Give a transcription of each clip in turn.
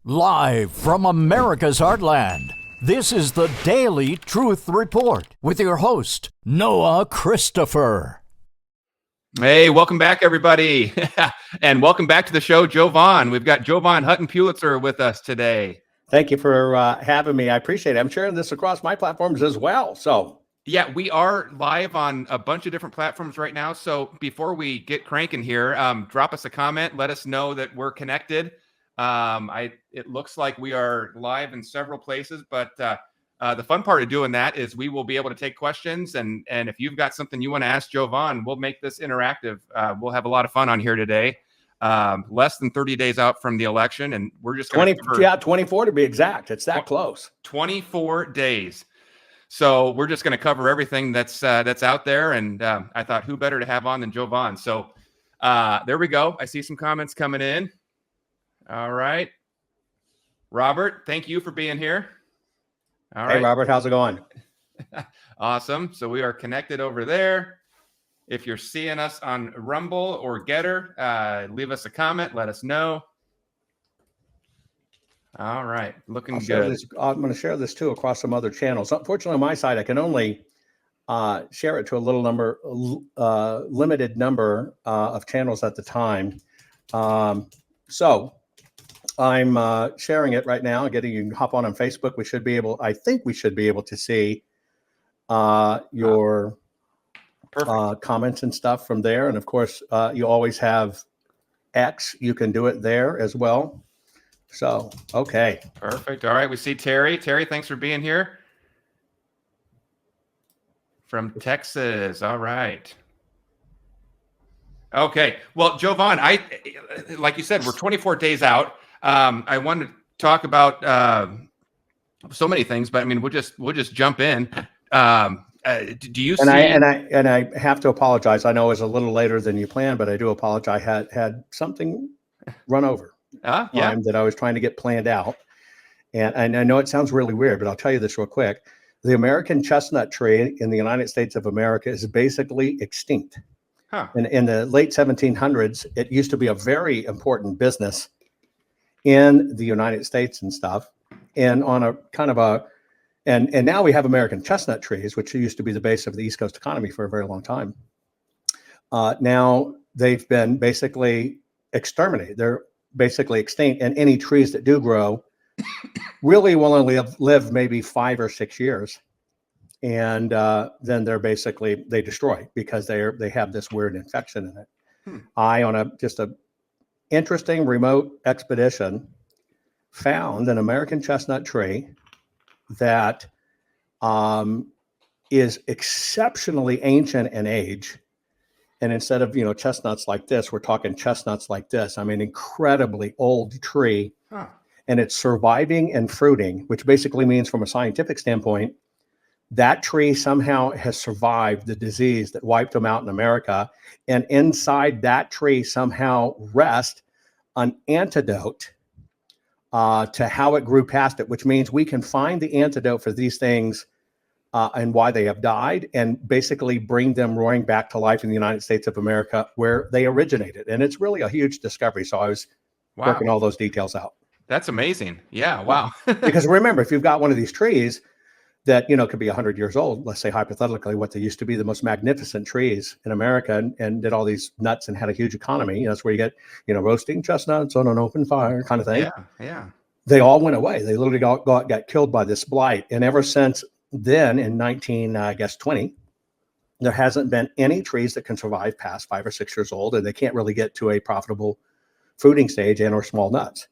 Live from America's heartland, this is the Daily Truth Report with your host, Noah Christopher. Hey, welcome back, everybody. And welcome back to the show, Jovan. We've got Jovan Hutton Pulitzer with us today. Thank you for having me. I appreciate it. I'm sharing this across my platforms as well. So, yeah, we are live on a bunch of different platforms right now. So before we get cranking here, drop us a comment. Let us know that we're connected. It looks like we are live in several places, but the fun part of doing that is we will be able to take questions. And if you've got something you want to ask Jovan, we'll make this interactive. We'll have a lot of fun on here today. Less than 30 days out from the election, and we're just 24 to be exact. It's that close. 24 days. So we're just going to cover everything that's out there. And I thought, who better to have on than Jovan? So there we go. I see some comments coming in. All right. Robert, thank you for being here. All right. Hey, Robert, how's it going? Awesome. So we are connected over there. If you're seeing us on Rumble or Getter, leave us a comment. Let us know. All right. Looking good. I'm going to share this too across some other channels. Unfortunately, on my side, I can only share it to a limited number of channels at the time. So I'm sharing it right now, getting you to hop on Facebook. I think we should be able to see your comments and stuff from there. And of course, you always have X. You can do it there as well. So, okay. Perfect. All right. We see Terry. Terry, thanks for being here. From Texas. All right. Okay. Well, Jovan, like you said, we're 24 days out. I wanted to talk about so many things, but I mean, we'll just jump in. Do you see? And I have to apologize. I know it was a little later than you planned, but I do apologize. I had something run over that I was trying to get planned out. And I know it sounds really weird, but I'll tell you this real quick. The American chestnut tree in the United States of America is basically extinct. Huh. In the late 1700s, it used to be a very important business in the United States and stuff. And on a kind of and now we have American chestnut trees, which used to be the base of the East Coast economy for a very long time. Now they've been basically exterminated. They're basically extinct, and any trees that do grow really will only live maybe 5 or 6 years. And then they destroy because they have this weird infection in it. I, on just a interesting remote expedition, found an American chestnut tree that is exceptionally ancient in age. And instead of, chestnuts like this, we're talking chestnuts like this. I mean, incredibly old tree. Huh. And it's surviving and fruiting, which basically means from a scientific standpoint, that tree somehow has survived the disease that wiped them out in America. And inside that tree somehow rests an antidote to how it grew past it, which means we can find the antidote for these things and why they have died, and basically bring them roaring back to life in the United States of America where they originated. And it's really a huge discovery. So I was working all those details out. That's amazing. Yeah. Wow. Because remember, if you've got one of these trees that, could be 100 years old, let's say hypothetically, what they used to be the most magnificent trees in America and did all these nuts and had a huge economy. That's where you get, roasting chestnuts on an open fire kind of thing. Yeah. Yeah. They all went away. They literally got killed by this blight. And ever since then, in 1920, there hasn't been any trees that can survive past 5 or 6 years old, and they can't really get to a profitable fruiting stage and or small nuts.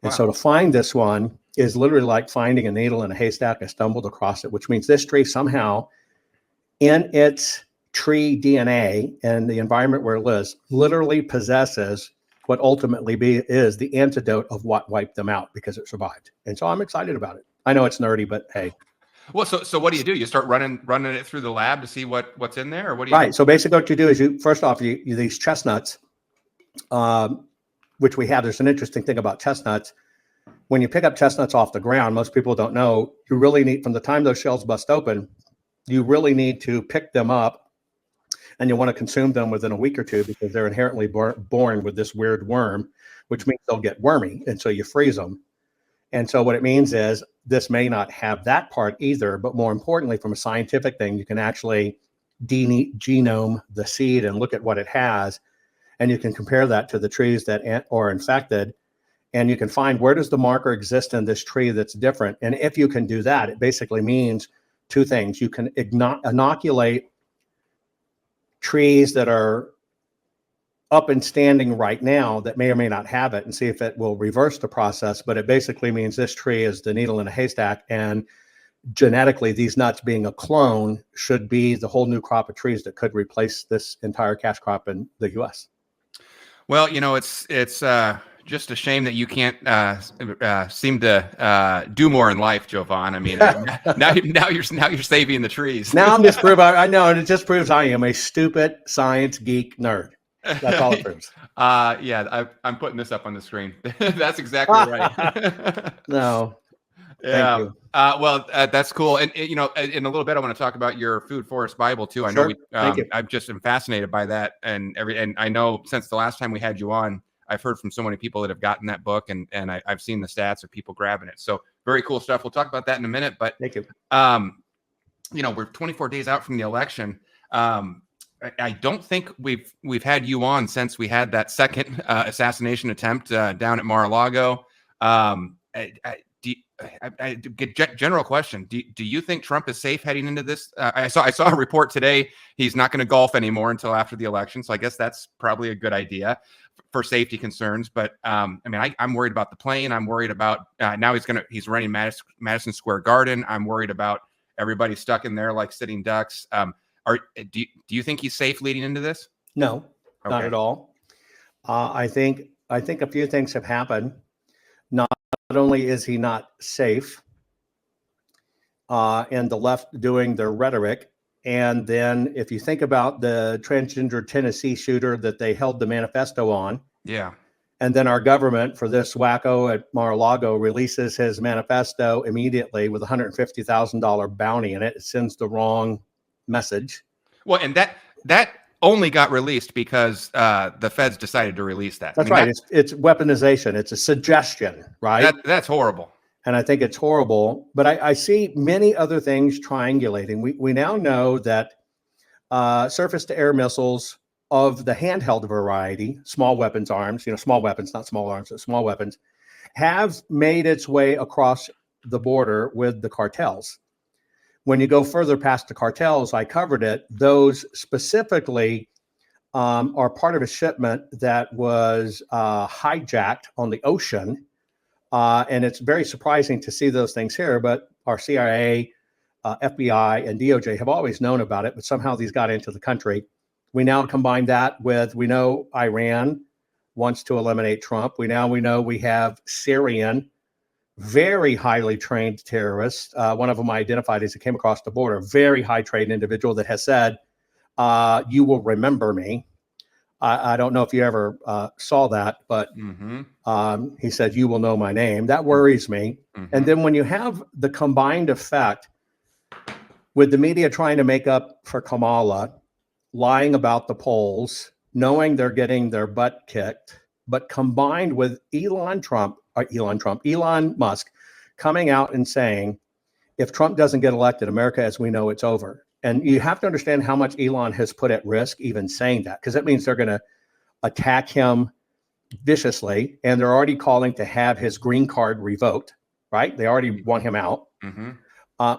And so to find this one is literally like finding a needle in a haystack. I stumbled across it, which means this tree somehow in its tree DNA and the environment where it lives literally possesses what ultimately is the antidote of what wiped them out because it survived. And so I'm excited about it. I know it's nerdy, but hey. Well, so what do? You start running it through the lab to see what's in there, or what do you? Right. So basically what you do is first off, these chestnuts, which we have. There's an interesting thing about chestnuts. When you pick up chestnuts off the ground, most people don't know, you really need, from the time those shells bust open, you really need to pick them up, and you want to consume them within a week or two because they're inherently born with this weird worm, which means they'll get wormy. And so you freeze them. And so what it means is this may not have that part either, but more importantly, from a scientific thing, you can actually genome the seed and look at what it has. And you can compare that to the trees that are infected. And you can find where does the marker exist in this tree that's different. And if you can do that, it basically means two things. You can inoculate trees that are up and standing right now that may or may not have it and see if it will reverse the process. But it basically means this tree is the needle in a haystack, and genetically these nuts being a clone should be the whole new crop of trees that could replace this entire cash crop in the US. Well, it's just a shame that you can't seem to do more in life, Jovan. I mean, now you're saving the trees. Now I'm just proving I know, and it just proves I am a stupid science geek nerd. That's all it proves. Yeah, I'm putting this up on the screen. That's exactly right. No. Yeah. Thank you. Well, that's cool. And in a little bit, I want to talk about your Food Forest Bible too. I know Thank you. I'm just fascinated by that, and I know since the last time we had you on, I've heard from so many people that have gotten that book, and I've seen the stats of people grabbing it. So very cool stuff. We'll talk about that in a minute. But thank you. We're 24 days out from the election. I don't think we've had you on since we had that second assassination attempt down at Mar-a-Lago. General question: Do you think Trump is safe heading into this? I saw a report today. He's not going to golf anymore until after the election. So I guess that's probably a good idea for safety concerns. But I'm worried about the plane. I'm worried about now he's running Madison Square Garden. I'm worried about everybody stuck in there like sitting ducks. Do you think he's safe leading into this? No, not at all. I think a few things have happened. Not only is he not safe, and the left doing their rhetoric, and then if you think about the transgender Tennessee shooter that they held the manifesto on, yeah, and then our government for this wacko at Mar-a-Lago releases his manifesto immediately with $150,000 bounty in it. It sends the wrong message. Well, and that only got released because the feds decided to release that. That's right. It's weaponization. It's a suggestion, right? That's horrible. And I think it's horrible. But I see many other things triangulating. We now know that surface-to-air missiles of the handheld variety, small weapons arms, small weapons, not small arms, but small weapons, have made its way across the border with the cartels. When you go further past the cartels, I covered it, those specifically are part of a shipment that was hijacked on the ocean. And it's very surprising to see those things here, but our CIA, FBI, and DOJ have always known about it, but somehow these got into the country. We now combine that with, we know Iran wants to eliminate Trump. We know we have Syrian, very highly trained terrorists. One of them I identified as he came across the border, very high trained individual that has said, you will remember me. I don't know if you ever saw that, but he said, you will know my name. That worries me. And then when you have the combined effect with the media trying to make up for Kamala, lying about the polls, knowing they're getting their butt kicked, but combined with Elon Musk coming out and saying, if Trump doesn't get elected, America as we know it's over. And you have to understand how much Elon has put at risk even saying that, because that means they're going to attack him viciously. And they're already calling to have his green card revoked, right? They already want him out.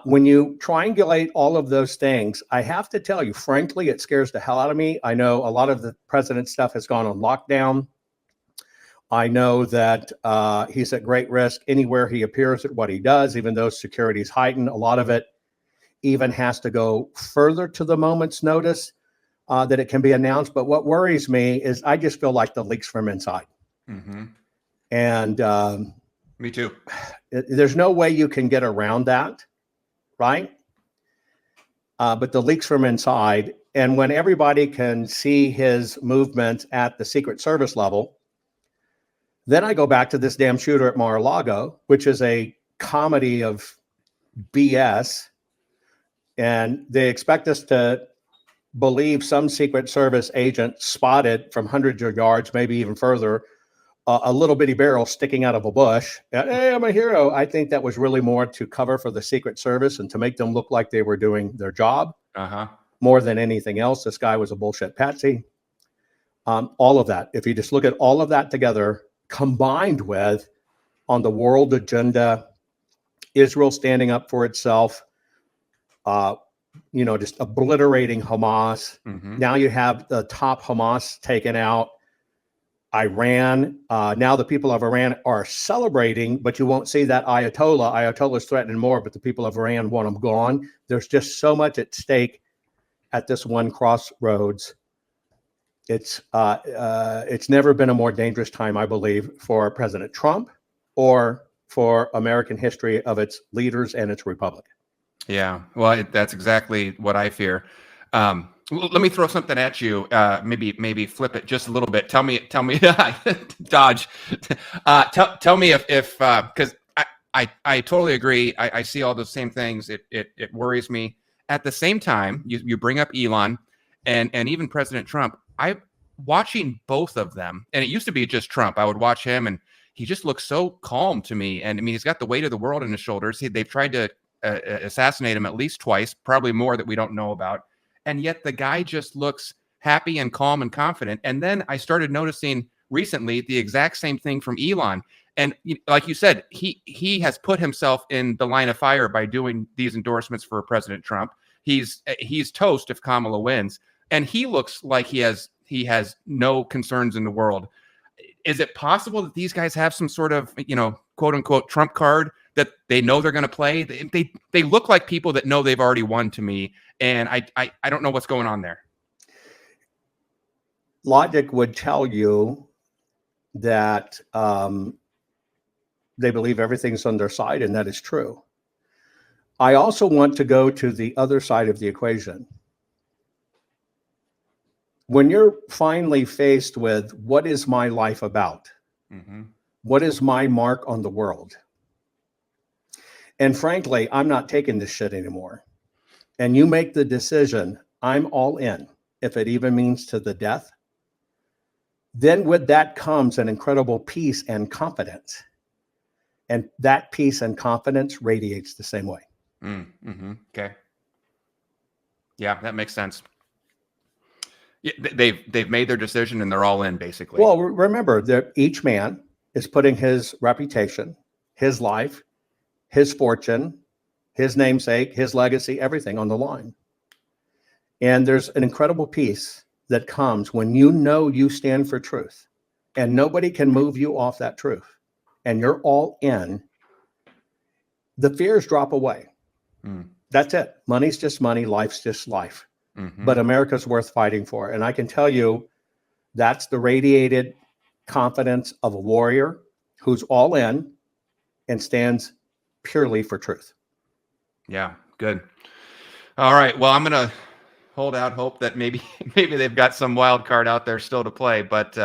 When you triangulate all of those things, I have to tell you, frankly, it scares the hell out of me. I know a lot of the president's stuff has gone on lockdown. I know that he's at great risk anywhere he appears at what he does, even though security is heightened. A lot of it even has to go further to the moment's notice that it can be announced. But what worries me is I just feel like the leaks from inside. And me too. There's no way you can get around that, right? But the leaks from inside, and when everybody can see his movements at the Secret Service level, then I go back to this damn shooter at Mar-a-Lago, which is a comedy of BS. And they expect us to believe some Secret Service agent spotted from hundreds of yards, maybe even further, a little bitty barrel sticking out of a bush. Hey, I'm a hero. I think that was really more to cover for the Secret Service and to make them look like they were doing their job more than anything else. This guy was a bullshit patsy. All of that, if you just look at all of that together, combined with on the world agenda, Israel standing up for itself, just obliterating Hamas. Now you have the top Hamas taken out. Iran. Now the people of Iran are celebrating, but you won't see that Ayatollah. Ayatollah's threatening more, but the people of Iran want them gone. There's just so much at stake at this one crossroads. It's never been a more dangerous time, I believe, for President Trump or for American history of its leaders and its republic. Yeah, well, that's exactly what I fear. Let me throw something at you. Maybe flip it just a little bit. Tell me, Dodge. Tell me if because I totally agree. I see all the same things. It worries me. At the same time, you bring up Elon and even President Trump. I'm watching both of them, and it used to be just Trump. I would watch him, and he just looks so calm to me. And I mean, he's got the weight of the world on his shoulders. They've tried to assassinate him at least twice, probably more that we don't know about. And yet the guy just looks happy and calm and confident. And then I started noticing recently the exact same thing from Elon. And like you said, he has put himself in the line of fire by doing these endorsements for President Trump. He's toast if Kamala wins. And he looks like he has no concerns in the world. Is it possible that these guys have some sort of, quote unquote Trump card that they know they're going to play? They look like people that know they've already won to me. And I don't know what's going on there. Logic would tell you that they believe everything's on their side, and that is true. I also want to go to the other side of the equation. When you're finally faced with what is my life about? What is my mark on the world? And frankly, I'm not taking this shit anymore. And you make the decision, I'm all in, if it even means to the death. Then with that comes an incredible peace and confidence. And that peace and confidence radiates the same way. Okay. Yeah, that makes sense. Yeah, they've made their decision and they're all in, basically. Well, remember that each man is putting his reputation, his life, his fortune, his namesake, his legacy, everything on the line. And there's an incredible peace that comes when you know you stand for truth and nobody can move you off that truth and you're all in. The fears drop away. That's it. Money's just money. Life's just life. But America's worth fighting for. And I can tell you that's the radiated confidence of a warrior who's all in and stands purely for truth. Yeah, good. All right. Well, I'm going to hold out hope that maybe they've got some wild card out there still to play. But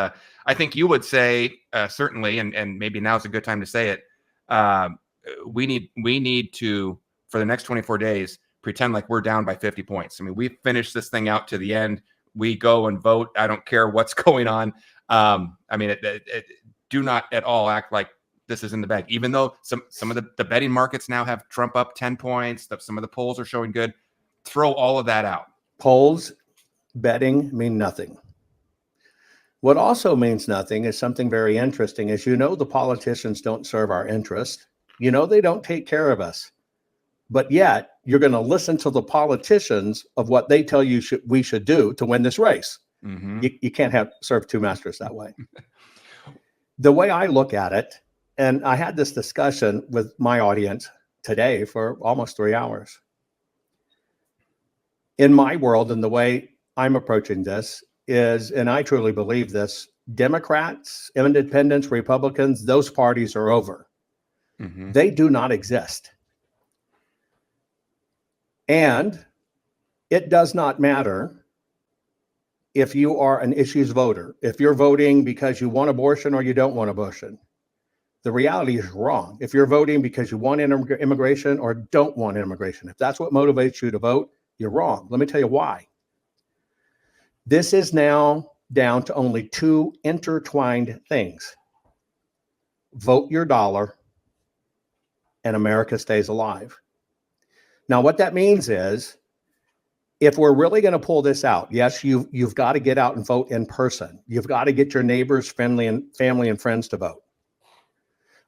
I think you would say certainly, and maybe now's a good time to say it. We need to, for the next 24 days, pretend like we're down by 50 points. I mean, we finish this thing out to the end. We go and vote. I don't care what's going on. I mean, do not at all act like this is in the bag, even though some of the betting markets now have Trump up 10 points. Some of the polls are showing good. Throw all of that out. Polls, betting mean nothing. What also means nothing is something very interesting. As you know, the politicians don't serve our interest. You know, they don't take care of us. But yet you're going to listen to the politicians of what they tell you we should do to win this race. You can't serve two masters that way. The way I look at it, and I had this discussion with my audience today for almost 3 hours. In my world, and the way I'm approaching this is, and I truly believe this, Democrats, independents, Republicans, those parties are over. They do not exist. And it does not matter if you are an issues voter, if you're voting because you want abortion or you don't want abortion. The reality is wrong. If you're voting because you want immigration or don't want immigration, if that's what motivates you to vote, you're wrong. Let me tell you why. This is now down to only two intertwined things. vote your dollar, and America stays alive. Now, what that means is, if we're really going to pull this out, yes, you've got to get out and vote in person. You've got to get your neighbors, family and friends to vote.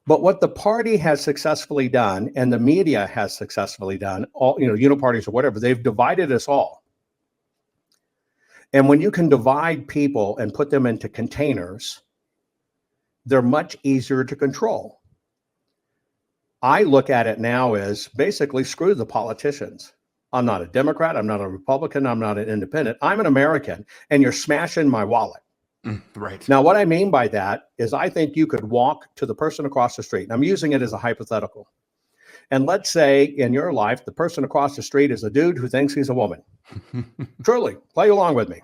But what the party has successfully done, and the media has successfully done, all uniparties or whatever, they've divided us all. And when you can divide people and put them into containers, they're much easier to control. I look at it now as basically screw the politicians. I'm not a Democrat. I'm not a Republican. I'm not an independent. I'm an American, and you're smashing my wallet. Right. Now, what I mean by that is I think you could walk to the person across the street. And I'm using it as a hypothetical. And let's say in your life, the person across the street is a dude who thinks he's a woman. Truly, play along with me.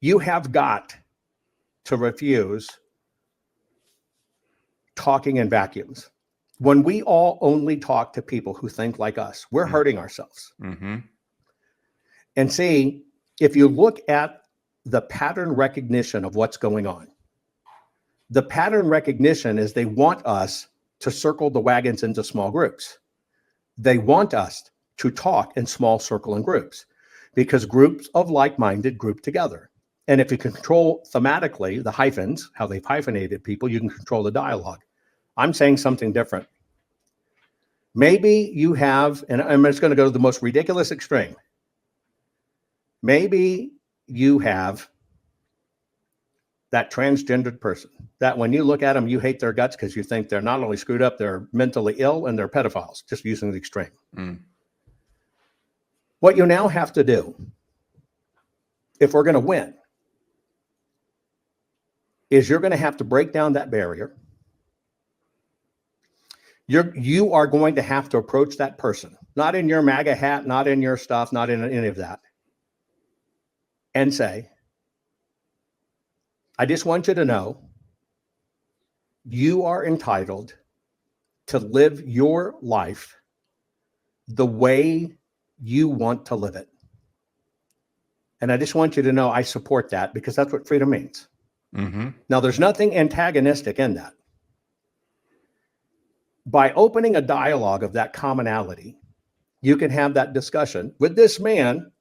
You have got to refuse talking in vacuums. When we all only talk to people who think like us, we're hurting ourselves. Mm-hmm. And see, if you look at the pattern recognition of what's going on, the pattern recognition is they want us to circle the wagons into small groups. They want us to talk in small circle and groups, because groups of like-minded group together. And if you control thematically the hyphens, how they've hyphenated people, you can control the dialogue. I'm saying something different. Maybe you have, and I'm just going to go to the most ridiculous extreme. Maybe you have that transgendered person that when you look at them, you hate their guts because you think they're not only screwed up, they're mentally ill and they're pedophiles, just using the extreme. What you now have to do, if we're going to win, is you're going to have to break down that barrier. You are going to have to approach that person, not in your MAGA hat, not in your stuff, not in any of that, and say, I just want you to know you are entitled to live your life the way you want to live it. And I just want you to know I support that, because that's what freedom means. Mm-hmm. Now, there's nothing antagonistic in that. By opening a dialogue of that commonality, you can have that discussion with this man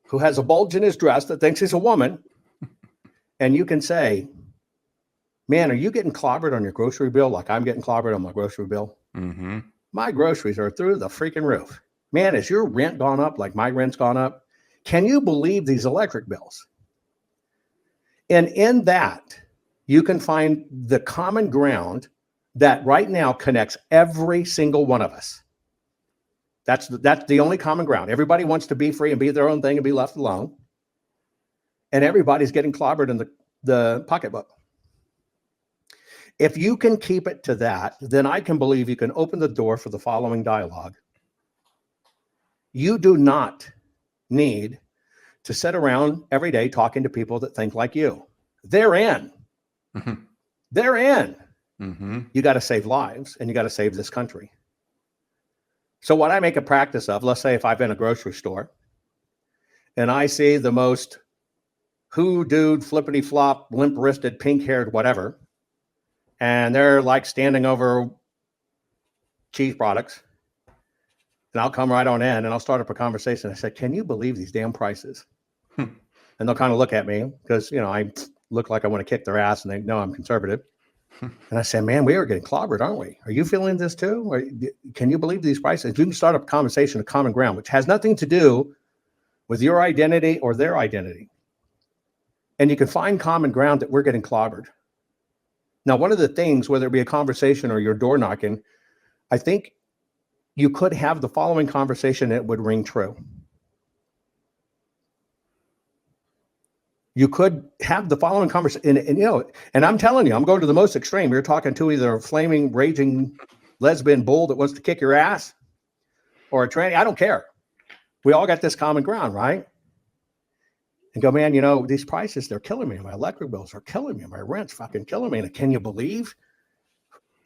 who has a bulge in his dress that thinks he's a woman. And you can say, man, are you getting clobbered on your grocery bill like I'm getting clobbered on my grocery bill? Mm-hmm. My groceries are through the freaking roof. Man, has your rent gone up like my rent's gone up? Can you believe these electric bills? And in that, you can find the common ground that right now connects every single one of us. That's the only common ground. Everybody wants to be free and be their own thing and be left alone. And everybody's getting clobbered in the pocketbook. If you can keep it to that, then I can believe you can open the door for the following dialogue. You do not need to sit around every day talking to people that think like you. They're in. Mm-hmm. They're in. Mm-hmm. You got to save lives, and you got to save this country. So what I make a practice of, let's say if I'm in a grocery store and I see the most dude, flippity flop, limp wristed, pink haired, whatever, and they're like standing over cheese products, and I'll come right on in and I'll start up a conversation. I said, can you believe these damn prices? And they'll kind of look at me because, I look like I want to kick their ass, and they know I'm conservative. And I said, man, we are getting clobbered, aren't we? Are you feeling this too? Or can you believe these prices? You can start up a conversation of common ground, which has nothing to do with your identity or their identity. And you can find common ground that we're getting clobbered. Now, one of the things, whether it be a conversation or your door knocking, I think you could have the following conversation and it would ring true. You could have the following conversation, and I'm telling you, I'm going to the most extreme. You're talking to either a flaming, raging lesbian bull that wants to kick your ass or a tranny. I don't care. We all got this common ground, right? And go, man, these prices, they're killing me. My electric bills are killing me. My rent's fucking killing me. And can you believe?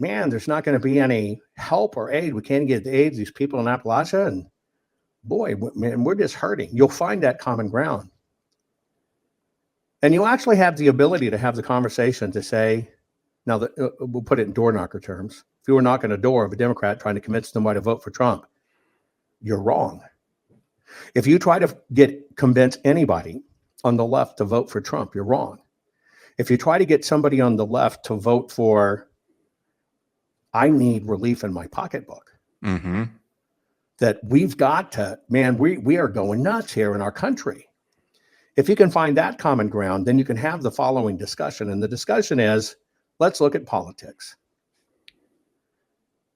Man, there's not going to be any help or aid. We can't get the aid to these people in Appalachia. And boy, man, we're just hurting. You'll find that common ground. And you actually have the ability to have the conversation to say, now that we'll put it in door knocker terms. If you were knocking a door of a Democrat trying to convince somebody to vote for Trump, you're wrong. If you try to convince anybody on the left to vote for Trump, you're wrong. If you try to get somebody on the left to vote for, I need relief in my pocketbook, that we've got to, man, we are going nuts here in our country. If you can find that common ground, then you can have the following discussion. And the discussion is, let's look at politics.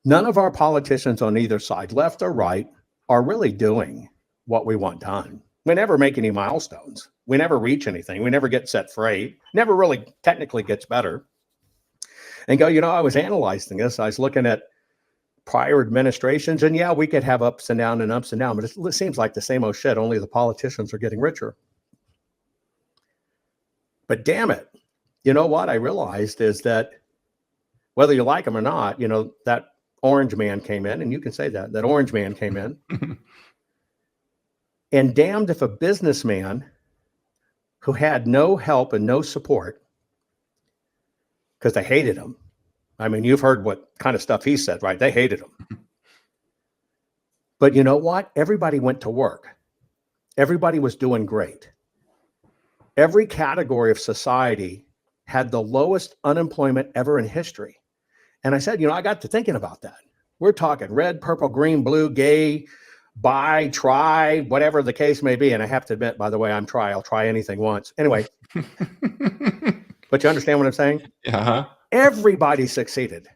None of our politicians on either side, left or right, are really doing what we want done. We never make any milestones. We never reach anything. We never get set free. Never really technically gets better. And I was analyzing this. I was looking at prior administrations, and yeah, we could have ups and downs, but it seems like the same old shit, only the politicians are getting richer. But damn it, you know what I realized is that whether you like him or not, that orange man came in, and you can say that orange man came in. And damned if a businessman who had no help and no support, because they hated him. I mean, you've heard what kind of stuff he said, right? They hated him. But you know what? Everybody went to work. Everybody was doing great. Every category of society had the lowest unemployment ever in history. And I said, I got to thinking about that. We're talking red, purple, green, blue, gay, bi, tri, whatever the case may be. And I have to admit, by the way, I'm tri. I'll try anything once. Anyway. But you understand what I'm saying? Uh-huh. Everybody succeeded.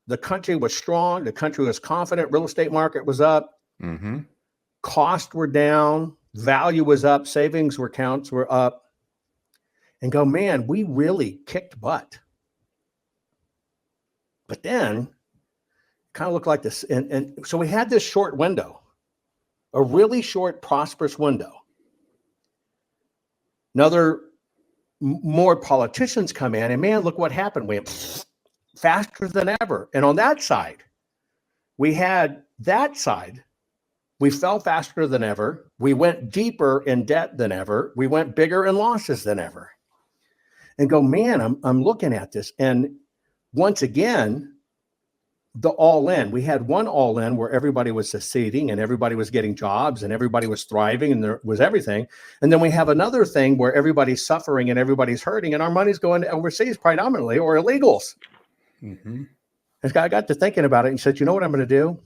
The country was strong. The country was confident. Real estate market was up. Costs were down. Value was up. Savings accounts were up. And man, we really kicked butt. But then kind of looked like this. And so we had this short window, a really short, prosperous window. More politicians come in, and man, look what happened. We went faster than ever. And on that side, we fell faster than ever. We went deeper in debt than ever. We went bigger in losses than ever. And man, I'm looking at this. And once again, the all-in. We had one all-in where everybody was succeeding and everybody was getting jobs and everybody was thriving and there was everything. And then we have another thing where everybody's suffering and everybody's hurting and our money's going overseas predominantly, or illegals. And I got to thinking about it and said, you know what I'm going to do?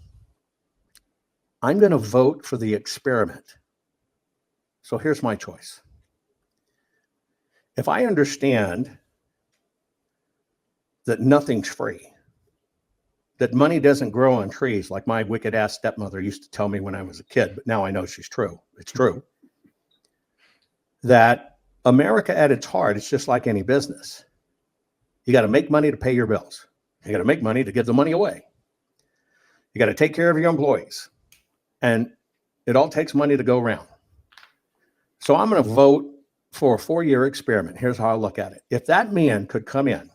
I'm going to vote for the experiment. So here's my choice. If I understand that nothing's free, that money doesn't grow on trees like my wicked ass stepmother used to tell me when I was a kid, but now I know she's true. It's true. That America at its heart, it's just like any business. You got to make money to pay your bills. You got to make money to give the money away. You got to take care of your employees. And it all takes money to go around. So I'm going to vote for a 4-year experiment. Here's how I look at it. If that man could come in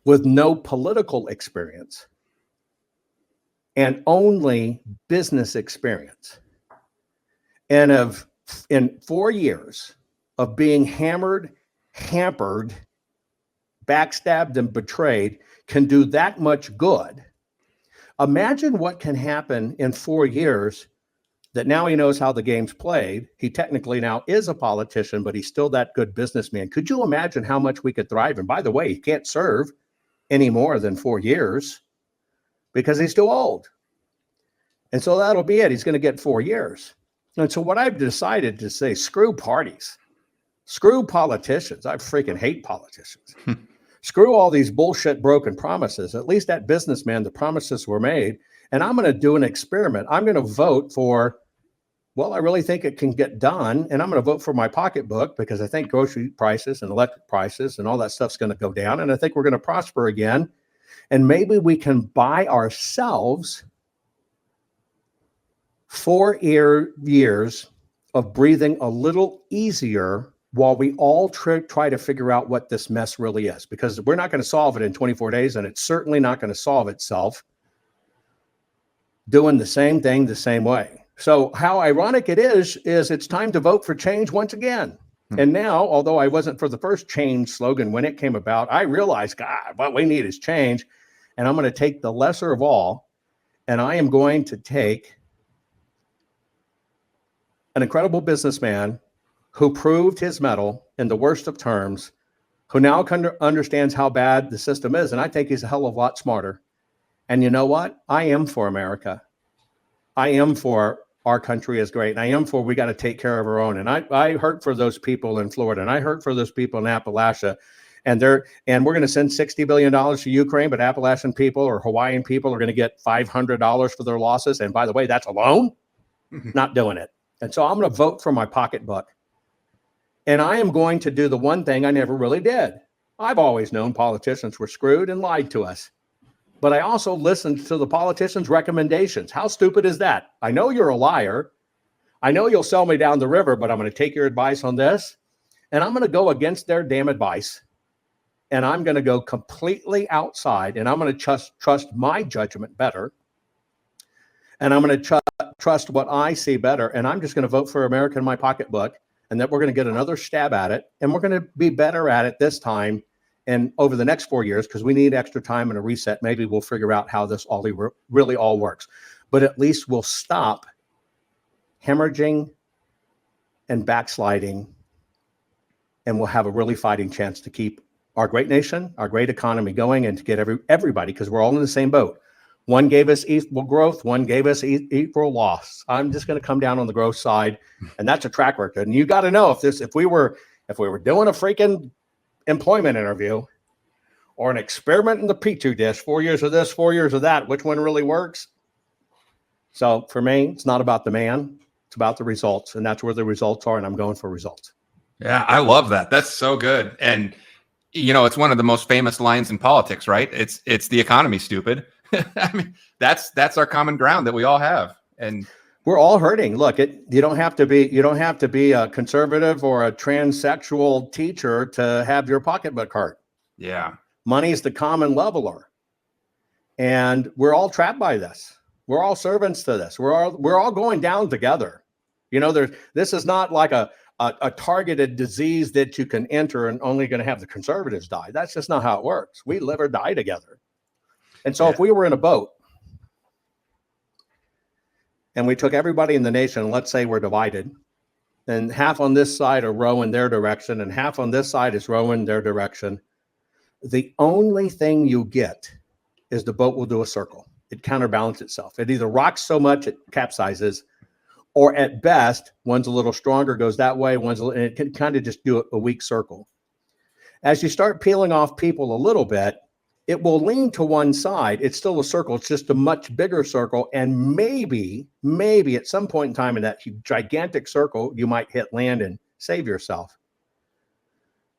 with no political experience and only business experience, and in 4 years of being hammered, hampered, backstabbed, and betrayed, can do that much good, imagine what can happen in 4 years that now he knows how the game's played. He technically now is a politician, but he's still that good businessman. Could you imagine how much we could thrive? And by the way, he can't serve any more than 4 years because he's too old. And so that'll be it. He's going to get 4 years. And so what I've decided to say, screw parties, screw politicians. I freaking hate politicians. Screw all these bullshit broken promises. At least that businessman, the promises were made. And I'm going to do an experiment. I'm going to vote for, well, I really think it can get done. And I'm going to vote for my pocketbook because I think grocery prices and electric prices and all that stuff's going to go down. And I think we're going to prosper again. And maybe we can buy ourselves 4 years of breathing a little easier while we all try to figure out what this mess really is. Because we're not going to solve it in 24 days. And it's certainly not going to solve itself doing the same thing the same way. So how ironic it is it's time to vote for change once again. And now, although I wasn't for the first change slogan when it came about, I realized, God, what we need is change. And I'm going to take the lesser of all, and I am going to take an incredible businessman who proved his mettle in the worst of terms, who now understands how bad the system is. And I think he's a hell of a lot smarter. And you know what? I am for America. I am for our country is great. And I am for we got to take care of our own. And I hurt for those people in Florida, and I hurt for those people in Appalachia. And we're going to send $60 billion to Ukraine, but Appalachian people or Hawaiian people are going to get $500 for their losses. And by the way, that's a loan. Not doing it. And so I'm going to vote for my pocketbook. And I am going to do the one thing I never really did. I've always known politicians were screwed and lied to us. But I also listened to the politicians' recommendations. How stupid is that? I know you're a liar. I know you'll sell me down the river, but I'm going to take your advice on this. And I'm going to go against their damn advice. And I'm going to go completely outside. And I'm going to trust my judgment better. And I'm going to trust what I see better. And I'm just going to vote for America in my pocketbook. And that we're going to get another stab at it. And we're going to be better at it this time. And over the next 4 years, because we need extra time and a reset, maybe we'll figure out how this really all works. But at least we'll stop hemorrhaging and backsliding, and we'll have a really fighting chance to keep our great nation, our great economy going, and to get everybody, because we're all in the same boat. One gave us equal growth, one gave us equal loss. I'm just going to come down on the growth side, and that's a track record. And you got to know if we were doing a freaking employment interview or an experiment in the Petri dish, 4 years of this, 4 years of that, which one really works? So for me, it's not about the man, it's about the results, and that's where the results are, and I'm going for results. Yeah, I love that. That's so good. And it's one of the most famous lines in politics, right? It's the economy, stupid. I mean, that's our common ground that we all have. And we're all hurting. Look, you don't have to be a conservative or a transsexual teacher to have your pocketbook hurt. Yeah. Money is the common leveler. And we're all trapped by this. We're all servants to this. We're all going down together. This is not like a targeted disease that you can enter and only going to have the conservatives die. That's just not how it works. We live or die together. And so if we were in a boat and we took everybody in the nation, let's say we're divided, and half on this side are rowing their direction and half on this side is rowing their direction, the only thing you get is the boat will do a circle. It counterbalances itself. It either rocks so much it capsizes, or at best, one's a little stronger, goes that way, and it can kind of just do a weak circle. As you start peeling off people a little bit, it will lean to one side. It's still a circle. It's just a much bigger circle. And maybe at some point in time in that gigantic circle, you might hit land and save yourself.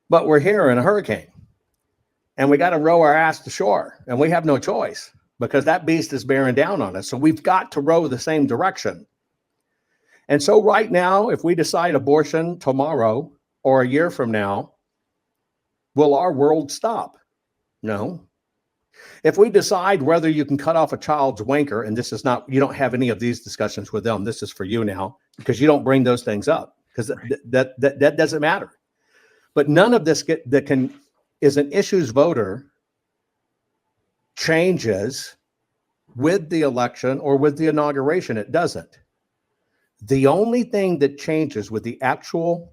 But we're here in a hurricane, and we got to row our ass to shore, and we have no choice because that beast is bearing down on us. So we've got to row the same direction. And so right now, if we decide abortion tomorrow or a year from now, will our world stop? No. If we decide whether you can cut off a child's wanker, and this is not, you don't have any of these discussions with them. This is for you now, because you don't bring those things up, because that doesn't matter. But none of this is an issues voter changes with the election or with the inauguration. It doesn't. The only thing that changes with the actual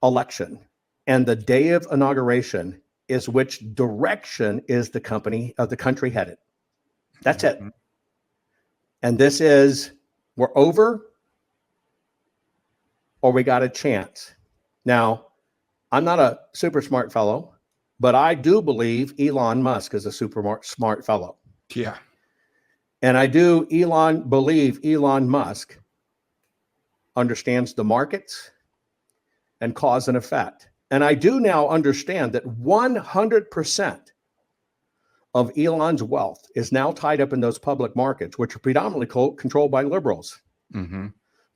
election and the day of inauguration is which direction is the country headed. That's it. And this is, we're over or we got a chance. Now, I'm not a super smart fellow, but I do believe Elon Musk is a super smart fellow. Yeah. And I do believe Elon Musk understands the markets and cause and effect. And I do now understand that 100% of Elon's wealth is now tied up in those public markets, which are predominantly controlled by liberals. Mm-hmm.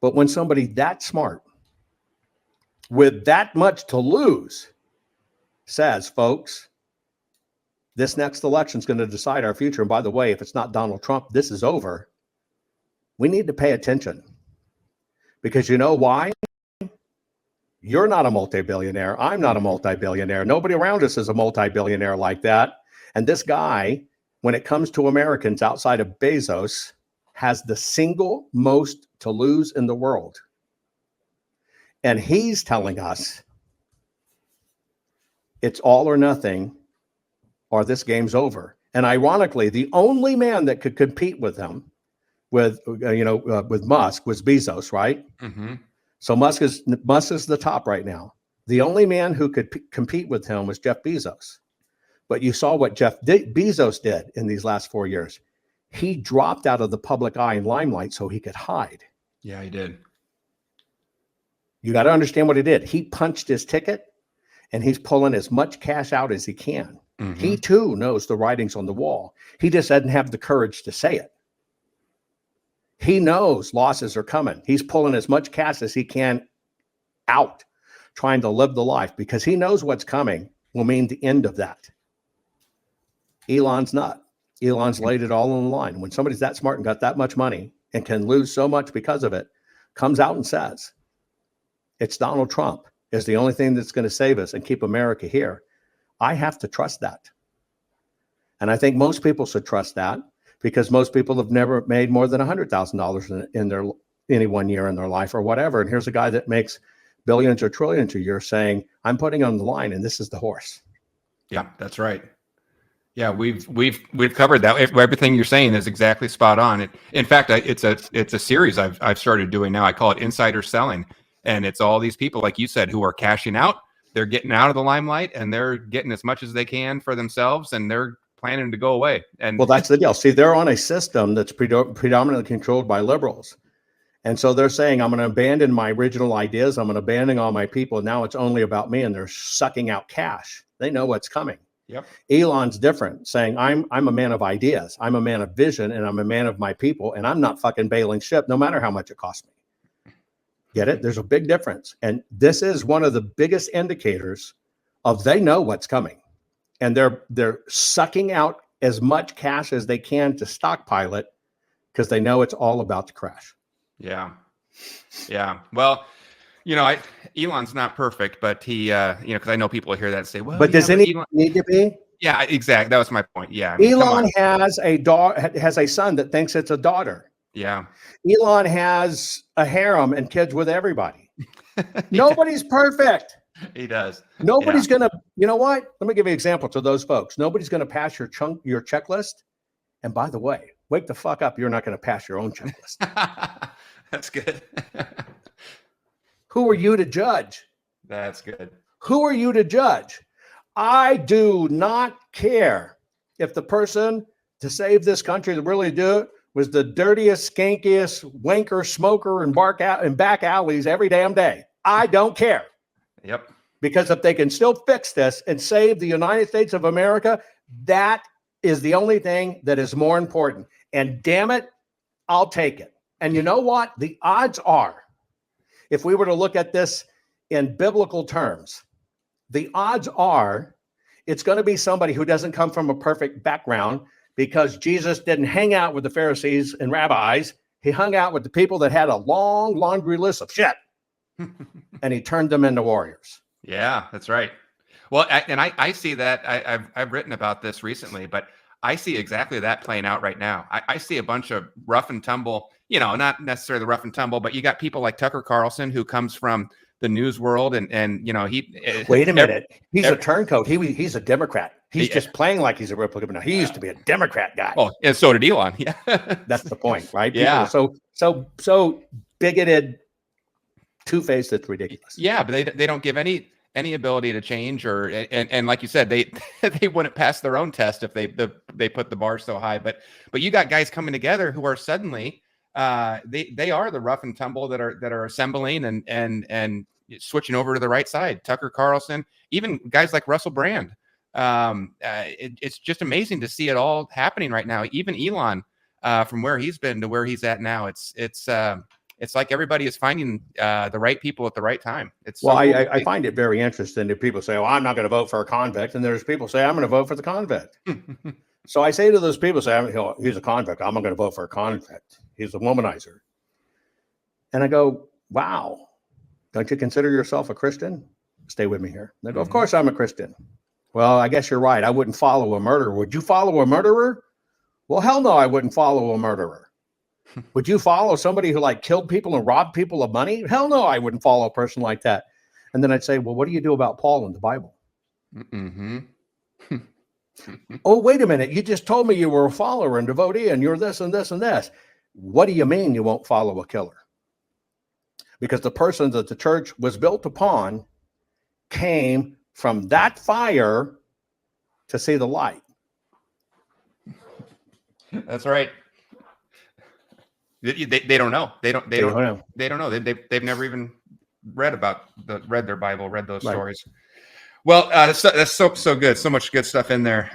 But when somebody that smart, with that much to lose, says, folks, this next election is going to decide our future. And by the way, if it's not Donald Trump, this is over. We need to pay attention. Because you know why? You're not a multi-billionaire. I'm not a multi-billionaire. Nobody around us is a multi-billionaire like that. And this guy, when it comes to Americans outside of Bezos, has the single most to lose in the world. And he's telling us it's all or nothing, or this game's over. And ironically, the only man that could compete with him, with Musk, was Bezos, right? Mm-hmm. So Musk is the top right now. The only man who could compete with him was Jeff Bezos. But you saw what Bezos did in these last 4 years. He dropped out of the public eye and limelight so he could hide. Yeah, he did. You got to understand what he did. He punched his ticket, and he's pulling as much cash out as he can. Mm-hmm. He too knows the writing's on the wall. He just doesn't have the courage to say it. He knows losses are coming. He's pulling as much cash as he can out, trying to live the life, because he knows what's coming will mean the end of that. Elon's not. Elon's laid it all on the line. When somebody's that smart and got that much money and can lose so much because of it, comes out and says, it's Donald Trump is the only thing that's going to save us and keep America here. I have to trust that. And I think most people should trust that, because most people have never made more than $100,000 in their any 1 year in their life or whatever. And here's a guy that makes billions or trillions a year saying, I'm putting on the line and this is the horse. Yeah, that's right. Yeah, we've covered that. Everything you're saying is exactly spot on. In fact, it's a series I've started doing now. I call it Insider Selling, and it's all these people, like you said, who are cashing out. They're getting out of the limelight, and they're getting as much as they can for themselves, and they're planning to go away. And well, that's the deal. See, they're on a system that's predominantly controlled by liberals. And so they're saying, I'm going to abandon my original ideas. I'm going to abandon all my people. Now it's only about me, and they're sucking out cash. They know what's coming. Yep. Elon's different, saying, I'm a man of ideas. I'm a man of vision, and I'm a man of my people, and I'm not fucking bailing ship, no matter how much it costs me. Get it? There's a big difference. And this is one of the biggest indicators of they know what's coming. And they're sucking out as much cash as they can to stockpile it, because they know it's all about to crash. Yeah. Yeah. Well, Elon's not perfect, but he, because I know people hear that and say, well, but does anyone need to be? Yeah, exactly. That was my point. Yeah. I mean, Elon has a son that thinks it's a daughter. Yeah. Elon has a harem and kids with everybody. Nobody's perfect. He does. Nobody's going to, you know what? Let me give you an example to those folks. Nobody's going to pass your checklist. And by the way, wake the fuck up. You're not going to pass your own checklist. That's good. Who are you to judge? That's good. Who are you to judge? I do not care if the person to save this country to really do it was the dirtiest, skankiest wanker, smoker, and back alleys every damn day. I don't care. Yep. Because if they can still fix this and save the United States of America, that is the only thing that is more important. And damn it, I'll take it. And you know what? The odds are, if we were to look at this in biblical terms, the odds are it's going to be somebody who doesn't come from a perfect background, because Jesus didn't hang out with the Pharisees and rabbis. He hung out with the people that had a long laundry list of shit, and he turned them into warriors. Yeah, that's right. Well, and I see that. I've written about this recently, but I see exactly that playing out right now. I see a bunch of rough and tumble, not necessarily the rough and tumble, but you got people like Tucker Carlson, who comes from the news world, and he. Wait a minute, he's a turncoat. He's a Democrat. He's just playing like he's a Republican. No, he used to be a Democrat guy. Oh, and so did Elon. Yeah, that's the point, right? Yeah. People so bigoted, two-faced. It's ridiculous. Yeah, but they don't give any ability to change, and like you said, they wouldn't pass their own test if they put the bar so high. But you got guys coming together who are suddenly they are the rough and tumble that are assembling and switching over to the right side. Tucker Carlson, even guys like Russell Brand. It's just amazing to see it all happening right now. Even Elon, from where he's been to where he's at now, it's like everybody is finding the right people at the right time. I find it very interesting that people say, "Oh, I'm not going to vote for a convict," and there's people say, "I'm going to vote for the convict." So I say to those people, he's a convict. I'm not going to vote for a convict. He's a womanizer. And I go, wow. Don't you consider yourself a Christian? Stay with me here. They go, of Mhm. course I'm a Christian. Well, I guess you're right. I wouldn't follow a murderer. Would you follow a murderer? Well, hell no, I wouldn't follow a murderer. Would you follow somebody who like killed people and robbed people of money? Hell no, I wouldn't follow a person like that. And then I'd say, well, what do you do about Paul in the Bible? Mm-hmm. Oh, wait a minute. You just told me you were a follower and devotee and you're this and this and this. What do you mean you won't follow a killer? Because the person that the church was built upon came from that fire to see the light. That's right. They don't know. They don't know. They've never even read their Bible, read those stories. Well, that's so good. So much good stuff in there.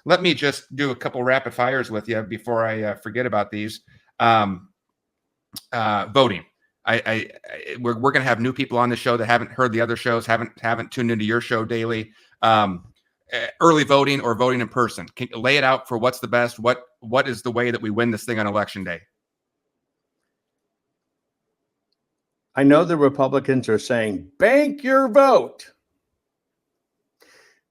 Let me just do a couple rapid fires with you before I forget about these. Voting. We're going to have new people on the show that haven't heard the other shows, haven't tuned into your show daily. Early voting or voting in person. Can you lay it out for what's the best? What is the way that we win this thing on election day? I know the Republicans are saying, bank your vote.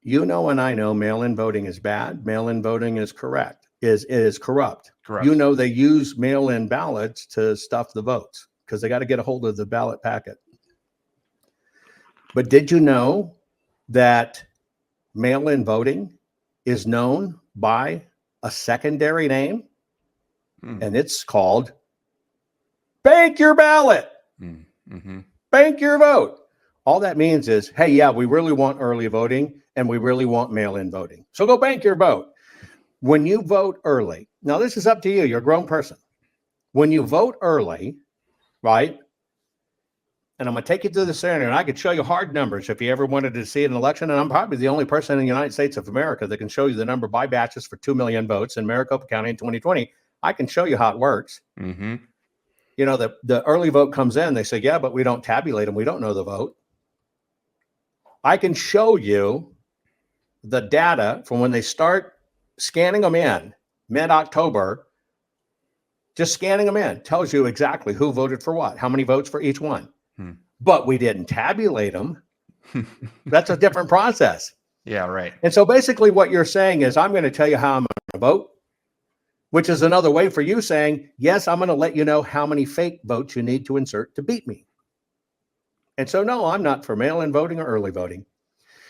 You know, and I know mail-in voting is bad. Mail-in voting is corrupt. Corrupt. You know, they use mail-in ballots to stuff the votes because they got to get a hold of the ballot packet. But did you know that mail-in voting is known by a secondary name? And it's called bank your ballot. Mm-hmm. Bank your vote. All that means is, hey, yeah, we really want early voting and we really want mail-in voting. So go bank your vote. When you vote early, now this is up to you. You're a grown person. When you vote early, right? And I'm going to take you through the scenario, and I could show you hard numbers if you ever wanted to see an election. And I'm probably the only person in the United States of America that can show you the number by batches for 2 million votes in Maricopa County in 2020. I can show you how it works. Mm-hmm. You know, the early vote comes in. They say, yeah, but we don't tabulate them. We don't know the vote. I can show you the data from when they start scanning them in mid-October. Just scanning them in tells you exactly who voted for what, how many votes for each one. But we didn't tabulate them. That's a different process. Yeah, right. And so basically what you're saying is, I'm going to tell you how I'm going to vote, which is another way for you saying, yes, I'm going to let you know how many fake votes you need to insert to beat me. And so, no, I'm not for mail-in voting or early voting.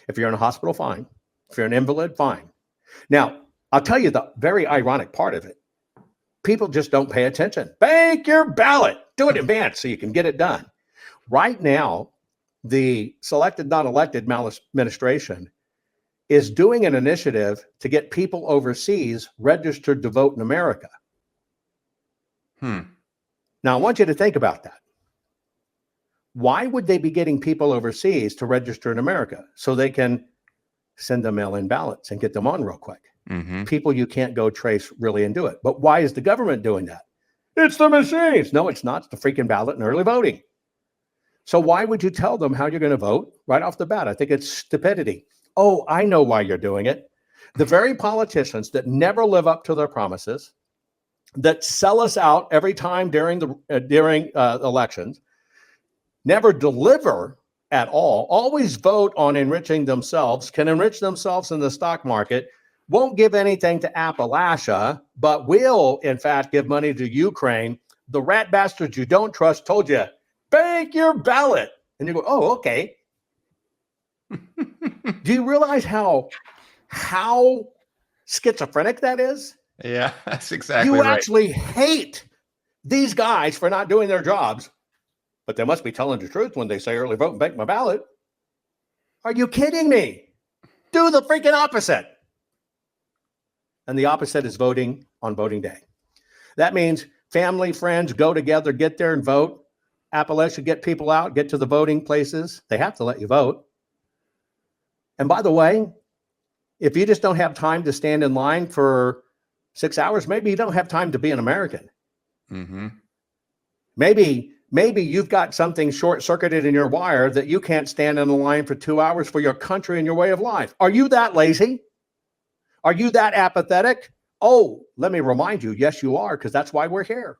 If you're in a hospital, fine. If you're an invalid, fine. Now, I'll tell you the very ironic part of it. People just don't pay attention. Bank your ballot. Do it in advance so you can get it done. Right now, the Selected Not Elected administration is doing an initiative to get people overseas registered to vote in America. Now, I want you to think about that. Why would they be getting people overseas to register in America? So they can send them mail-in ballots and get them on real quick. Mm-hmm. People you can't go trace really and do it. But why is the government doing that? It's the machines. No, it's not. It's the freaking ballot and early voting. So why would you tell them how you're going to vote right off the bat? I think it's stupidity. Oh, I know why you're doing it. The very politicians that never live up to their promises, that sell us out every time during elections, never deliver at all, always vote on enriching themselves, can enrich themselves in the stock market, won't give anything to Appalachia, but will, in fact, give money to Ukraine. The rat bastards you don't trust told you, bank your ballot. And you go, oh, okay. Do you realize how schizophrenic that is? Yeah, that's exactly you right. Actually hate these guys for not doing their jobs, but they must be telling the truth when they say early vote and bank my ballot. Are you kidding me? Do the freaking opposite. And the opposite is voting on voting day. That means family, friends, go together, get there and vote. Appalachia, get people out, get to the voting places. They have to let you vote. And by the way, if you just don't have time to stand in line for 6 hours, maybe you don't have time to be an American. Mm-hmm. Maybe you've got something short-circuited in your wire that you can't stand in the line for 2 hours for your country and your way of life. Are you that lazy? Are you that apathetic? Oh, let me remind you, yes, you are, because that's why we're here.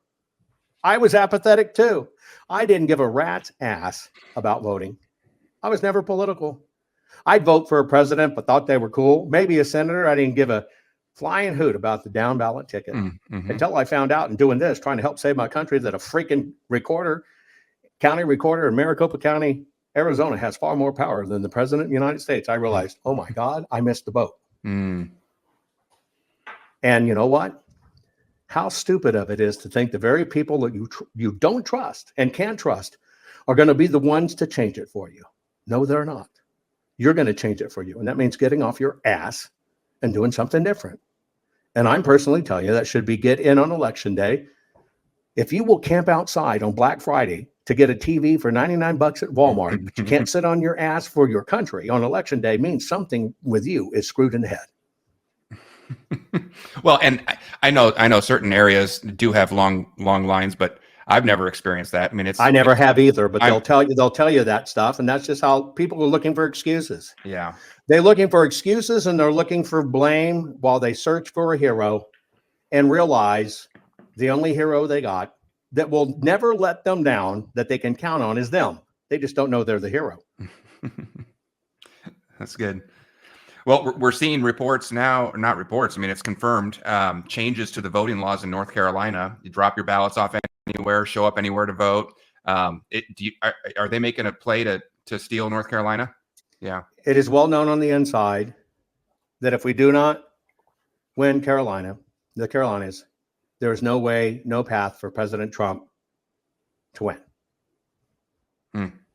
I was apathetic too. I didn't give a rat's ass about voting. I was never political. I'd vote for a president, but thought they were cool. Maybe a senator. I didn't give a flying hoot about the down ballot ticket until I found out in doing this, trying to help save my country, that a freaking county recorder in Maricopa County, Arizona, has far more power than the president of the United States. I realized, oh my God, I missed the boat. And you know what? How stupid of it is to think the very people that you don't trust and can't trust are going to be the ones to change it for you. No, they're not. You're going to change it for you. And that means getting off your ass and doing something different. And I'm personally telling you that should be get in on election day. If you will camp outside on Black Friday to get a TV for $99 at Walmart, but you can't sit on your ass for your country on election day, means something with you is screwed in the head. Well, and I know certain areas do have long lines, but I've never experienced that. I mean, I never have either, but they'll tell you that stuff. And that's just how people are looking for excuses. Yeah. They're looking for excuses and they're looking for blame while they search for a hero and realize the only hero they got that will never let them down, that they can count on, is them. They just don't know they're the hero. That's good. Well, we're seeing reports now, or not reports. I mean, it's confirmed changes to the voting laws in North Carolina. You drop your ballots off anywhere, show up anywhere to vote. Are they making a play to steal North Carolina? Yeah. It is well known on the inside that if we do not win the Carolinas, there is no way, no path for President Trump to win.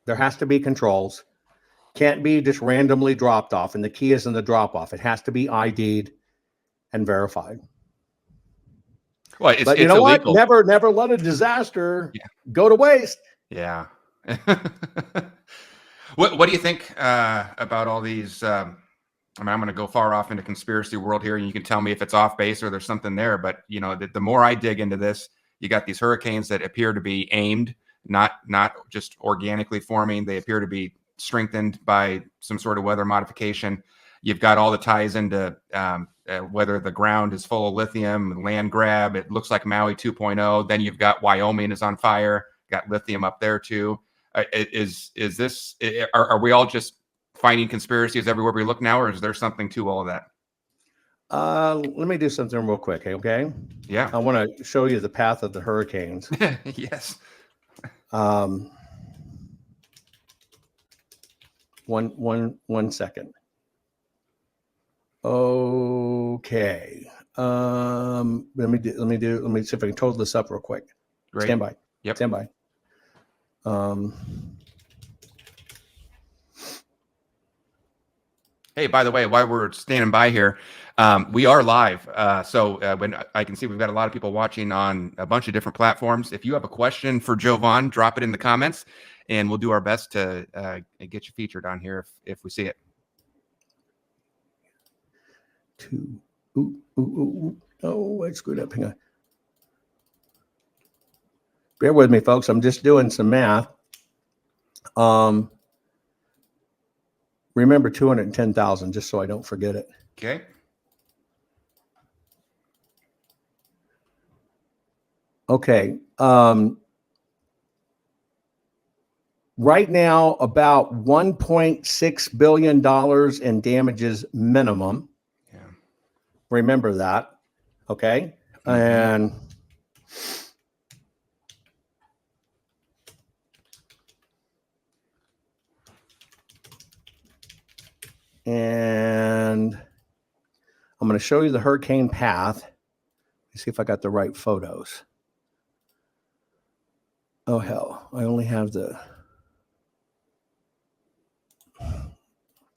There has to be controls. Can't be just randomly dropped off. And the key is in the drop off. It has to be ID'd and verified. Well, but you know illegal. What? Never let a disaster go to waste. Yeah. What do you think about all these? I mean, I'm going to go far off into conspiracy world here, and you can tell me if it's off base or there's something there. But you know, the more I dig into this, you got these hurricanes that appear to be aimed, not just organically forming. They appear to be strengthened by some sort of weather modification. You've got all the ties into whether the ground is full of lithium, land grab. It looks like Maui 2.0. Then you've got Wyoming is on fire. Got lithium up there too. Is this? Are we all just finding conspiracies everywhere we look now, or is there something to all of that? Let me do something real quick, okay? Yeah. I want to show you the path of the hurricanes. Yes. One second. Okay. Let me see if I can total this up real quick. Great. Stand by. Yep. Stand by. Hey, by the way, while we're standing by here, we are live. So when I can see we've got a lot of people watching on a bunch of different platforms. If you have a question for Jovan, drop it in the comments, and we'll do our best to get you featured on here if we see it. Oh, I screwed up. Hang on. Bear with me, folks. I'm just doing some math. Remember 210,000, just so I don't forget it. Okay. Okay. Right now, about $1.6 billion in damages minimum. Yeah. Remember that. Okay. And I'm going to show you the hurricane path. Let's see if I got the right photos. Oh, hell. I only have the...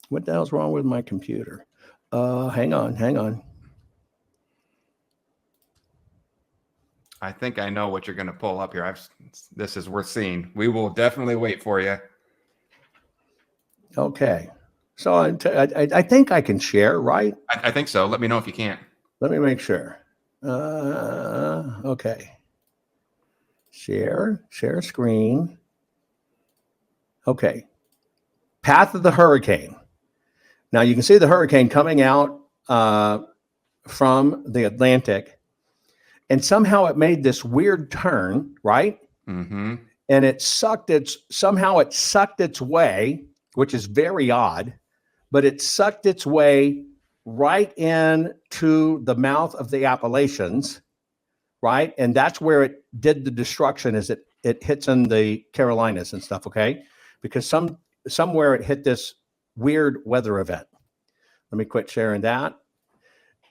What the hell's wrong with my computer? Hang on. I think I know what you're going to pull up here. This is worth seeing. We will definitely wait for you. Okay. So I think I can share, right? I think so. Let me know if you can't. Let me make sure. Okay. Share screen. Okay. Path of the hurricane. Now you can see the hurricane coming out from the Atlantic. and somehow it made this weird turn, right? Mm-hmm. And it sucked its way, which is very odd, but it sucked its way right into the mouth of the Appalachians, right? And that's where it did the destruction, as it hits in the Carolinas and stuff, okay? Because somewhere it hit this weird weather event. Let me quit sharing that.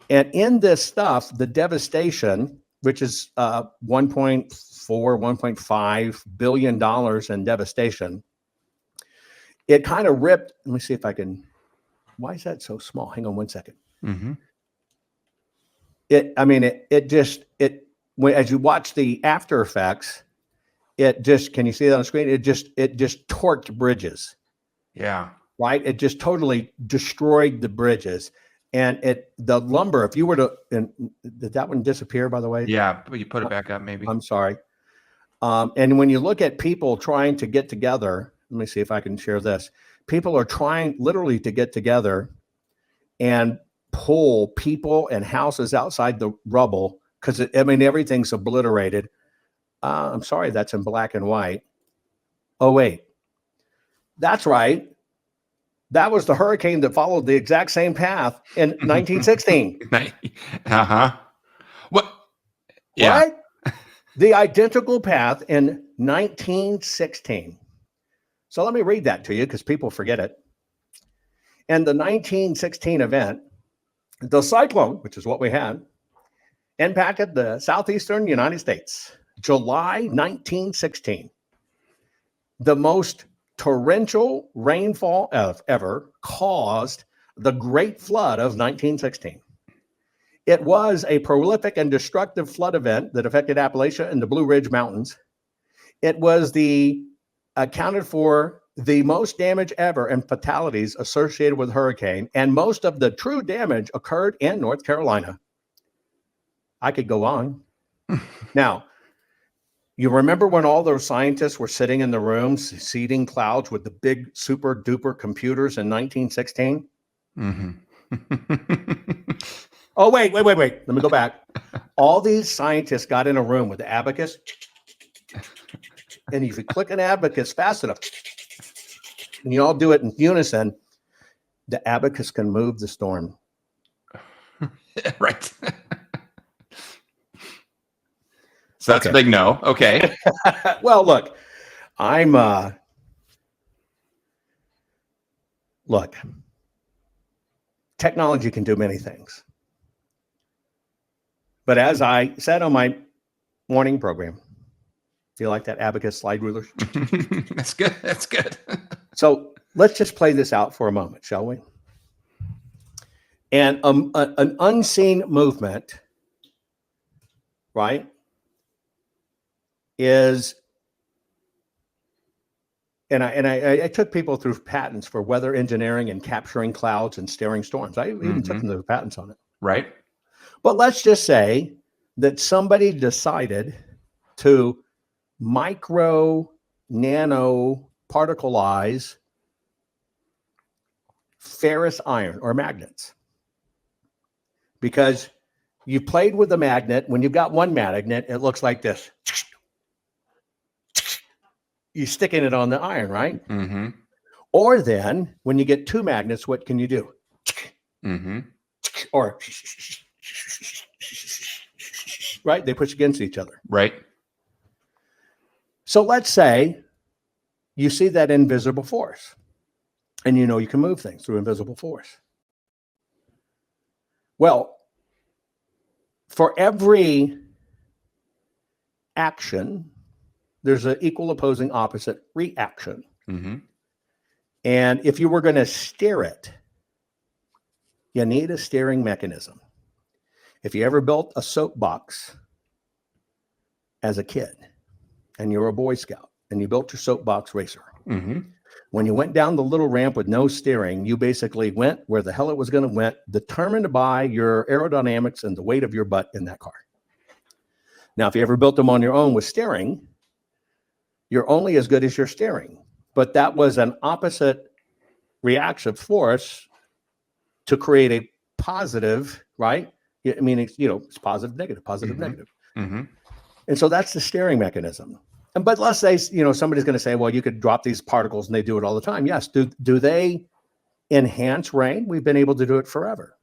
And in this stuff, the devastation, which is 1.4, $1.5 billion in devastation, it kind of ripped. Let me see if I can. Why is that so small? Hang on one second. Mm-hmm. As you watch the after effects, can you see that on the screen? It just torqued bridges. Yeah. Right. It just totally destroyed the bridges. And the lumber, if you were to, and did that one disappear, by the way? Yeah, but you put it back up, maybe. I'm sorry. And when you look at people trying to get together, let me see if I can share this. People are trying literally to get together and pull people and houses outside the rubble because, everything's obliterated. I'm sorry, that's in black and white. Oh, wait. That's right. That was the hurricane that followed the exact same path in 1916. Uh-huh. What? Yeah. Right? The identical path in 1916. So let me read that to you because people forget it. In the 1916 event, the cyclone, which is what we had, impacted the southeastern United States. July 1916. The most torrential rainfall ever caused the Great Flood of 1916. It was a prolific and destructive flood event that affected Appalachia and the Blue Ridge Mountains. It was accounted for the most damage ever and fatalities associated with hurricane, and most of the true damage occurred in North Carolina. I could go on. Now, you remember when all those scientists were sitting in the rooms, seeding clouds with the big super duper computers in 1916? Mm-hmm. Oh, wait. Let me go back. All these scientists got in a room with the Abacus. And if you click an Abacus fast enough, and you all do it in unison, the Abacus can move the storm. Right. So that's a big no. Okay. Well, look, look, technology can do many things. But as I said on my morning program, do you like that Abacus slide ruler? That's good. That's good. So let's just play this out for a moment, shall we? And an unseen movement, right, is, and I took people through patents for weather engineering and capturing clouds and steering storms. I even took them through patents on it. Right. But let's just say that somebody decided to nano particleize ferrous iron or magnets. Because you played with the magnet. When you've got one magnet, it looks like this. You're sticking it on the iron, right? Mm-hmm. Or then when you get two magnets, what can you do? Mm-hmm. Or, right? They push against each other. Right. So let's say you see that invisible force and you know you can move things through invisible force. Well, for every action, there's an equal opposing opposite reaction. Mm-hmm. And if you were going to steer it, you need a steering mechanism. If you ever built a soapbox as a kid and you're a Boy Scout and you built your soapbox racer, when you went down the little ramp with no steering, you basically went where the hell it was going to went, determined by your aerodynamics and the weight of your butt in that car. Now, if you ever built them on your own with steering, you're only as good as your steering. But that was an opposite reaction force to create a positive, right? I mean, it's positive, negative, positive, negative. Mm-hmm. And so that's the steering mechanism. But let's say, somebody's going to say, well, you could drop these particles and they do it all the time. Yes. Do they enhance rain? We've been able to do it forever.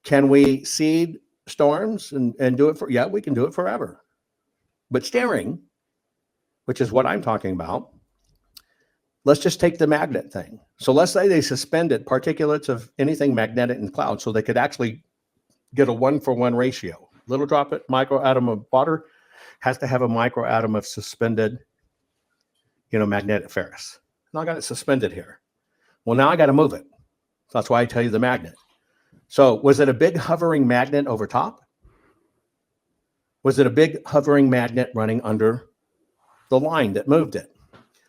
Can we seed storms and do it yeah, we can do it forever. But steering, which is what I'm talking about, let's just take the magnet thing. So let's say they suspended particulates of anything magnetic in clouds so they could actually get a 1-for-1 ratio. Little droplet microatom of water has to have a microatom of suspended, magnetic ferrous. Now I got it suspended here. Well, now I got to move it. That's why I tell you the magnet. So was it a big hovering magnet over top? Was it a big hovering magnet running under the line that moved it?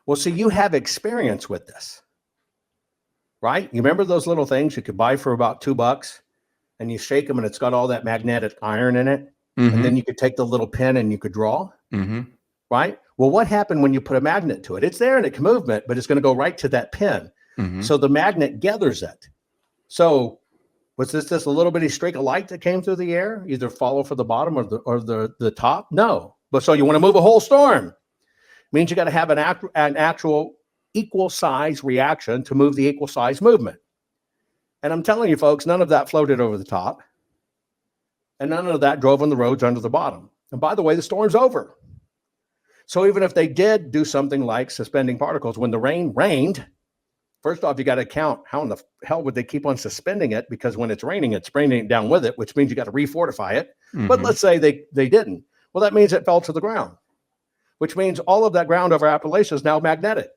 Well, see, you have experience with this, right? You remember those little things you could buy for about $2 and you shake them and it's got all that magnetic iron in it. Mm-hmm. And then you could take the little pen and you could draw, mm-hmm. right? Well, what happened when you put a magnet to it? It's there and it can move it, but it's going to go right to that pen. Mm-hmm. So the magnet gathers it. So was this just a little bitty streak of light that came through the air, either follow for the bottom or the top? No. But so you want to move a whole storm. Means you got to have an actual equal size reaction to move the equal size movement. And I'm telling you, folks, none of that floated over the top. And none of that drove on the roads under the bottom. And by the way, the storm's over. So even if they did do something like suspending particles, when the rain rained, first off, you got to count how in the hell would they keep on suspending it? Because when it's raining it down with it, which means you got to refortify it. Mm-hmm. But let's say they didn't. Well, that means it fell to the ground, which means all of that ground over Appalachia is now magnetic,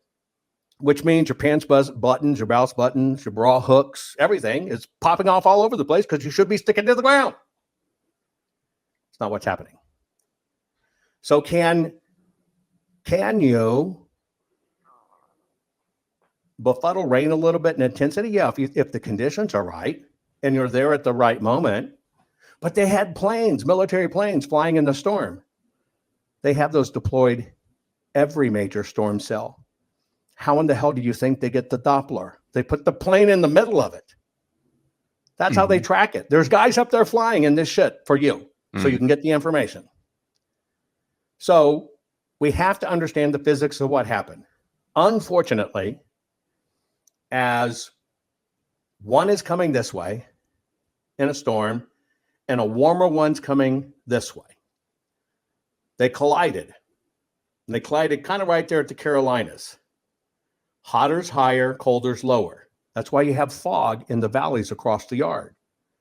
which means your pants buttons, your blouse buttons, your bra hooks, everything is popping off all over the place because you should be sticking to the ground. It's not what's happening. So can you befuddle rain a little bit in intensity? Yeah, if the conditions are right and you're there at the right moment. But they had planes, military planes flying in the storm. They have those deployed every major storm cell. How in the hell do you think they get the Doppler? They put the plane in the middle of it. That's how they track it. There's guys up there flying in this shit for you, so you can get the information. So we have to understand the physics of what happened. Unfortunately, as one is coming this way in a storm and a warmer one's coming this way, they collided. And they collided kind of right there at the Carolinas. Hotter's higher, colder's lower. That's why you have fog in the valleys across the yard.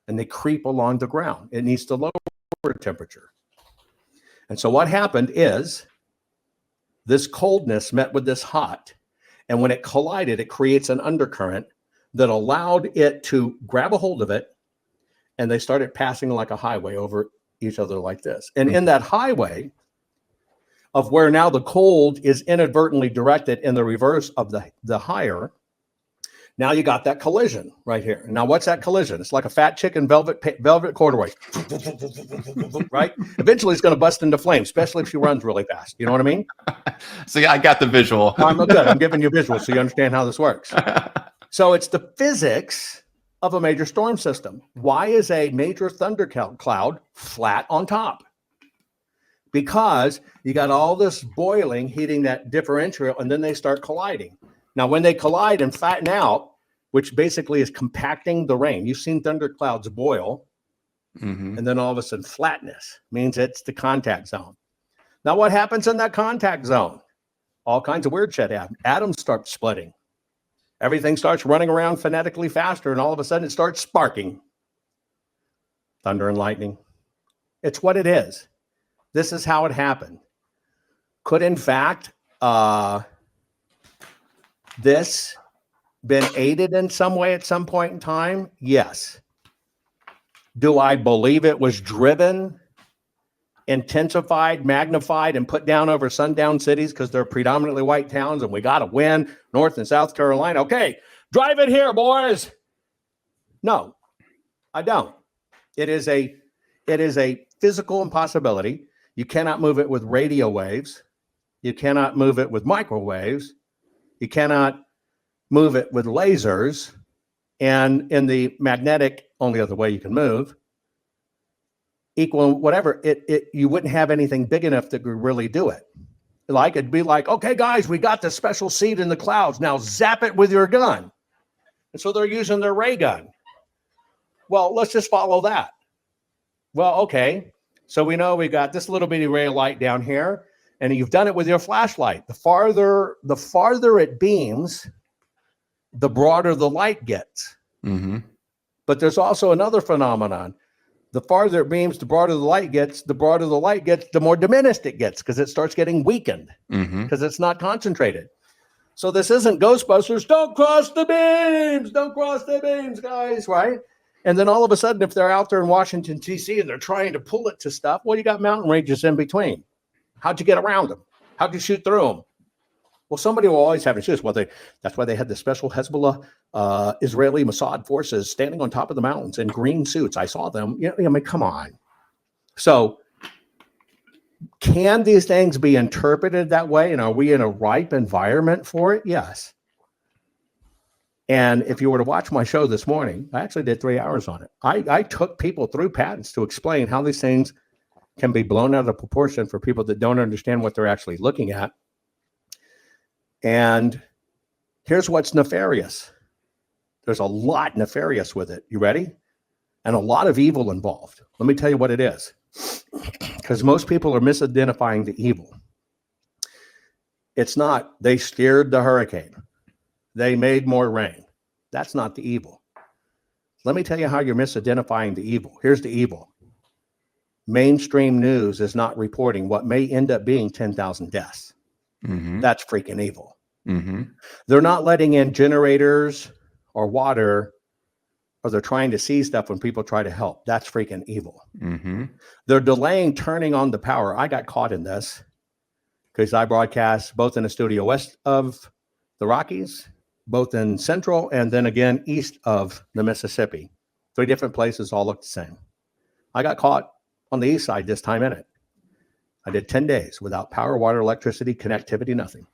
And they creep along the ground. It needs to lower temperature. And so what happened is this coldness met with this hot. And when it collided, it creates an undercurrent that allowed it to grab a hold of it. And they started passing like a highway over each other like this. And in that highway of where now the cold is inadvertently directed in the reverse of the higher, now you got that collision right here. Now, what's that collision? It's like a fat chicken velvet corduroy, right? Eventually, it's going to bust into flames, especially if she runs really fast. You know what I mean? So yeah, I got the visual. I'm good. I'm giving you visuals so you understand how this works. So it's the physics of a major storm system. Why is a major thunder cloud flat on top? Because you got all this boiling, heating that differential, and then they start colliding. Now, when they collide and flatten out, which basically is compacting the rain, you've seen thunder clouds boil, and then all of a sudden flatness means it's the contact zone. Now, what happens in that contact zone? All kinds of weird shit happens. Atoms start splitting. Everything starts running around phonetically faster, and all of a sudden it starts sparking. Thunder and lightning. It's what it is. This is how it happened. Could, in fact, this been aided in some way at some point in time? Yes. Do I believe it was driven, intensified, magnified, and put down over sundown cities because they're predominantly white towns and we got to win North and South Carolina? Okay, drive it here, boys. No, I don't. It is a physical impossibility. You cannot move it with radio waves. You cannot move it with microwaves. You cannot move it with lasers. And in the magnetic, only other way you can move equal whatever, you wouldn't have anything big enough that could really do it. Like it'd be like, okay, guys, we got this special seed in the clouds. Now zap it with your gun. And so they're using their ray gun. Well, let's just follow that. Well, okay. So we know we got this little bitty ray of light down here, and you've done it with your flashlight. The farther it beams, the broader the light gets. Mm-hmm. But there's also another phenomenon. The farther it beams, the broader the light gets. The broader the light gets, the more diminished it gets because it starts getting weakened because it's not concentrated. So this isn't Ghostbusters. Don't cross the beams. Don't cross the beams, guys, right? And then all of a sudden, if they're out there in Washington, D.C., and they're trying to pull it to stuff, well, you got mountain ranges in between. How'd you get around them? How'd you shoot through them? Well, somebody will always have issues. Well, that's why they had the special Hezbollah Israeli Mossad forces standing on top of the mountains in green suits. I saw them. I mean, come on. So can these things be interpreted that way? And are we in a ripe environment for it? Yes. And if you were to watch my show this morning, I actually did 3 hours on it. I took people through patents to explain how these things can be blown out of proportion for people that don't understand what they're actually looking at. And here's what's nefarious. There's a lot nefarious with it. You ready? And a lot of evil involved. Let me tell you what it is. Because most people are misidentifying the evil. It's not, they steered the hurricane. They made more rain. That's not the evil. Let me tell you how you're misidentifying the evil. Here's the evil. Mainstream news is not reporting what may end up being 10,000 deaths. Mm-hmm. That's freaking evil. Mm-hmm. They're not letting in generators or water, or they're trying to see stuff when people try to help. That's freaking evil. Mm-hmm. They're delaying turning on the power. I got caught in this because I broadcast both in a studio west of the Rockies, both in central and then again east of the Mississippi. 3 different places all look the same. I got caught on the east side this time in it. I did 10 days without power, water, electricity, connectivity, nothing.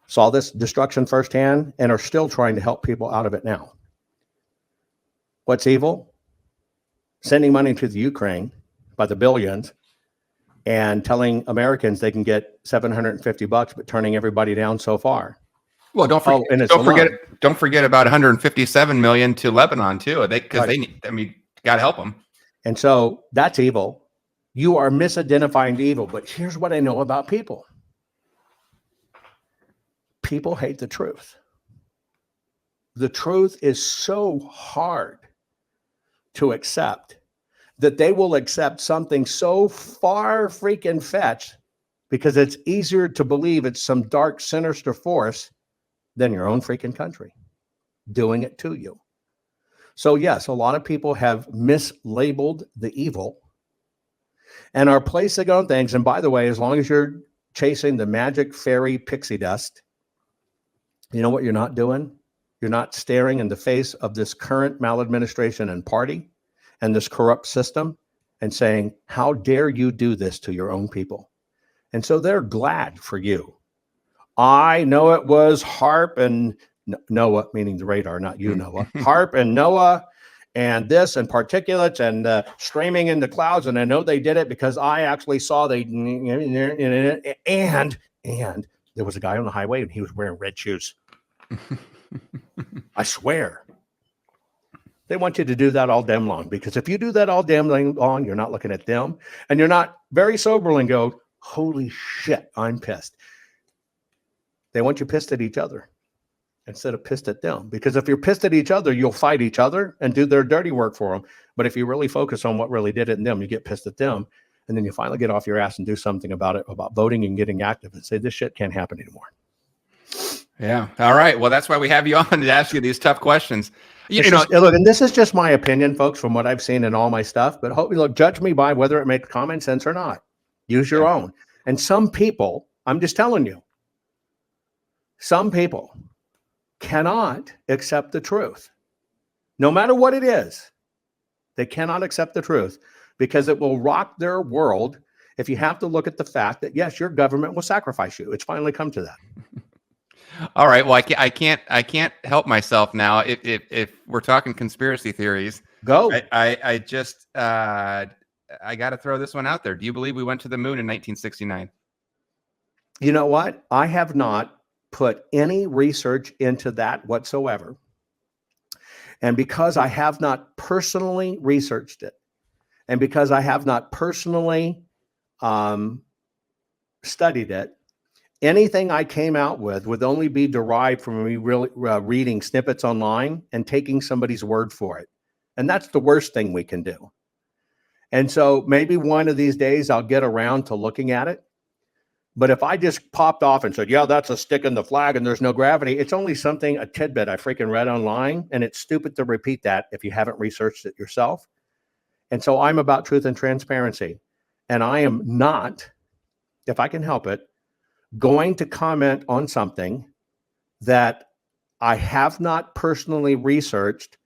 Saw this destruction firsthand and are still trying to help people out of it now. What's evil? Sending money to the Ukraine by the billions and telling Americans they can get $750, but turning everybody down so far. Well, don't forget about 157 million to Lebanon too. They need. I mean, got to help them. And so that's evil. You are misidentifying the evil. But here's what I know about people. People hate the truth. The truth is so hard to accept that they will accept something so far freaking fetched because it's easier to believe it's some dark, sinister force than your own freaking country doing it to you. So yes, a lot of people have mislabeled the evil and are placing on things. And by the way, as long as you're chasing the magic fairy pixie dust, you know what you're not doing? You're not staring in the face of this current maladministration and party and this corrupt system and saying, how dare you do this to your own people? And so they're glad for you. I know it was HARP and Noah, meaning the radar, not you, Noah. HARP and Noah and this and particulates and streaming in the clouds. And I know they did it because I actually saw and there was a guy on the highway and he was wearing red shoes. I swear. They want you to do that all damn long, because if you do that all damn long, you're not looking at them and you're not very sober and go, holy shit, I'm pissed. They want you pissed at each other instead of pissed at them, because if you're pissed at each other, you'll fight each other and do their dirty work for them. But if you really focus on what really did it in them, you get pissed at them. And then you finally get off your ass and do something about it, about voting and getting active and say, this shit can't happen anymore. Yeah. All right. Well, that's why we have you on to ask you these tough questions. Look, and this is just my opinion, folks, from what I've seen in all my stuff. But look, judge me by whether it makes common sense or not. Use your own. And some people, I'm just telling you, some people cannot accept the truth. No matter what it is, they cannot accept the truth because it will rock their world if you have to look at the fact that, yes, your government will sacrifice you. It's finally come to that. All right. Well, I can't help myself now. If we're talking conspiracy theories, go. I just I got to throw this one out there. Do you believe we went to the moon in 1969? You know what? I have not put any research into that whatsoever. And because I have not personally researched it, and because I have not personally studied it, anything I came out with would only be derived from me really reading snippets online and taking somebody's word for it. And that's the worst thing we can do. And so maybe one of these days I'll get around to looking at it. But if I just popped off and said, yeah, that's a stick in the flag and there's no gravity, it's only something, a tidbit I freaking read online. And it's stupid to repeat that if you haven't researched it yourself. And so I'm about truth and transparency. And I am not, if I can help it, going to comment on something that I have not personally researched,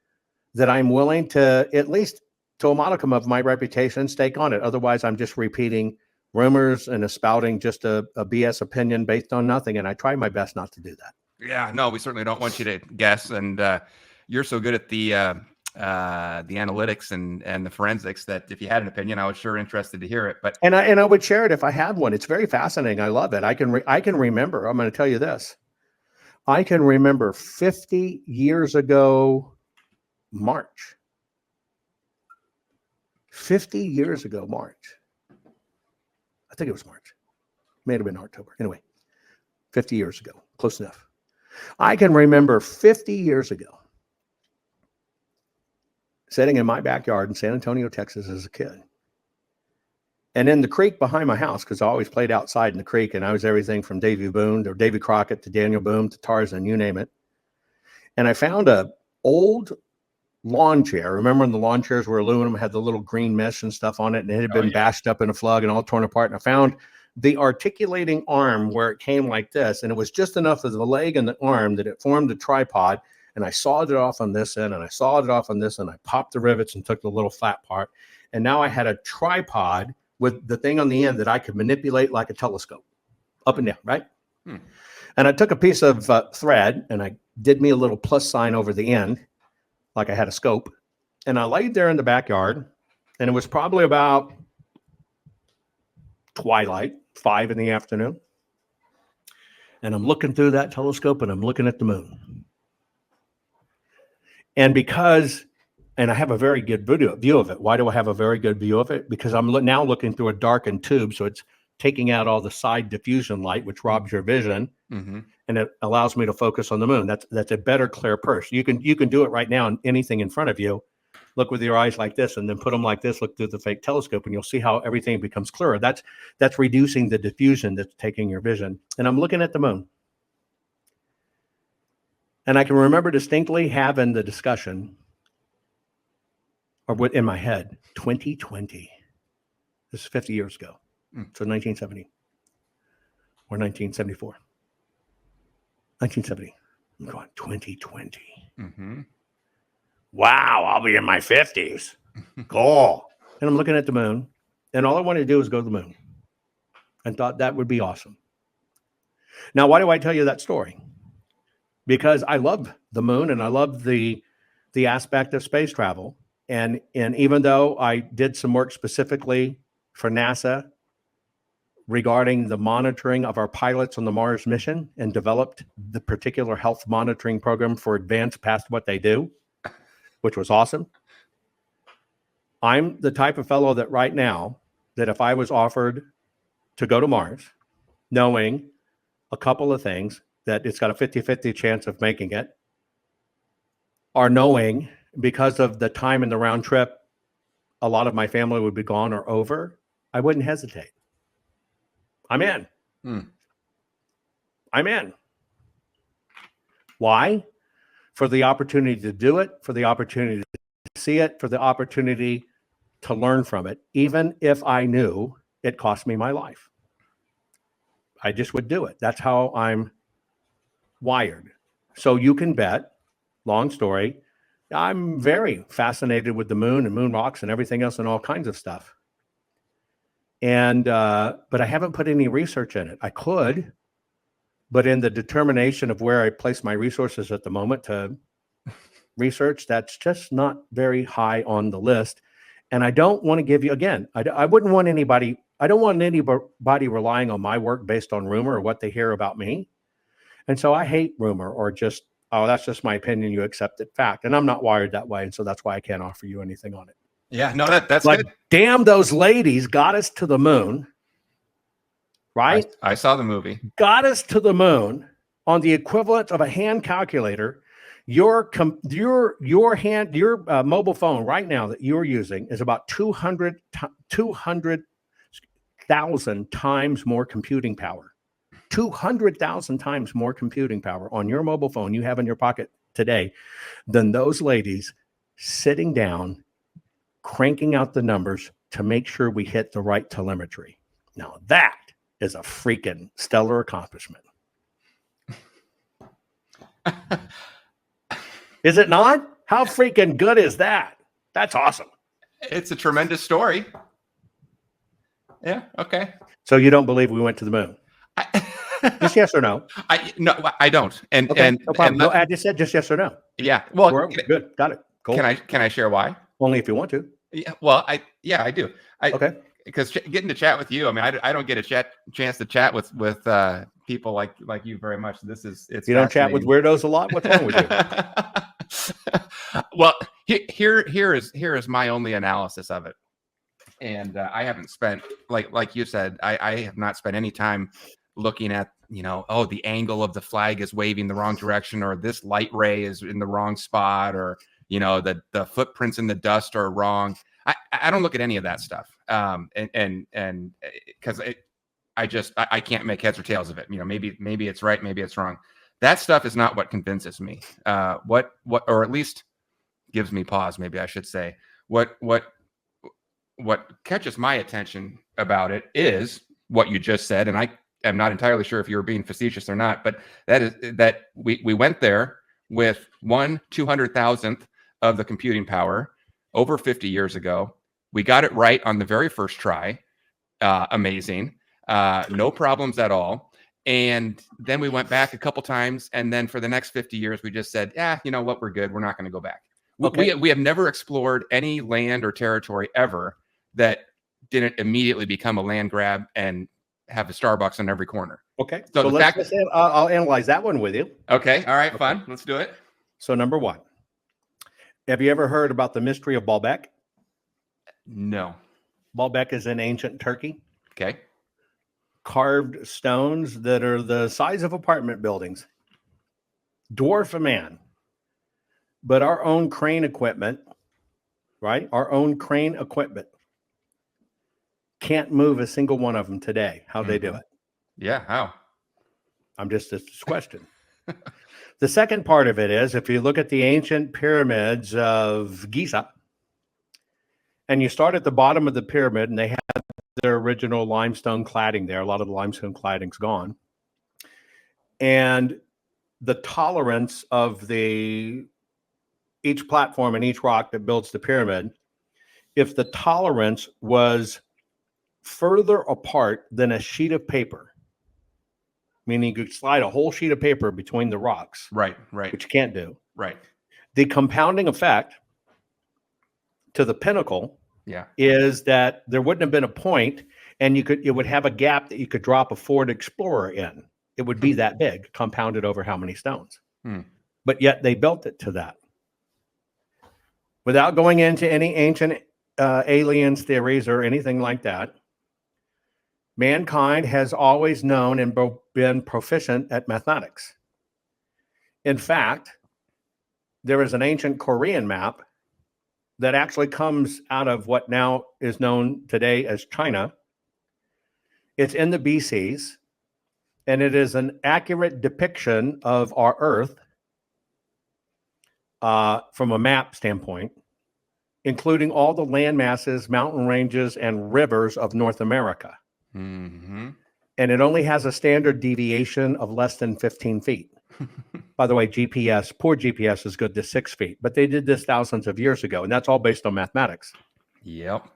that I'm willing to, at least to a modicum of my reputation, stake on it. Otherwise, I'm just repeating rumors and espouting just a BS opinion based on nothing. And I try my best not to do that. Yeah, no, we certainly don't want you to guess. And you're so good at the analytics and the forensics that if you had an opinion, I was sure interested to hear it. But I would share it if I had one. It's very fascinating. I love it. I can remember. I'm going to tell you this. I can remember 50 years ago, March. 50 years ago, March. I think it was March. May have been October. Anyway, 50 years ago. Close enough. I can remember 50 years ago sitting in my backyard in San Antonio, Texas as a kid. And in the creek behind my house, because I always played outside in the creek, and I was everything from Davy Boone or Davy Crockett to Daniel Boone to Tarzan, you name it. And I found a old lawn chair. Remember when the lawn chairs were aluminum, had the little green mesh and stuff on it, and it had been bashed up in a plug and all torn apart. And I found the articulating arm where it came like this, and it was just enough of the leg and the arm that it formed a tripod. And I sawed it off on this end, and I sawed it off on this, and I popped the rivets and took the little flat part. And now I had a tripod with the thing on the end that I could manipulate like a telescope, up and down, right? And I took a piece of thread, and I did me a little plus sign over the end, like I had a scope. And I laid there in the backyard, and it was probably about twilight, 5 in the afternoon. And I'm looking through that telescope, and I'm looking at the moon. And I have a very good view of it. Why do I have a very good view of it? Because I'm now looking through a darkened tube, so it's taking out all the side diffusion light, which robs your vision, and it allows me to focus on the moon. That's a better, clear purse. You can do it right now on anything in front of you. Look with your eyes like this, and then put them like this. Look through the fake telescope, and you'll see how everything becomes clearer. That's reducing the diffusion that's taking your vision. And I'm looking at the moon. And I can remember distinctly having the discussion, or what in my head, 2020. This is 50 years ago. So 1970 or 1974. 1970. I'm going, 2020. Wow, I'll be in my 50s. Cool. And I'm looking at the moon, and all I wanted to do was go to the moon, and thought that would be awesome. Now, why do I tell you that story? Because I love the moon, and I love the aspect of space travel. And even though I did some work specifically for NASA regarding the monitoring of our pilots on the Mars mission and developed the particular health monitoring program for advanced past what they do, which was awesome. I'm the type of fellow that right now, that if I was offered to go to Mars, knowing a couple of things, that it's got a 50-50 chance of making it, or knowing because of the time in the round trip, a lot of my family would be gone or over, I wouldn't hesitate. I'm in. I'm in. Why? For the opportunity to do it, for the opportunity to see it, for the opportunity to learn from it, even if I knew it cost me my life. I just would do it. That's how I'm wired. So you can bet, long story, I'm very fascinated with the moon and moon rocks and everything else and all kinds of stuff. And, but I haven't put any research in it. I could, but in the determination of where I place my resources at the moment to research, that's just not very high on the list. And I don't want to give you, again, I wouldn't want anybody, I don't want anybody relying on my work based on rumor or what they hear about me. And so I hate rumor or just, oh, that's just my opinion. You accept it fact. And I'm not wired that way. And so that's why I can't offer you anything on it. Yeah, no, that's like, good. Damn, those ladies got us to the moon, right? I saw the movie. Got us to the moon on the equivalent of a hand calculator. Your mobile phone right now that you're using is about 200,000 times more computing power. 200,000 times more computing power on your mobile phone you have in your pocket today than those ladies sitting down, cranking out the numbers to make sure we hit the right telemetry. Now that is a freaking stellar accomplishment. Is it not? How freaking good is that? That's awesome. It's a tremendous story. Yeah. Okay. So you don't believe we went to the moon? Just yes or no? No, I don't. And okay, and no problem. And no, I just said just yes or no. Yeah. Well, good. Got it. Cool. Can I share why? Only if you want to. Yeah. Well, I do. Okay. Because getting to chat with you, I mean, I don't get a chance to chat with people like you very much. It's you don't chat with weirdos a lot. What's wrong with you? Well, here is my only analysis of it, and I haven't spent like you said, I have not spent any time looking at the angle of the flag is waving the wrong direction, or this light ray is in the wrong spot, or the footprints in the dust are wrong. I don't look at any of that stuff, and because I can't make heads or tails of it. Maybe it's right, maybe it's wrong. That stuff is not what convinces me. What or at least gives me pause. Maybe I should say what catches my attention about it is what you just said, and I am not entirely sure if you were being facetious or not. But that we went there with 1/200,000th of the computing power over 50 years ago. We got it right on the very first try. Amazing. No problems at all. And then we went back a couple times. And then for the next 50 years, we just said, you know what? We're good. We're not going to go back. Okay. We have never explored any land or territory ever that didn't immediately become a land grab and have a Starbucks on every corner. Okay. So I'll analyze that one with you. Okay. All right. Okay. Fun. Let's do it. So number one, have you ever heard about the mystery of Baalbek? No. Baalbek is in ancient Turkey. Okay. Carved stones that are the size of apartment buildings. Dwarf a man. But our own crane equipment, right? Our own crane equipment can't move a single one of them today. How they do it? Yeah, how? It's a question. The second part of it is, if you look at the ancient pyramids of Giza, and you start at the bottom of the pyramid, and they had their original limestone cladding there. A lot of the limestone cladding's gone. And the tolerance of each platform and each rock that builds the pyramid, if the tolerance was further apart than a sheet of paper, meaning you could slide a whole sheet of paper between the rocks, right, which you can't do, right. The compounding effect to the pinnacle, is that there wouldn't have been a point, and it would have a gap that you could drop a Ford Explorer in. It would be that big, compounded over how many stones. But yet they built it to that. Without going into any ancient aliens theories or anything like that, mankind has always known and been proficient at mathematics. In fact, there is an ancient Korean map that actually comes out of what now is known today as China. It's in the BCs, and it is an accurate depiction of our Earth from a map standpoint, including all the land masses, mountain ranges, and rivers of North America. Mm-hmm. And it only has a standard deviation of less than 15 feet. By the way, poor GPS is good to 6 feet, but they did this thousands of years ago, and that's all based on mathematics. Yep.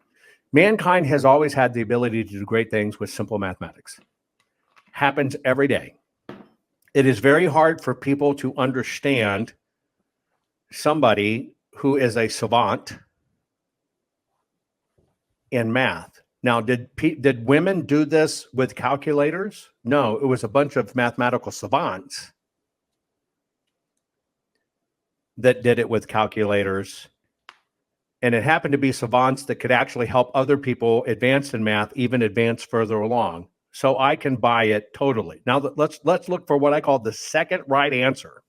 Mankind has always had the ability to do great things with simple mathematics. Happens every day. It is very hard for people to understand somebody who is a savant in math. Now, did women do this with calculators? No, it was a bunch of mathematical savants that did it with calculators. And it happened to be savants that could actually help other people advance in math, even advance further along. So I can buy it totally. Now let's look for what I call the second right answer.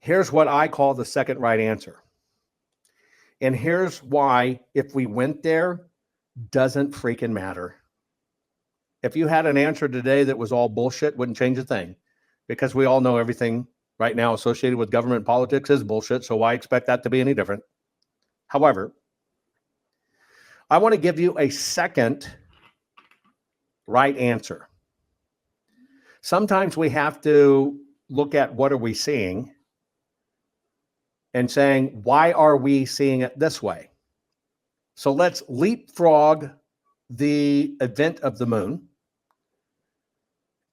Here's what I call the second right answer. And here's why, if we went there, doesn't freaking matter. If you had an answer today that was all bullshit, wouldn't change a thing, because we all know everything right now associated with government politics is bullshit. So why expect that to be any different? However, I want to give you a second right answer. Sometimes we have to look at what are we seeing and saying, why are we seeing it this way? So let's leapfrog the event of the moon,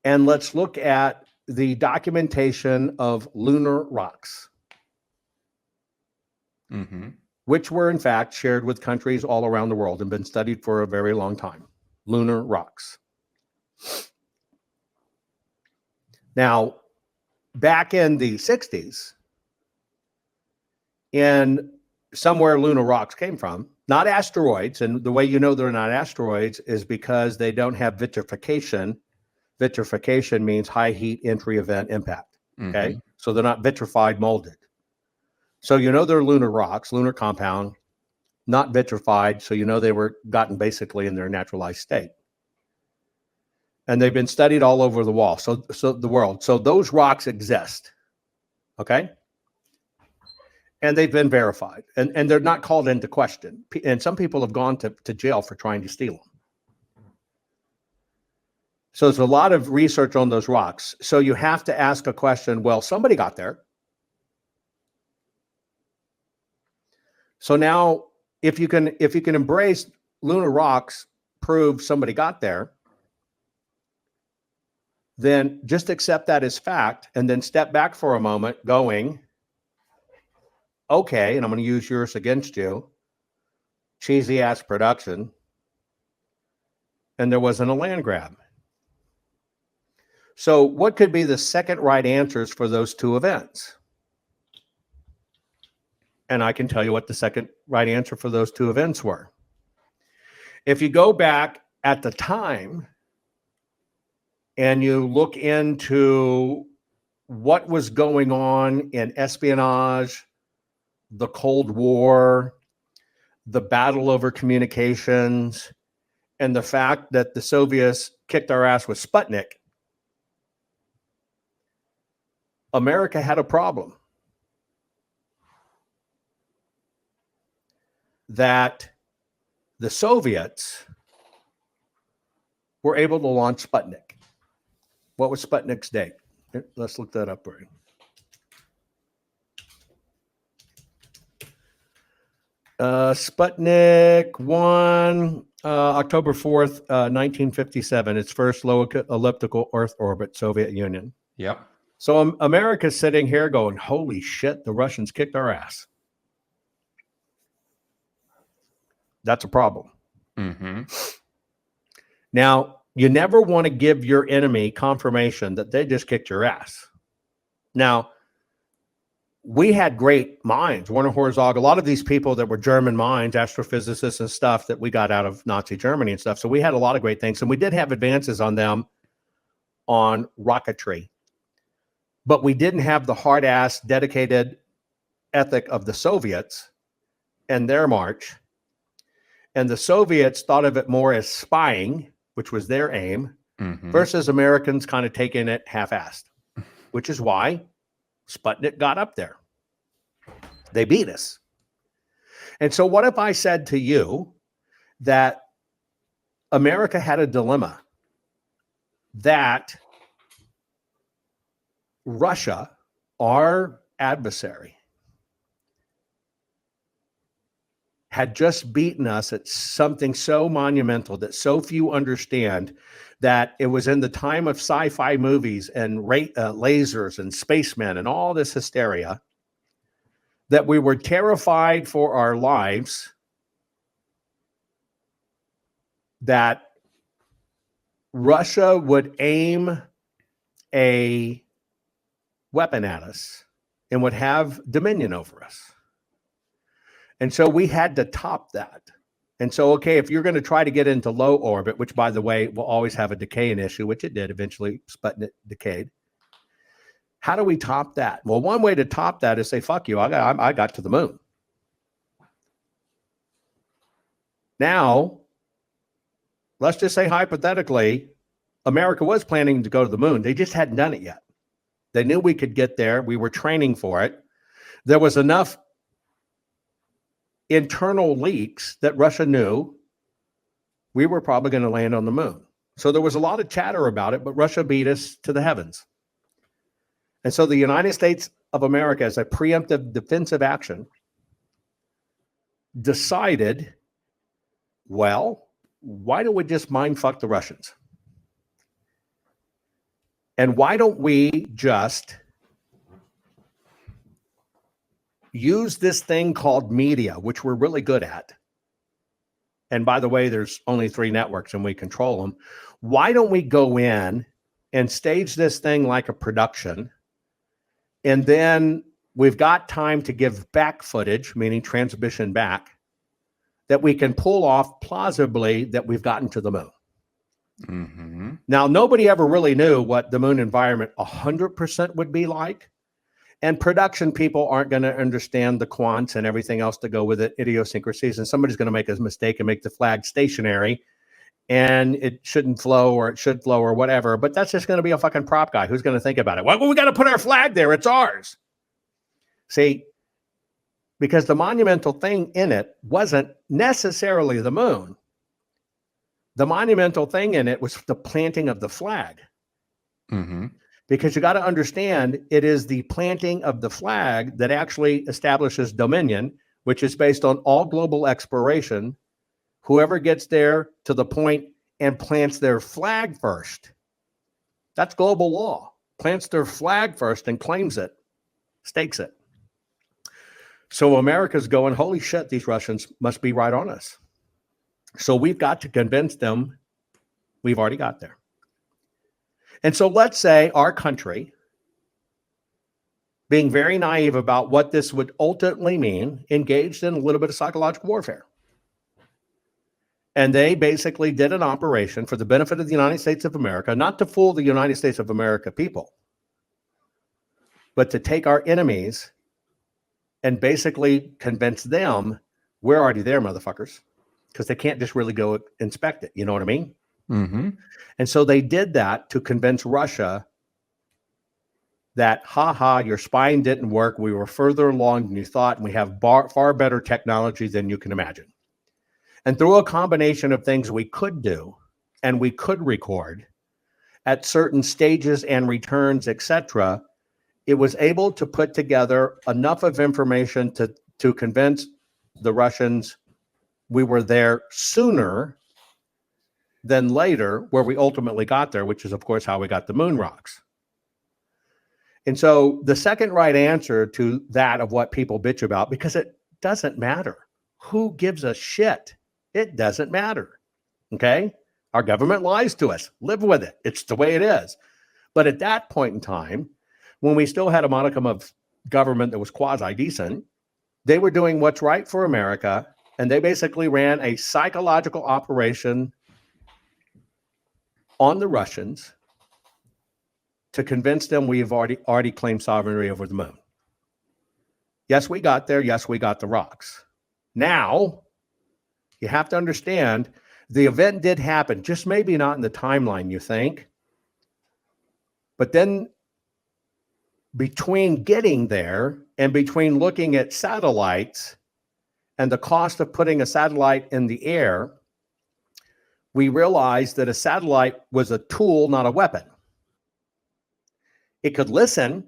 and let's look at the documentation of lunar rocks, which were in fact shared with countries all around the world and been studied for a very long time. Lunar rocks. Now, back in the 60s, in somewhere lunar rocks came from, not asteroids. And the way you know they're not asteroids is because they don't have vitrification. Vitrification means high heat entry event impact. Okay. So they're not vitrified, molded. So you know they're lunar rocks, lunar compound, not vitrified. So you know they were gotten basically in their naturalized state. And they've been studied all over the wall. So the world. So those rocks exist. Okay. And they've been verified, and they're not called into question. And some people have gone to jail for trying to steal them. So there's a lot of research on those rocks. So you have to ask a question. Well, somebody got there. So now, if you can embrace lunar rocks, prove somebody got there, then just accept that as fact, and then step back for a moment, going, okay, and I'm going to use yours against you, cheesy ass production, and there wasn't a land grab. So what could be the second right answers for those two events? And I can tell you what the second right answer for those two events were. If you go back at the time and you look into what was going on in espionage, the Cold War, the battle over communications, and the fact that the Soviets kicked our ass with Sputnik, America had a problem. That the Soviets were able to launch Sputnik. What was Sputnik's date? Let's look that up, Brady. Sputnik 1, October 4th, 1957. Its first low elliptical Earth orbit, Soviet Union. Yep. So America's sitting here going, holy shit, the Russians kicked our ass. That's a problem. Now, you never want to give your enemy confirmation that they just kicked your ass. Now, we had great minds, Werner Herzog, a lot of these people that were German minds, astrophysicists and stuff that we got out of Nazi Germany and stuff. So we had a lot of great things, and we did have advances on them on rocketry. But we didn't have the hard-ass, dedicated ethic of the Soviets and their march. And the Soviets thought of it more as spying, which was their aim, versus Americans kind of taking it half-assed, which is why Sputnik got up there. They beat us. And so what if I said to you that America had a dilemma, that Russia, our adversary, had just beaten us at something so monumental that so few understand, that it was in the time of sci-fi movies and lasers and spacemen and all this hysteria, that we were terrified for our lives that Russia would aim a weapon at us and would have dominion over us. And so we had to top that. And so, okay, if you're going to try to get into low orbit, which, by the way, will always have a decaying issue, which it did eventually, Sputnik decayed. How do we top that? Well, one way to top that is say, fuck you, I got to the moon. Now, let's just say hypothetically, America was planning to go to the moon. They just hadn't done it yet. They knew we could get there. We were training for it. There was enough internal leaks that Russia knew we were probably going to land on the moon. So there was a lot of chatter about it, but Russia beat us to the heavens. And so the United States of America, as a preemptive defensive action, decided, well, why don't we just mind fuck the Russians? And why don't we just use this thing called media, which we're really good at. And by the way, there's only 3 networks and we control them. Why don't we go in and stage this thing like a production? And then we've got time to give back footage, meaning transmission back, that we can pull off plausibly that we've gotten to the moon. Mm-hmm. Now, nobody ever really knew what the moon environment 100% would be like. And production people aren't going to understand the quants and everything else to go with it, idiosyncrasies. And somebody's going to make a mistake and make the flag stationary and it shouldn't flow or it should flow or whatever. But that's just going to be a fucking prop guy who's going to think about it. Well, we got to put our flag there. It's ours. See, because the monumental thing in it wasn't necessarily the moon. The monumental thing in it was the planting of the flag. Mm-hmm. Because you got to understand, it is the planting of the flag that actually establishes dominion, which is based on all global exploration. Whoever gets there to the point and plants their flag first, that's global law. Plants their flag first and claims it, stakes it. So America's going, holy shit, these Russians must be right on us. So we've got to convince them we've already got there. And so let's say our country, being very naive about what this would ultimately mean, engaged in a little bit of psychological warfare. And they basically did an operation for the benefit of the United States of America, not to fool the United States of America people, but to take our enemies and basically convince them we're already there, motherfuckers, because they can't just really go inspect it. You know what I mean? Mm-hmm. And so they did that to convince Russia that, your spying didn't work. We were further along than you thought, and we have far better technology than you can imagine. And through a combination of things we could do and we could record at certain stages and returns, etc., it was able to put together enough of information to convince the Russians we were there sooner than later, where we ultimately got there, which is, of course, how we got the moon rocks. And so the second right answer to that of what people bitch about, because it doesn't matter. Who gives a shit? It doesn't matter. Okay? Our government lies to us. Live with it. It's the way it is. But at that point in time, when we still had a modicum of government that was quasi-decent, they were doing what's right for America, and they basically ran a psychological operation on the Russians to convince them we've already claimed sovereignty over the moon. Yes, we got there. Yes, we got the rocks. Now, you have to understand the event did happen, just maybe not in the timeline you think. But then between getting there and between looking at satellites and the cost of putting a satellite in the air, we realized that a satellite was a tool, not a weapon. It could listen.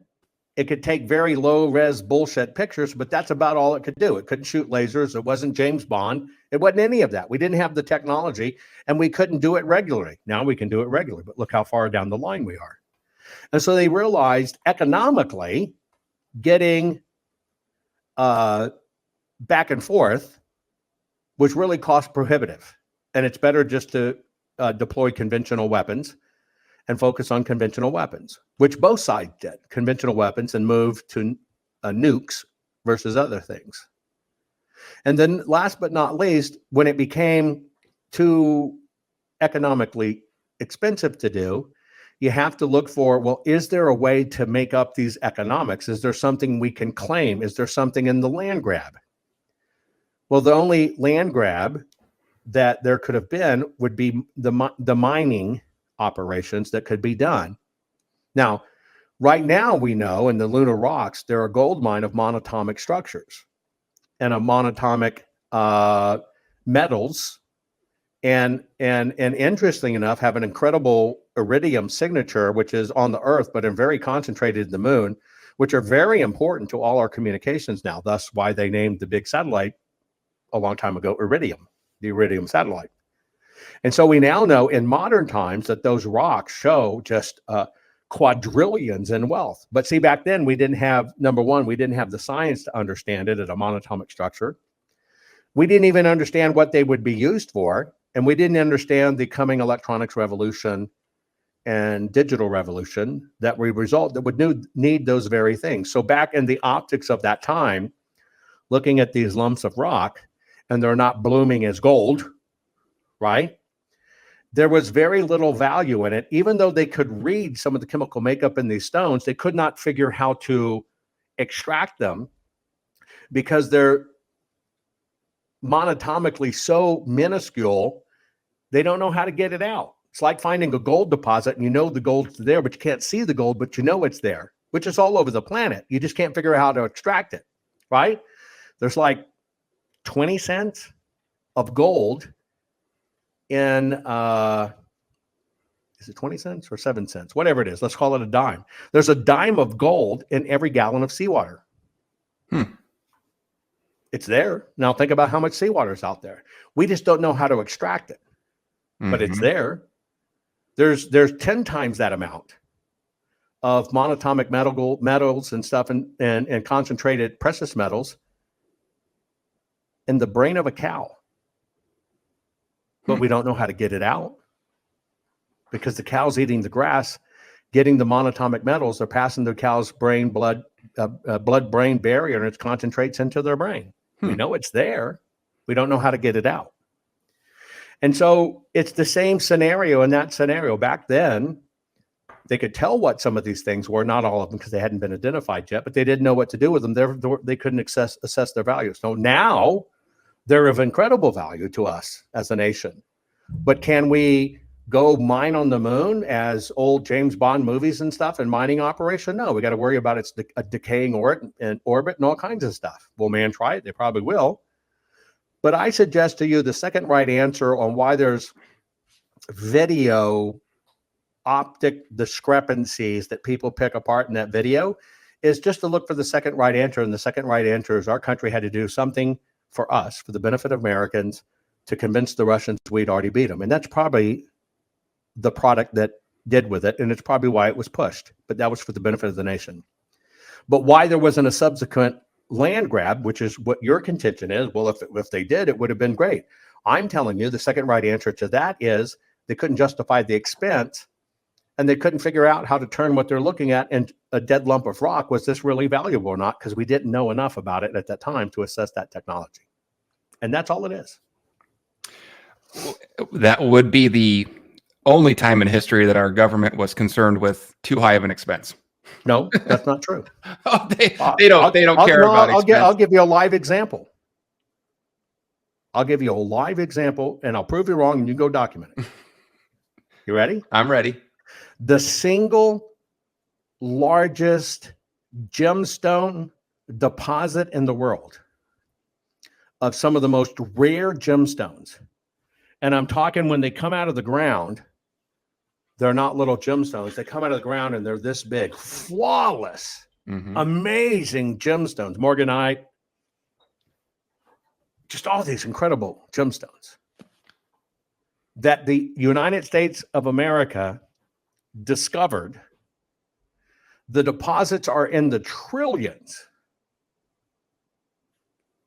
It could take very low-res bullshit pictures, but that's about all it could do. It couldn't shoot lasers. It wasn't James Bond. It wasn't any of that. We didn't have the technology, and we couldn't do it regularly. Now we can do it regularly, but look how far down the line we are. And so they realized economically getting back and forth was really cost prohibitive. and it's better just to deploy conventional weapons and focus on conventional weapons, which both sides did, conventional weapons, and move to nukes versus other things. And then last but not least, when it became too economically expensive to do, you have to look for, well, is there a way to make up these economics? Is there something we can claim? Is there something in the land grab? Well, the only land grab that there could have been would be the mining operations that could be done. Now, right now we know in the lunar rocks, there are gold mine of monatomic structures and a monatomic metals, and interesting enough, have an incredible iridium signature, which is on the Earth, but in very concentrated in the moon, which are very important to all our communications now. Thus, why they named the big satellite a long time ago Iridium, the Iridium satellite. And so we now know in modern times that those rocks show just quadrillions in wealth. But see, back then we didn't have, number one, we didn't have the science to understand it at a monatomic structure. We didn't even understand what they would be used for. And we didn't understand the coming electronics revolution and digital revolution that would need those very things. So back in the optics of that time, looking at these lumps of rock, and they're not blooming as gold, right? There was very little value in it. Even though they could read some of the chemical makeup in these stones, they could not figure how to extract them because they're monotomically so minuscule, they don't know how to get it out. It's like finding a gold deposit and you know the gold's there, but you can't see the gold, but you know it's there, which is all over the planet. You just can't figure out how to extract it, right? There's like 20 cents of gold in, is it 20 cents or 7 cents? Whatever it is, let's call it a dime. There's a dime of gold in every gallon of seawater. It's there. Now think about how much seawater is out there. We just don't know how to extract it, but it's there. There's 10 times that amount of monatomic metals and stuff and concentrated precious metals in the brain of a cow. But we don't know how to get it out because the cow's eating the grass, getting the monatomic metals. They're passing the cow's brain blood-brain barrier, and it concentrates into their brain. We know it's there. We don't know how to get it out. And so it's the same scenario in that scenario. Back then, they could tell what some of these things were, not all of them because they hadn't been identified yet, but they didn't know what to do with them. They couldn't assess their value. So now they're of incredible value to us as a nation. But can we go mine on the moon as old James Bond movies and stuff and mining operation? No, we got to worry about its decaying orbit and all kinds of stuff. Will man try it? They probably will. But I suggest to you the second right answer on why there's video optic discrepancies that people pick apart in that video is just to look for the second right answer. And the second right answer is our country had to do something for us, for the benefit of Americans, to convince the Russians we'd already beat them. And that's probably the product that did with it. And it's probably why it was pushed. But that was for the benefit of the nation. But why there wasn't a subsequent land grab, which is what your contention is, well, if they did, it would have been great. I'm telling you, the second right answer to that is they couldn't justify the expense, and they couldn't figure out how to turn what they're looking at and a dead lump of rock. Was this really valuable or not? Because we didn't know enough about it at that time to assess that technology. And that's all it is. That would be the only time in history that our government was concerned with too high of an expense. No, that's not true. They don't care about expense. I'll give you a live example. And I'll prove you wrong, and you go document it. You ready? I'm ready. The single largest gemstone deposit in the world of some of the most rare gemstones. And I'm talking when they come out of the ground, they're not little gemstones. They come out of the ground and they're this big, flawless, amazing gemstones, morganite, just all these incredible gemstones that the United States of America discovered. The deposits are in the trillions,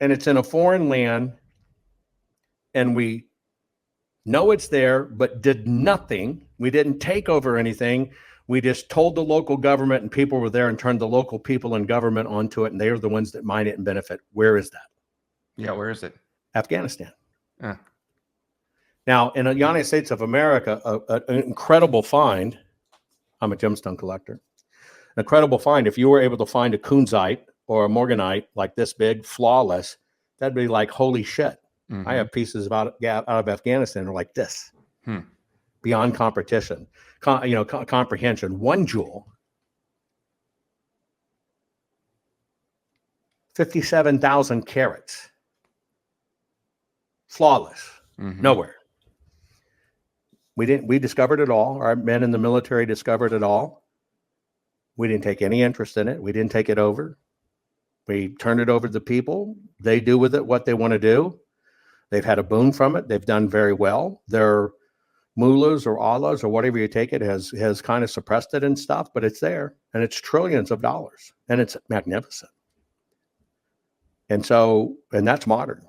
and it's in a foreign land, and we know it's there, but did nothing. We didn't take over anything. We just told the local government and people were there and turned the local people and government onto it. And they are the ones that mine it and benefit. Where is that? Yeah, where is it? Afghanistan. Now, in the United States of America, an incredible find. I'm a gemstone collector. An incredible find. If you were able to find a kunzite or a morganite like this big, flawless, that'd be like, holy shit. Mm-hmm. I have pieces out of Afghanistan that are like this, beyond competition, comprehension. 1 jewel, 57,000 carats, flawless, nowhere. We discovered it all. Our men in the military discovered it all. We didn't take any interest in it. We didn't take it over. We turned it over to the people. They do with it what they want to do. They've had a boon from it. They've done very well. Their mullahs or allahs or whatever you take it has kind of suppressed it and stuff, but it's there, and it's trillions of dollars, and it's magnificent. And that's modern.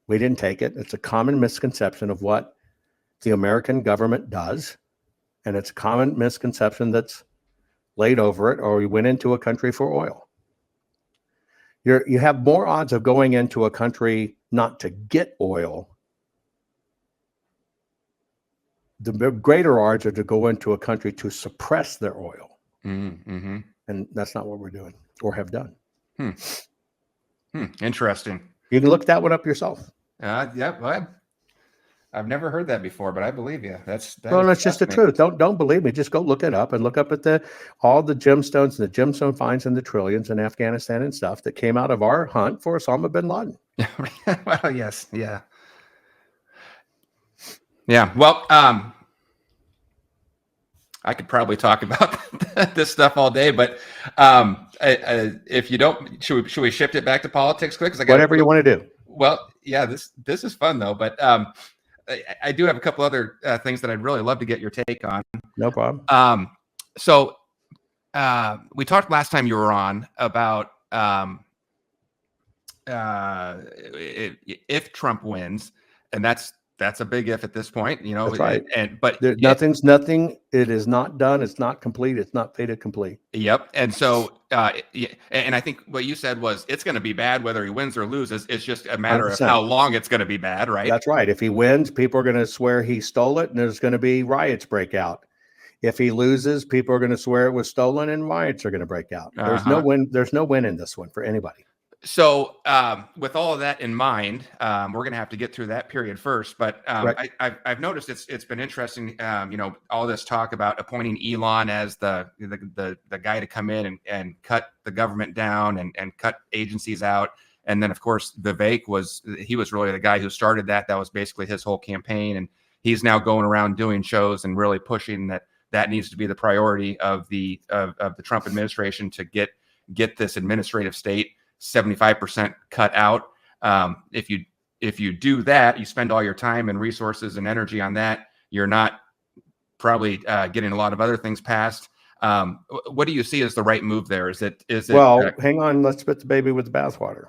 We didn't take it. It's a common misconception of what the American government does, and it's a common misconception that's laid over it, or we went into a country for oil. You have more odds of going into a country not to get oil. The greater odds are to go into a country to suppress their oil. And that's not what we're doing or have done. Interesting. You can look that one up yourself. Yeah, well, I've never heard that before, but I believe you. That's just the truth. Don't believe me. Just go look it up and look up at all the gemstones and the gemstone finds in the trillions in Afghanistan and stuff that came out of our hunt for Osama bin Laden. Well, yes, yeah. Well, I could probably talk about this stuff all day, but if you don't, should we shift it back to politics quick? Whatever you want to do. Well, yeah, this is fun though, but I do have a couple other things that I'd really love to get your take on. No problem. So we talked last time you were on about if Trump wins, and that's a big if at this point, That's right. But nothing. It is not done. It's not complete. It's not fait accompli. Yep. And so, and I think what you said was it's going to be bad whether he wins or loses. It's just a matter 100%. of how long it's going to be bad, right? That's right. If he wins, people are going to swear he stole it, and there's going to be riots break out. If he loses, people are going to swear it was stolen, and riots are going to break out. There's no win. There's no win in this one for anybody. So with all of that in mind, we're going to have to get through that period first. But right. I've noticed it's been interesting. All this talk about appointing Elon as the guy to come in and cut the government down and cut agencies out. And then, of course, Vivek was really the guy who started that. That was basically his whole campaign. And he's now going around doing shows and really pushing that needs to be the priority of the Trump administration to get this administrative state 75% cut out. If you do that, you spend all your time and resources and energy on that, you're not probably getting a lot of other things passed. What do you see as the right move there? Is it hang on, let's spit the baby with the bathwater.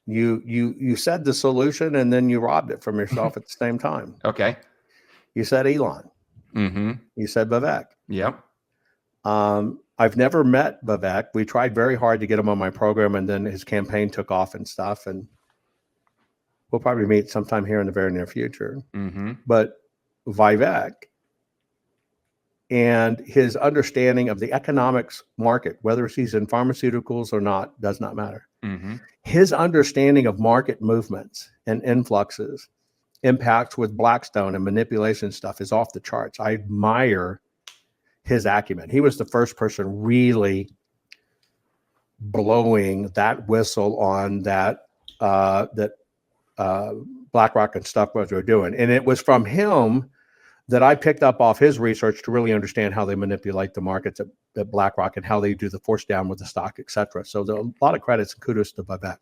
You said the solution and then you robbed it from yourself at the same time. Okay. You said Elon. You said Vivek. Yep. I've never met Vivek. We tried very hard to get him on my program, and then his campaign took off and stuff. And we'll probably meet sometime here in the very near future. But Vivek and his understanding of the economics market, whether he's in pharmaceuticals or not, does not matter. His understanding of market movements and influxes, impacts with Blackstone and manipulation stuff is off the charts. I admire his acumen. He was the first person really blowing that whistle on that BlackRock and stuff what they're doing. And it was from him that I picked up off his research to really understand how they manipulate the markets at BlackRock and how they do the force down with the stock, et cetera. So there are a lot of credits and kudos to Vivek.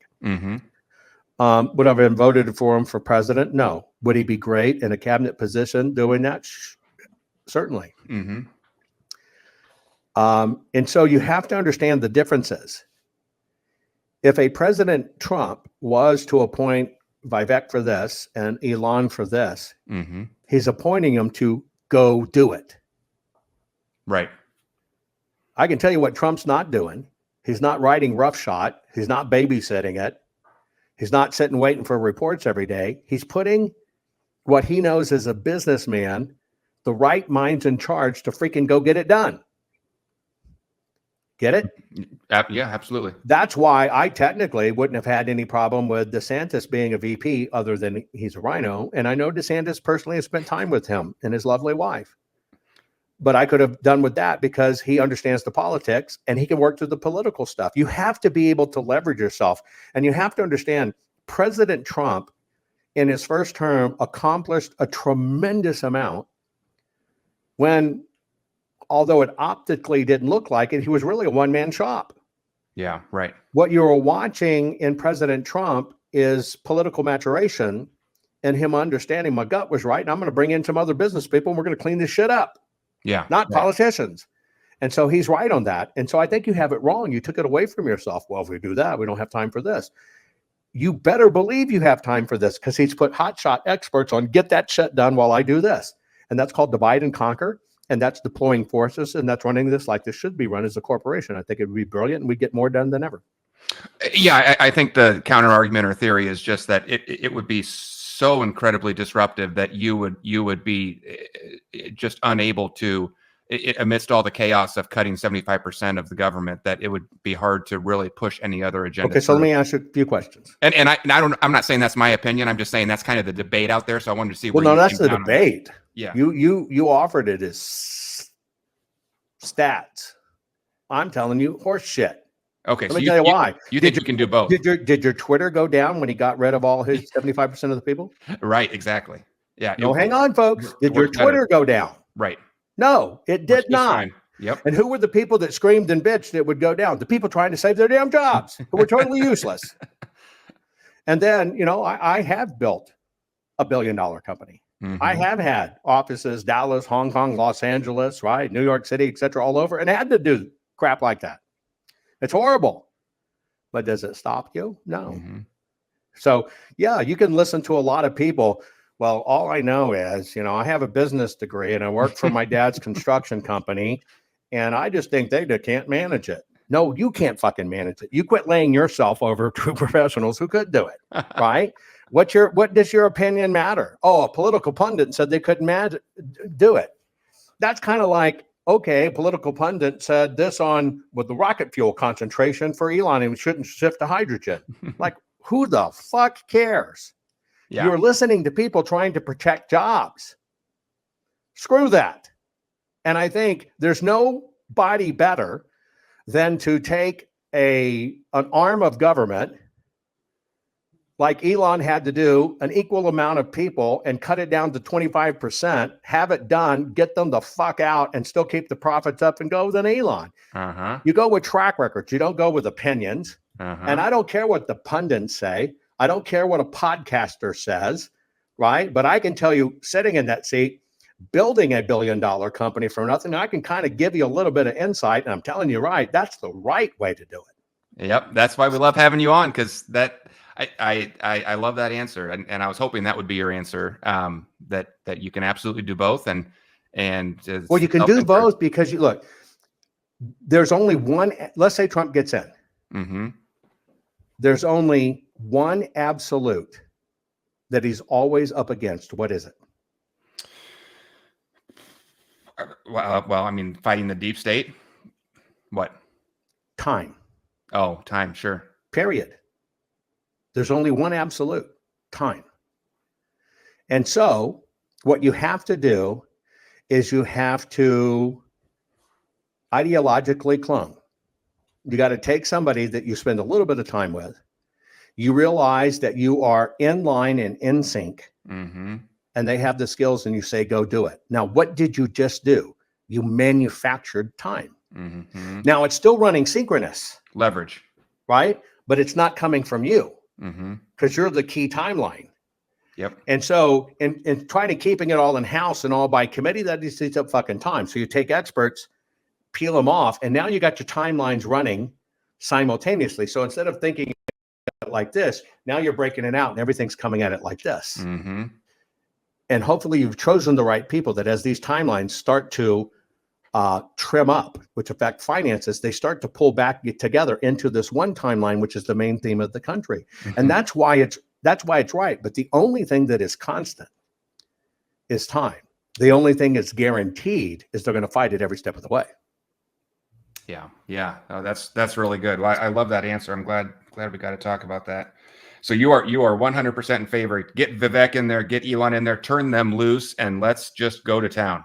Would I have voted for him for president? No. Would he be great in a cabinet position doing that? Certainly. And so you have to understand the differences. If a President Trump was to appoint Vivek for this and Elon for this. Mm-hmm. He's appointing them to go do it. Right. I can tell you what Trump's not doing. He's not writing roughshod. He's not babysitting it. He's not sitting waiting for reports every day. He's putting what he knows as a businessman, the right minds in charge to freaking go get it done. Get it? Yeah, absolutely. That's why I technically wouldn't have had any problem with DeSantis being a VP other than he's a rhino. And I know DeSantis personally has spent time with him and his lovely wife. But I could have done with that because he understands the politics and he can work through the political stuff. You have to be able to leverage yourself. And you have to understand President Trump in his first term accomplished a tremendous amount when, although it optically didn't look like it, he was really a one-man shop. Yeah, right. What you're watching in President Trump is political maturation and him understanding my gut was right. And I'm going to bring in some other business people and we're going to clean this shit up. Yeah. Not politicians. And so he's right on that. And so I think you have it wrong. You took it away from yourself. Well, if we do that, we don't have time for this. You better believe you have time for this because he's put hotshot experts on get that shit done while I do this. And that's called divide and conquer. And that's deploying forces. And that's running this like this should be run as a corporation. I think it would be brilliant and we'd get more done than ever. Yeah, I think the counter argument or theory is just that it would be so incredibly disruptive that you would be just unable to, amidst all the chaos of cutting 75% of the government, that it would be hard to really push any other agenda. Okay, so let me ask you a few questions. And I'm not saying that's my opinion. I'm just saying that's kind of the debate out there. So I wanted to see. Well, no, that's the debate. Yeah, you offered it as stats. I'm telling you, horse shit. Okay, let me tell you why. You think you can do both? Did your Twitter go down when he got rid of all his 75% of the people? Right, exactly. Yeah. No, hang on, folks. Did your Twitter go down? Right. No, it did not. Fine. Yep. And who were the people that screamed and bitched it would go down? The people trying to save their damn jobs who were totally useless. And then, I have built a $1 billion company. Mm-hmm. I have had offices, Dallas, Hong Kong, Los Angeles, right? New York City, et cetera, all over, and had to do crap like that. It's horrible. But does it stop you? No. Mm-hmm. So, yeah, you can listen to a lot of people. Well, all I know is, I have a business degree and I work for my dad's construction company, and I just think they can't manage it. No, you can't fucking manage it. You quit laying yourself over to professionals who could do it, right? What does your opinion matter? Oh, a political pundit said they couldn't do it. That's kind of like, okay, a political pundit said this with the rocket fuel concentration for Elon, and we shouldn't shift to hydrogen. Like, who the fuck cares? Yeah. You're listening to people trying to protect jobs. Screw that. And I think there's nobody better than to take an arm of government like Elon had to do, an equal amount of people, and cut it down to 25%, have it done, get them the fuck out, and still keep the profits up and go with an Elon. Uh-huh. You go with track records. You don't go with opinions. Uh-huh. And I don't care what the pundits say. I don't care what a podcaster says, right? But I can tell you, sitting in that seat, building a $1 billion company from nothing, I can kind of give you a little bit of insight. And I'm telling you, right, that's the right way to do it. Yep. That's why we love having you on, because I love that answer. And I was hoping that would be your answer, that you can absolutely do both. And well, you can do both because look, there's only one, let's say Trump gets in. Mm-hmm. There's only one absolute that he's always up against. What is it? Well, I mean, fighting the deep state. What? Time. Oh, time. Sure. Period. There's only one absolute: time. And so what you have to do is you have to ideologically clone. You got to take somebody that you spend a little bit of time with. You realize that you are in line and in sync, mm-hmm. and they have the skills, and you say, go do it. Now, what did you just do? You manufactured time. Mm-hmm. Now, it's still running synchronous. Leverage. Right? But it's not coming from you because you're the key timeline. Yep. And so in trying to keeping it all in-house and all by committee, that just eats up fucking time. So you take experts, peel them off, and now you got your timelines running simultaneously. So instead of thinking it like this. Now you're breaking it out and everything's coming at it like this. Mm-hmm. And hopefully you've chosen the right people that as these timelines start to trim up, which affect finances, they start to pull back together into this one timeline, which is the main theme of the country. Mm-hmm. And that's why it's right. But the only thing that is constant is time. The only thing that's guaranteed is they're going to fight it every step of the way. Yeah. Oh, that's really good. Well, I love that answer. I'm glad we got to talk about that. So you are 100% in favor. Get Vivek in there, get Elon in there, turn them loose, and let's just go to town.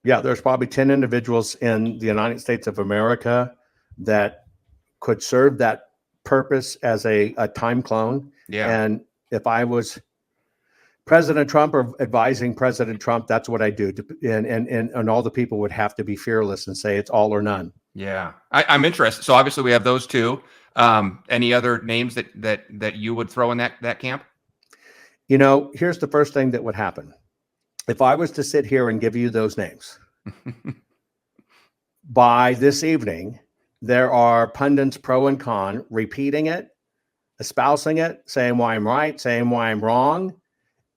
Yeah, there's probably 10 individuals in the United States of America that could serve that purpose as a time clone. Yeah. And if I was President Trump or advising President Trump, that's what I do. And all the people would have to be fearless and say it's all or none. Yeah, I'm interested. So obviously we have those two. Any other names that you would throw in that camp? Here's the first thing that would happen. If I was to sit here and give you those names, by this evening, there are pundits pro and con repeating it, espousing it, saying why I'm right, saying why I'm wrong.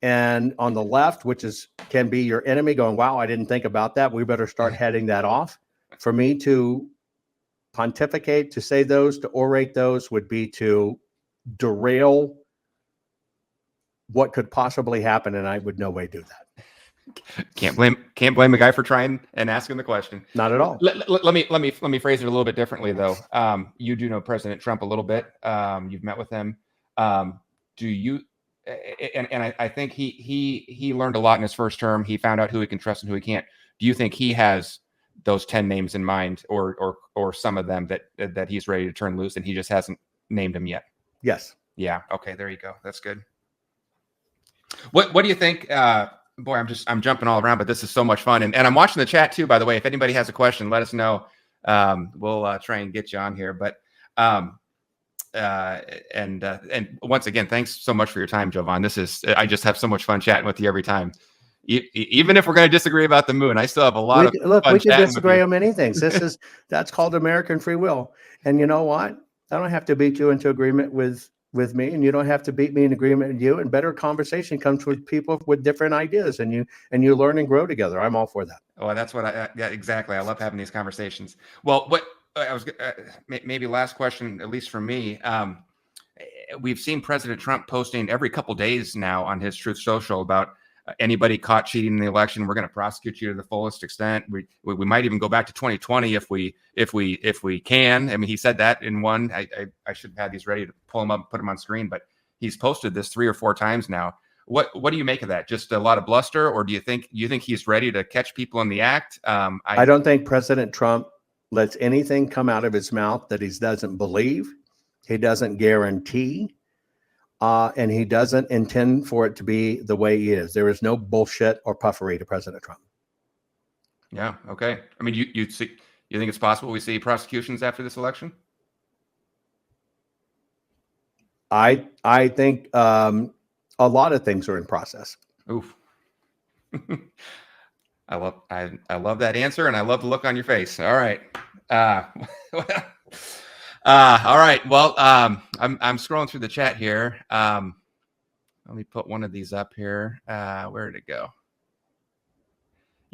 And on the left, which can be your enemy, going, wow, I didn't think about that. We better start heading that off. For me to pontificate, to say those, to orate those would be to derail what could possibly happen. And I would no way do that. Can't blame a guy for trying and asking the question. Not at all. Let me phrase it a little bit differently though. You do know President Trump a little bit. You've met with him. Do you? And I think he learned a lot in his first term. He found out who he can trust and who he can't. Do you think he has those 10 names in mind, or some of them that he's ready to turn loose and he just hasn't named them yet? Yes. Yeah. Okay. There you go. That's good. What do you think? Boy, I'm jumping all around, but this is so much fun. And I'm watching the chat too, by the way. If anybody has a question, let us know. We'll try and get you on here. But and once again, thanks so much for your time, Jovan. I just have so much fun chatting with you every time. Even if we're going to disagree about the moon, I still have a lot of fun. We can disagree on many things. That's called American free will. And you know what? I don't have to beat you into agreement with me, and you don't have to beat me in agreement with you. And better conversation comes with people with different ideas, and you learn and grow together. I'm all for that. Oh, that's what yeah, exactly. I love having these conversations. Well, what I was maybe last question, at least for me. We've seen President Trump posting every couple days now on his Truth Social about anybody caught cheating in the election, we're going to prosecute you to the fullest extent. We might even go back to 2020 if we can. I mean, he said that in one. I should have had these ready to pull them up and put them on screen, but he's posted this 3 or 4 times now. What do you make of that? Just a lot of bluster, or do you think he's ready to catch people in the act? I don't think President Trump lets anything come out of his mouth that he doesn't believe, he doesn't guarantee, and he doesn't intend for it to be the way he is. There is no bullshit or puffery to President Trump. Yeah. Okay. I mean, you think it's possible we see prosecutions after this election? I think a lot of things are in process. Oof. I love that answer, and I love the look on your face. All right. All right. Well, I'm scrolling through the chat here. Let me put one of these up here. Where did it go?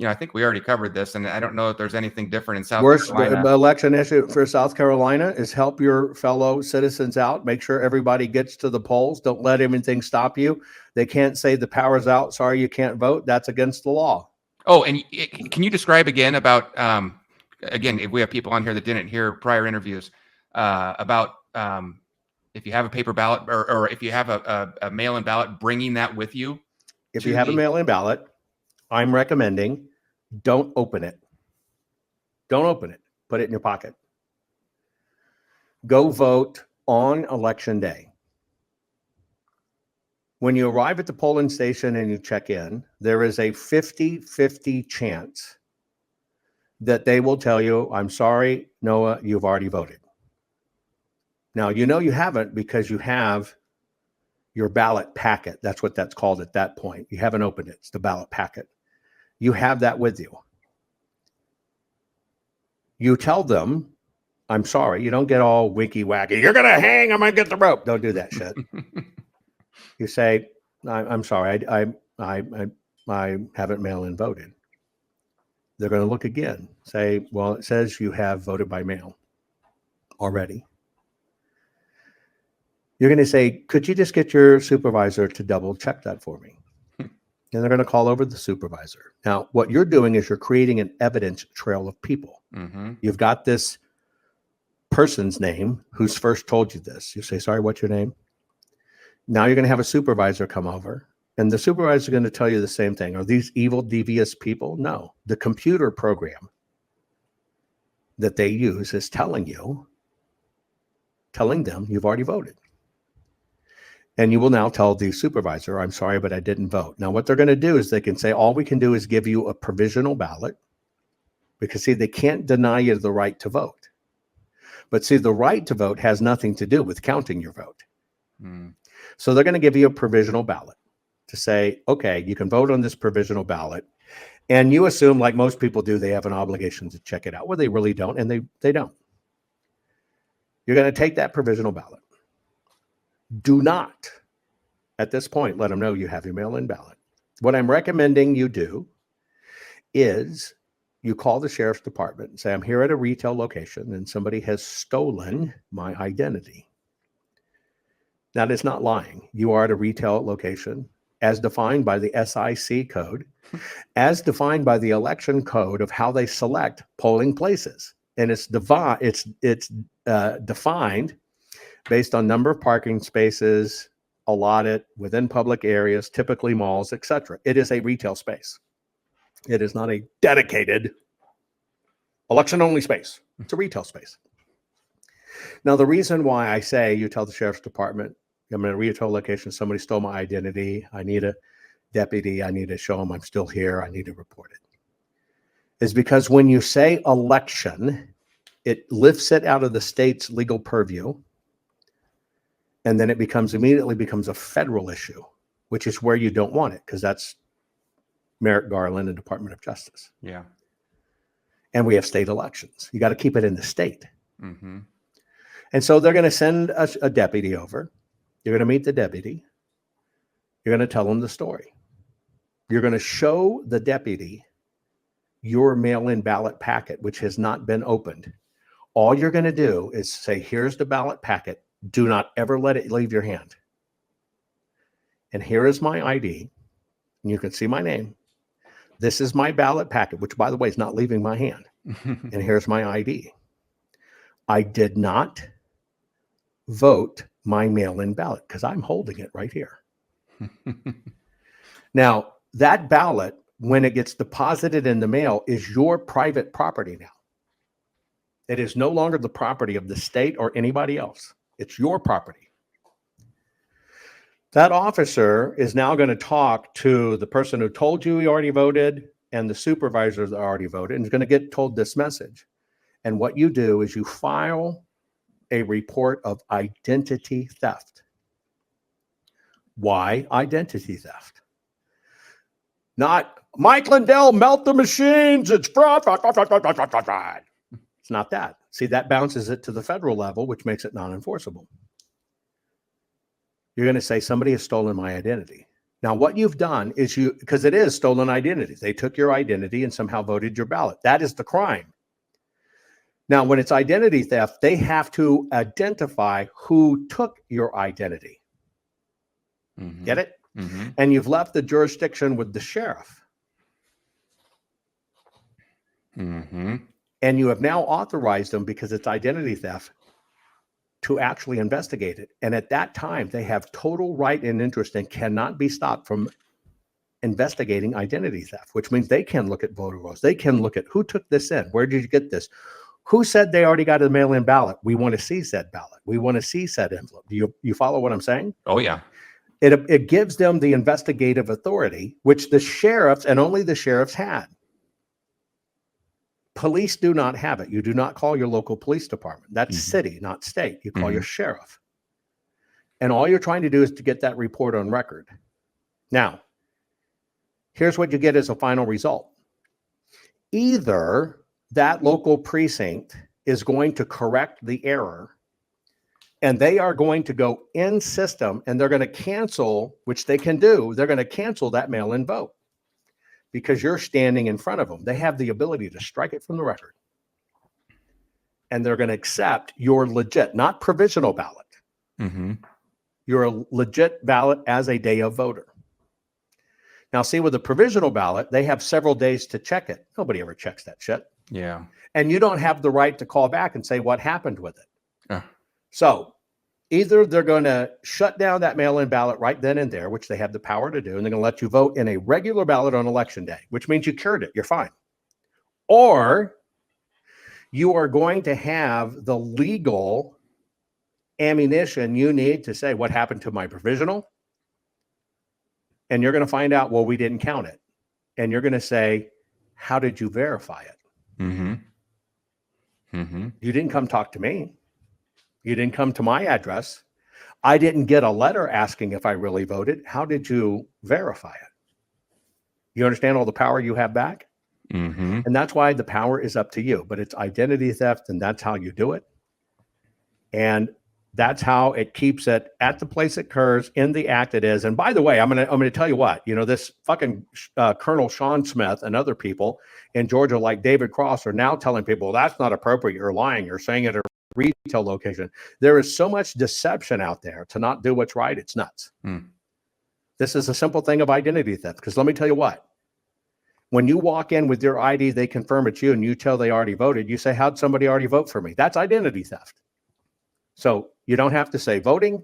I think we already covered this, and I don't know if there's anything different in South Carolina. Worst election issue for South Carolina is help your fellow citizens out. Make sure everybody gets to the polls. Don't let anything stop you. They can't say the power's out. Sorry, you can't vote. That's against the law. Oh, and can you describe again about, again, if we have people on here that didn't hear prior interviews, about if you have a paper ballot or if you have a mail-in ballot, bringing that with you? If you have a mail-in ballot, I'm recommending don't open it. Don't open it. Put it in your pocket. Go vote on election day. When you arrive at the polling station and you check in, there is a 50-50 chance that they will tell you, I'm sorry, Noah, you've already voted. Now, you haven't because you have your ballot packet. That's what that's called at that point. You haven't opened it. It's the ballot packet. You have that with you. You tell them I'm sorry, you don't get all winky wacky. You're going to hang. I'm going to get the rope. Don't do that shit. You say, I'm sorry, I haven't mail-in voted. They're going to look again. Say, well, it says you have voted by mail already. You're going to say, could you just get your supervisor to double check that for me? And they're going to call over the supervisor. Now, what you're doing is you're creating an evidence trail of people. Mm-hmm. You've got this person's name who's first told you this. You say, sorry, what's your name? Now you're going to have a supervisor come over, and the supervisor is going to tell you the same thing. Are these evil, devious people? No. The computer program that they use is telling them you've already voted. And you will now tell the supervisor, I'm sorry, but I didn't vote. Now, what they're going to do is they can say, all we can do is give you a provisional ballot, because, see, they can't deny you the right to vote. But, see, the right to vote has nothing to do with counting your vote. Mm. So they're going to give you a provisional ballot to say, okay, you can vote on this provisional ballot. And you assume, like most people do, they have an obligation to check it out. Well, they really don't, and they don't. You're going to take that provisional ballot. Do not, at this point, let them know you have your mail-in ballot. What I'm recommending you do is you call the sheriff's department and say, I'm here at a retail location and somebody has stolen my identity. That is not lying. You are at a retail location as defined by the SIC code, as defined by the election code of how they select polling places. And it's defined based on number of parking spaces allotted within public areas, typically malls, etc. It is a retail space. It is not a dedicated election-only space. It's a retail space. Now, the reason why I say you tell the sheriff's department, I'm in a retail location, somebody stole my identity, I need a deputy, I need to show them I'm still here, I need to report it, is because when you say election, it lifts it out of the state's legal purview, and then it immediately becomes a federal issue, which is where you don't want it, because that's Merrick Garland and Department of Justice. Yeah. And we have state elections. You got to keep it in the state. Mm-hmm. And so they're going to send a deputy over. You're going to meet the deputy. You're going to tell him the story. You're going to show the deputy your mail-in ballot packet, which has not been opened. All you're going to do is say, here's the ballot packet. Do not ever let it leave your hand. And here is my ID. And you can see my name. This is my ballot packet, which, by the way, is not leaving my hand. And here's my ID. I did not vote my mail-in ballot because I'm holding it right here. Now, that ballot, when it gets deposited in the mail, is your private property now. It is no longer the property of the state or anybody else. It's your property. That officer is now going to talk to the person who told you he already voted and the supervisor that already voted, and is going to get told this message. And what you do is you file a report of identity theft. Why identity theft? Not, Mike Lindell, melt the machines, it's fraud. It's not that. See, that bounces it to the federal level, which makes it non-enforceable. You're going to say somebody has stolen my identity. Now, what you've done is because it is stolen identity. They took your identity and somehow voted your ballot. That is the crime. Now, when it's identity theft, they have to identify who took your identity. Mm-hmm. Get it? Mm-hmm. And you've left the jurisdiction with the sheriff. Mm-hmm. And you have now authorized them, because it's identity theft, to actually investigate it. And at that time, they have total right and interest and cannot be stopped from investigating identity theft, which means they can look at voter rolls. They can look at who took this in. Where did you get this? Who said they already got a mail-in ballot? We want to see said ballot. We want to see said envelope. Do you follow what I'm saying? Oh, yeah. It gives them the investigative authority, which the sheriffs and only the sheriffs had. Police do not have it. You do not call your local police department. That's city, not state. You call your sheriff. And all you're trying to do is to get that report on record. Now, here's what you get as a final result. Either that local precinct is going to correct the error, and they are going to go in system and they're going to cancel, which they can do. They're going to cancel that mail-in vote because you're standing in front of them. They have the ability to strike it from the record. And they're going to accept your legit, not provisional ballot. Mm-hmm. Your legit ballot as a day of voter. Now, see, with a provisional ballot, they have several days to check it. Nobody ever checks that shit. Yeah. And you don't have the right to call back and say what happened with it. So either they're going to shut down that mail-in ballot right then and there, which they have the power to do, and they're going to let you vote in a regular ballot on election day, which means you cured it. You're fine. Or you are going to have the legal ammunition you need to say what happened to my provisional. And you're going to find out, well, we didn't count it. And you're going to say, how did you verify it? Mm-hmm. Mm-hmm. You didn't come talk to me. You didn't come to my address. I didn't get a letter asking if I really voted. How did you verify it? You understand all the power you have back? Mm-hmm. And that's why the power is up to you. But it's identity theft, and that's how you do it. And that's how it keeps it at the place it occurs in the act it is. And by the way, I'm gonna tell you what, this fucking Colonel Sean Smith and other people in Georgia, like David Cross, are now telling people, well, that's not appropriate. You're lying. You're saying it at a retail location. There is so much deception out there to not do what's right. It's nuts. This is a simple thing of identity theft. Because let me tell you what, when you walk in with your ID, they confirm it's you, and you tell they already voted. You say, how'd somebody already vote for me? That's identity theft. So you don't have to say voting.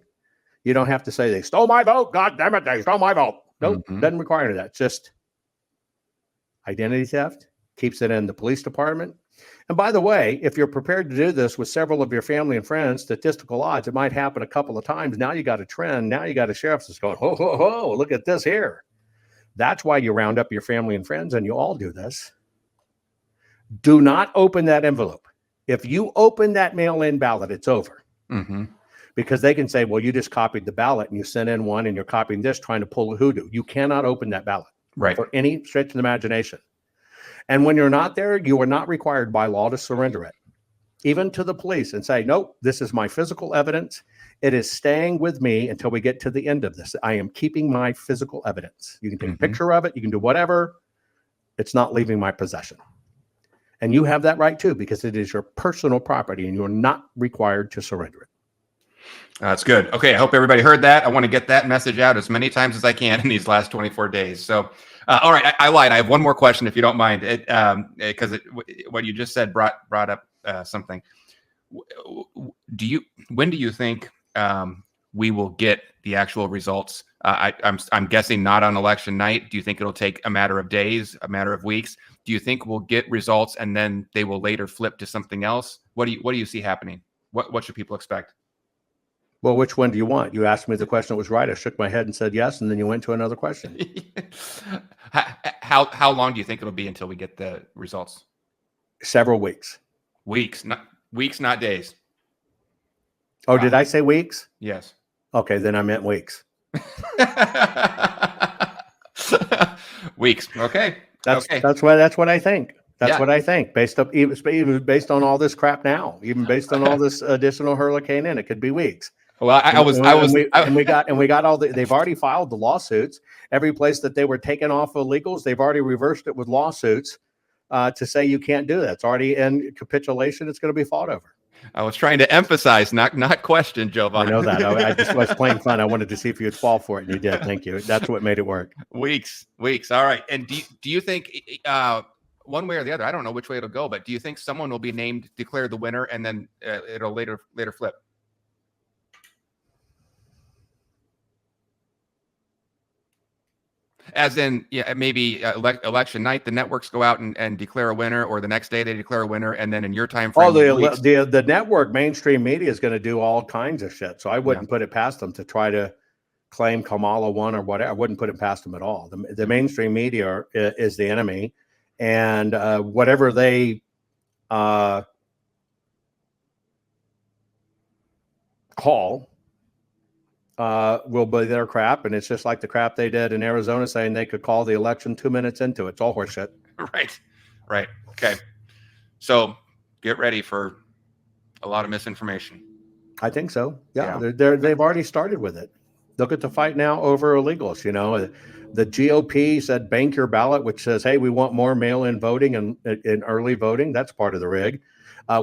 You don't have to say they stole my vote. God damn it, they stole my vote. Nope, doesn't require any of that. It's just identity theft. Keeps it in the police department. And by the way, if you're prepared to do this with several of your family and friends, statistical odds, it might happen a couple of times. Now you got a trend. Now you got a sheriff that's going, ho, ho, ho, look at this here. That's why you round up your family and friends, and you all do this. Do not open that envelope. If you open that mail-in ballot, it's over. Mm-hmm. Because they can say, well, you just copied the ballot and you sent in one and you're copying this, trying to pull a hoodoo. You cannot open that ballot for any stretch of the imagination. And when you're not there, you are not required by law to surrender it, even to the police, and say, nope, this is my physical evidence. It is staying with me until we get to the end of this. I am keeping my physical evidence. You can take a picture of it. You can do whatever. It's not leaving my possession. And you have that right too, because it is your personal property and you're not required to surrender it. That's good. Okay. I hope everybody heard that. I want to get that message out as many times as I can in these last 24 days. So, all right. I lied. I have one more question, if you don't mind, because what you just said brought up something. When do you think we will get the actual results? I'm guessing not on election night. Do you think it'll take a matter of days, a matter of weeks? Do you think we'll get results and then they will later flip to something else? What do you see happening? What should people expect? Well, which one do you want? You asked me the question that was right. I shook my head and said yes, and then you went to another question. How long do you think it'll be until we get the results? Several weeks. Weeks, not days. Oh, did I say weeks? Yes. Okay, then I meant weeks. Weeks. Okay. That's what I think. That's what I think. Even based on all this crap now, even based on all this additional hurricane in, it could be weeks. Well, we got all the. They've already filed the lawsuits. Every place that they were taken off illegals, they've already reversed it with lawsuits to say you can't do that. It's already in capitulation. It's going to be fought over. I was trying to emphasize, not question, Jovan. I know that. I just was playing fun. I wanted to see if you'd fall for it, and you did. Thank you. That's what made it work. Weeks. All right. And do you think one way or the other? I don't know which way it'll go, but do you think someone will be named, declared the winner, and then it'll later flip? As in, maybe election night, the networks go out and declare a winner, or the next day they declare a winner, and then in your time frame. The network mainstream media is going to do all kinds of shit. So I wouldn't put it past them to try to claim Kamala won or whatever. I wouldn't put it past them at all. The mainstream media is the enemy, and whatever they call will be their crap. And it's just like the crap they did in Arizona, saying they could call the election 2 minutes into it. It's all horseshit. Right. Okay. So get ready for A lot of misinformation. I think so. Yeah, Yeah. they've already started with it. Look at the fight now over illegals. The GOP said bank your ballot, which says, hey, we want more mail-in voting and in early voting. That's part of the rig.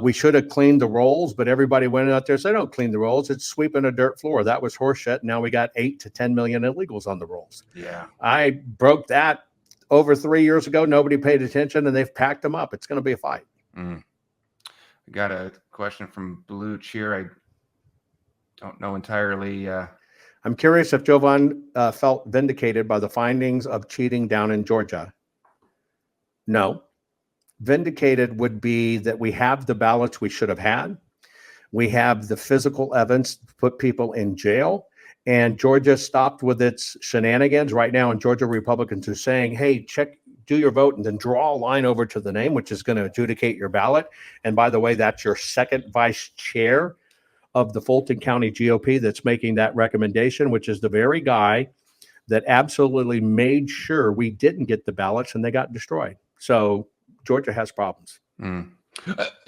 We should have cleaned the rolls, but everybody went out there and said, don't clean the rolls. It's sweeping a dirt floor. That was horseshit. Now we got 8 to 10 million illegals on the rolls. Yeah. I broke that over 3 years ago. Nobody paid attention, and they've packed them up. It's going to be a fight. We got a question from Blue Cheer. I don't know entirely. I'm curious if Jovan felt vindicated by the findings of cheating down in Georgia. No. Vindicated would be that we have the ballots we should have had. We have the physical evidence to put people in jail. And Georgia stopped with its shenanigans. Right now in Georgia, Republicans are saying, hey, do your vote and then draw a line over to the name, which is going to adjudicate your ballot. And by the way, that's your second vice chair of the Fulton County GOP that's making that recommendation, which is the very guy that absolutely made sure we didn't get the ballots and they got destroyed. So Georgia has problems.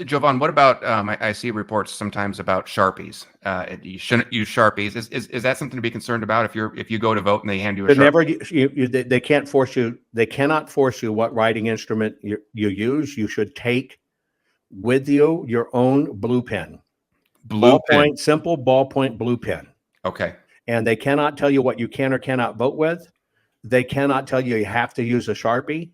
Jovan, what about, I see reports sometimes about Sharpies. You shouldn't use Sharpies. Is that something to be concerned about if you go to vote and they hand you a Sharpie? They can't force you. They cannot force you what writing instrument you use. You should take with you your own blue pen. Simple ballpoint blue pen. Okay. And they cannot tell you what you can or cannot vote with. They cannot tell you have to use a Sharpie.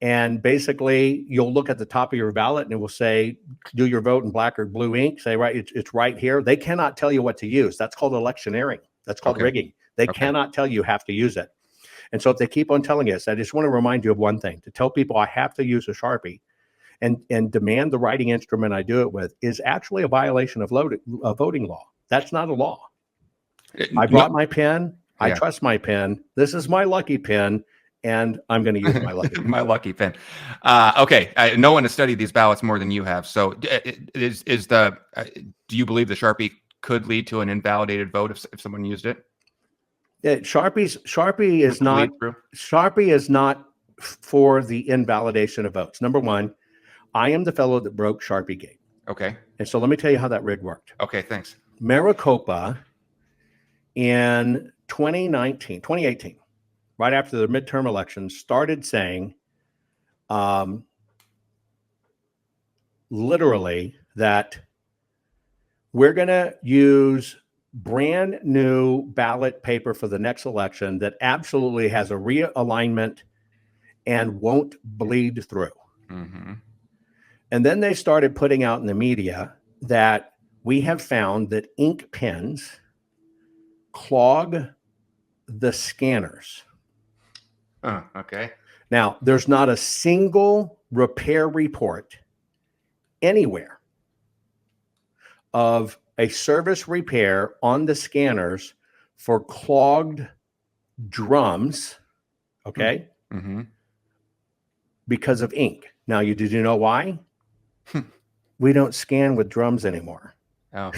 And basically, you'll look at the top of your ballot and it will say, do your vote in black or blue ink. Say, right, it's right here. They cannot tell you what to use. That's called electioneering. That's called rigging. They cannot tell you have to use it. And so if they keep on telling us, I just want to remind you of one thing. To tell people I have to use a Sharpie and demand the writing instrument I do it with is actually a violation of voting law. That's not a law. I brought my pen. I trust my pen. This is my lucky pen. And I'm going to use my lucky pen. My lucky pen. Okay. No one has studied these ballots more than you have. So do you believe the Sharpie could lead to an invalidated vote if someone used it? Yeah, Sharpie is not for the invalidation of votes. Number one, I am the fellow that broke Sharpie Gate. Okay. And so let me tell you how that rig worked. Okay, thanks. Maricopa in 2018, right after the midterm elections, started saying literally that we're going to use brand new ballot paper for the next election that absolutely has a realignment and won't bleed through. Mm-hmm. And then they started putting out in the media that we have found that ink pens clog the scanners. Okay. Now, there's not a single repair report anywhere of a service repair on the scanners for clogged drums, okay, because of ink. Now, did you know why? We don't scan with drums anymore. Oh,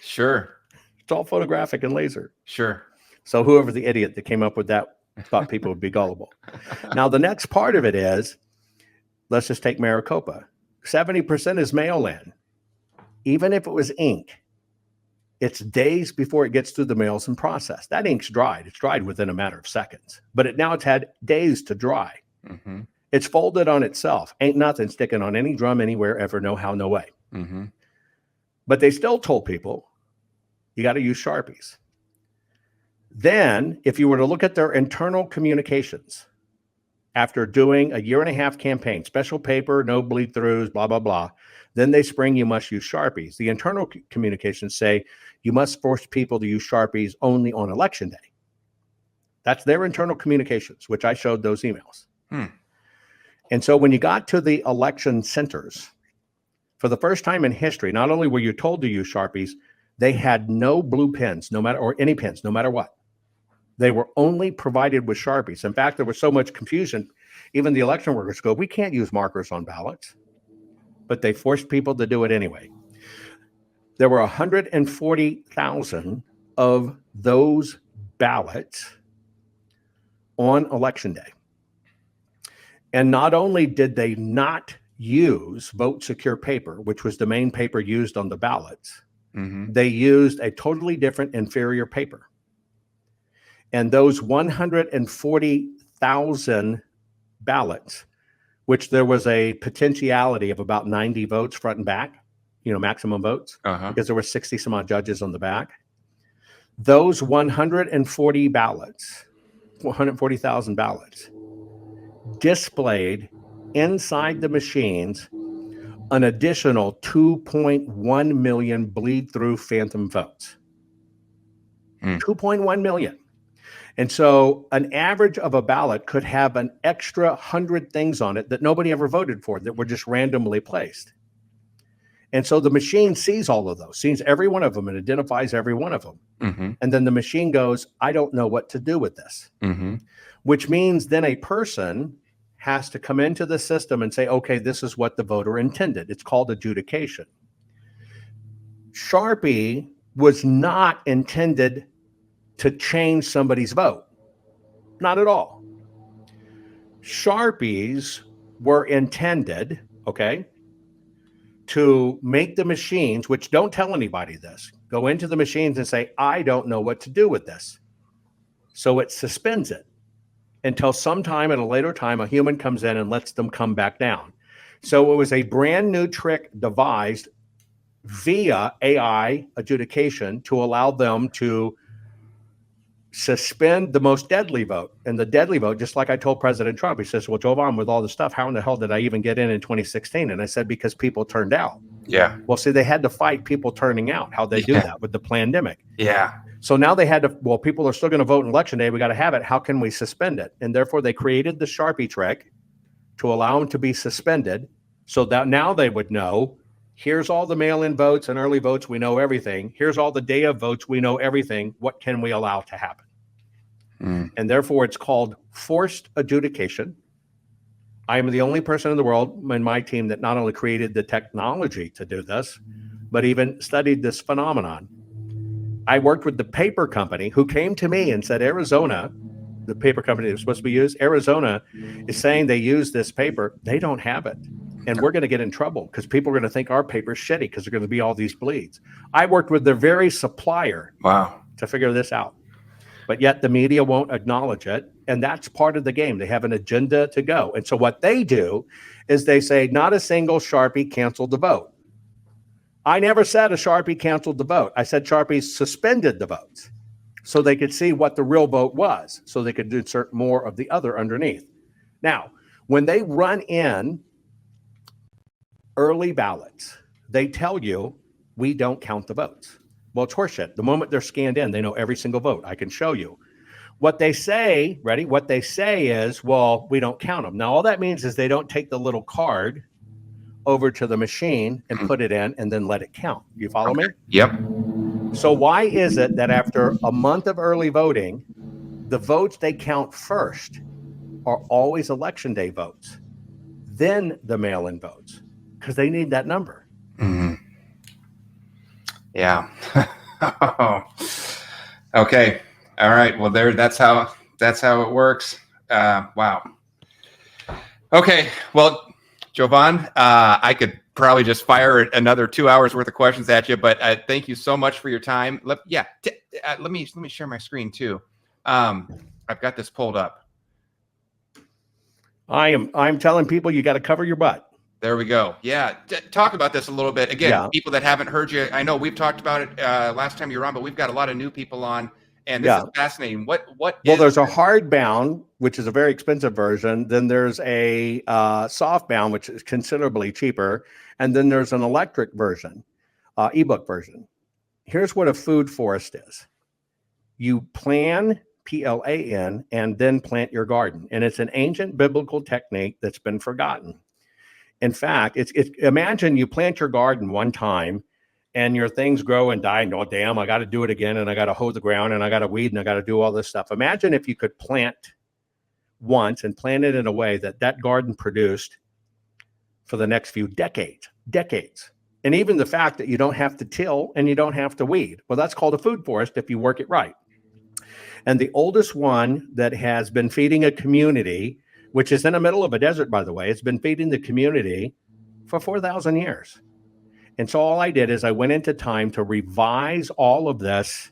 sure. It's all photographic and laser. Sure. So whoever the idiot that came up with that thought people would be gullible. Now, the next part of it is, let's just take Maricopa. 70% is mail-in. Even if it was ink, it's days before it gets through the mails and processed. That ink's dried. It's dried within a matter of seconds. But now it's had days to dry. Mm-hmm. It's folded on itself. Ain't nothing sticking on any drum anywhere ever, no how, no way. Mm-hmm. But they still told people, you got to use Sharpies. Then, if you were to look at their internal communications, after doing a 1.5-year campaign, special paper, no bleed throughs, blah, blah, blah, then they spring you must use Sharpies. The internal communications say you must force people to use Sharpies only on election day. That's their internal communications, which I showed those emails. And so when you got to the election centers, for the first time in history, not only were you told to use Sharpies, they had no blue pens, or any pens, no matter what. They were only provided with Sharpies. In fact, there was so much confusion, even the election workers go, we can't use markers on ballots. But they forced people to do it anyway. There were 140,000 of those ballots on election day. And not only did they not use vote secure paper, which was the main paper used on the ballots. Mm-hmm. They used a totally different inferior paper. And those 140,000 ballots, which there was a potentiality of about 90 votes front and back, maximum votes, because there were 60 some odd judges on the back. Those 140,000 ballots displayed inside the machines an additional 2.1 million bleed through phantom votes. 2.1 million. And so an average of a ballot could have an extra 100 things on it that nobody ever voted for, that were just randomly placed. And so the machine sees all of those, sees every one of them and identifies every one of them. Mm-hmm. And then the machine goes, I don't know what to do with this. Mm-hmm. Which means then a person has to come into the system and say, okay, this is what the voter intended. It's called adjudication. Sharpie was not intended to change somebody's vote. Not at all. Sharpies were intended, to make the machines, which don't tell anybody this, go into the machines and say, I don't know what to do with this. So it suspends it until sometime at a later time, a human comes in and lets them come back down. So it was a brand new trick devised via AI adjudication to allow them to suspend the most deadly vote. And the deadly vote, just like I told President Trump, he says, well, Jovan, with all this stuff, how in the hell did I even get in 2016? And I said, because people turned out. Yeah. Well, see, they had to fight people turning out. How'd they do that with the pandemic? Yeah. So now they had to, well, people are still going to vote on election day. We got to have it. How can we suspend it? And therefore they created the Sharpie trick to allow them to be suspended, so that now they would know, here's all the mail-in votes and early votes. We know everything. Here's all the day of votes. We know everything. What can we allow to happen? And therefore it's called forced adjudication. I am the only person in the world in my team that not only created the technology to do this, but even studied this phenomenon. I worked with the paper company who came to me and said, Arizona, the paper company that was supposed to be used, Arizona is saying they use this paper. They don't have it. And we're going to get in trouble because people are going to think our paper's shitty because there's going to be all these bleeds. I worked with their very supplier to figure this out. But yet the media won't acknowledge it. And that's part of the game. They have an agenda to go. And so what they do is they say, not a single Sharpie canceled the vote. I never said a Sharpie canceled the vote. I said Sharpie suspended the votes so they could see what the real vote was, so they could insert more of the other underneath. Now, when they run in early ballots, they tell you, we don't count the votes. Well, it's horseshit. The moment they're scanned in, they know every single vote. I can show you. What they say, ready? What they say is, well, we don't count them. Now, all that means is they don't take the little card over to the machine and put it in and then let it count. You follow me? Yep. So why is it that after a month of early voting, the votes they count first are always election day votes, then the mail-in votes, because they need that number. Yeah. Okay. All right. Well, that's how it works. Wow. Okay. Well, Jovan, I could probably just fire another 2 hours worth of questions at you, but thank you so much for your time. Let me share my screen too. I've got this pulled up. I'm telling people you got to cover your butt. There we go. Yeah. Talk about this a little bit. Again, people that haven't heard you, I know we've talked about it last time you were on, but we've got a lot of new people on, and this is fascinating. Well, there's a hardbound, which is a very expensive version. Then there's a softbound, which is considerably cheaper. And then there's an electric version, ebook version. Here's what a food forest is. You plan, Plan, and then plant your garden. And it's an ancient biblical technique that's been forgotten. In fact, imagine you plant your garden one time and your things grow and die. And, oh, damn, I got to do it again. And I got to hoe the ground and I got to weed and I got to do all this stuff. Imagine if you could plant once and plant it in a way that garden produced for the next few decades. And even the fact that you don't have to till and you don't have to weed. Well, that's called a food forest if you work it right. And the oldest one that has been feeding a community, which is in the middle of a desert, by the way, it's been feeding the community for 4,000 years. And so all I did is I went into time to revise all of this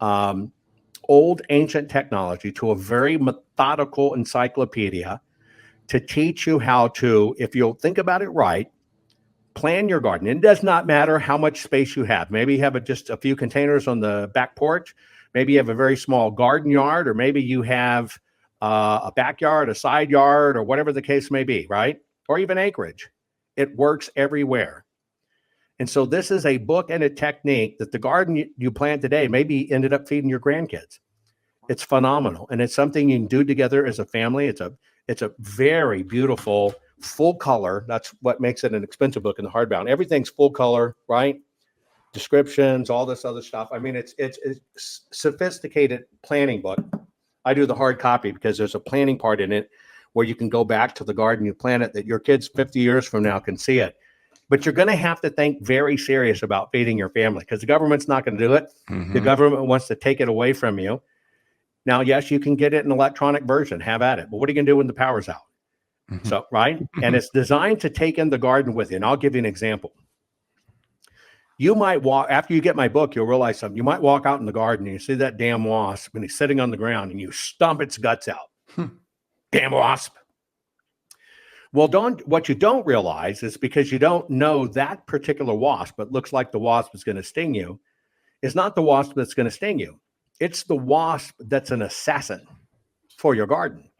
old ancient technology to a very methodical encyclopedia to teach you how to, if you'll think about it right, plan your garden. It does not matter how much space you have. Maybe you have just a few containers on the back porch. Maybe you have a very small garden yard, or maybe you have a backyard, a side yard, or whatever the case may be, right? Or even acreage. It works everywhere. And so this is a book and a technique that the garden you plant today maybe ended up feeding your grandkids. It's phenomenal. And it's something you can do together as a family. It's a very beautiful, full color. That's what makes it an expensive book in the hardbound. Everything's full color, right? Descriptions, all this other stuff. I mean, it's sophisticated planning book. I do the hard copy because there's a planning part in it where you can go back to the garden you planted that your kids 50 years from now can see it. But you're going to have to think very serious about feeding your family because the government's not going to do it. Mm-hmm. The government wants to take it away from you. Now, yes, you can get it in electronic version, have at it. But what are you going to do when the power's out? Mm-hmm. So, right? And it's designed to take in the garden with you. And I'll give you an example. You might walk, after you get my book, you'll realize something. You might walk out in the garden and you see that damn wasp and he's sitting on the ground and you stomp its guts out. Damn wasp. Well, what you don't realize is because you don't know that particular wasp, but looks like the wasp is going to sting you, is not the wasp that's going to sting you. It's the wasp that's an assassin for your garden.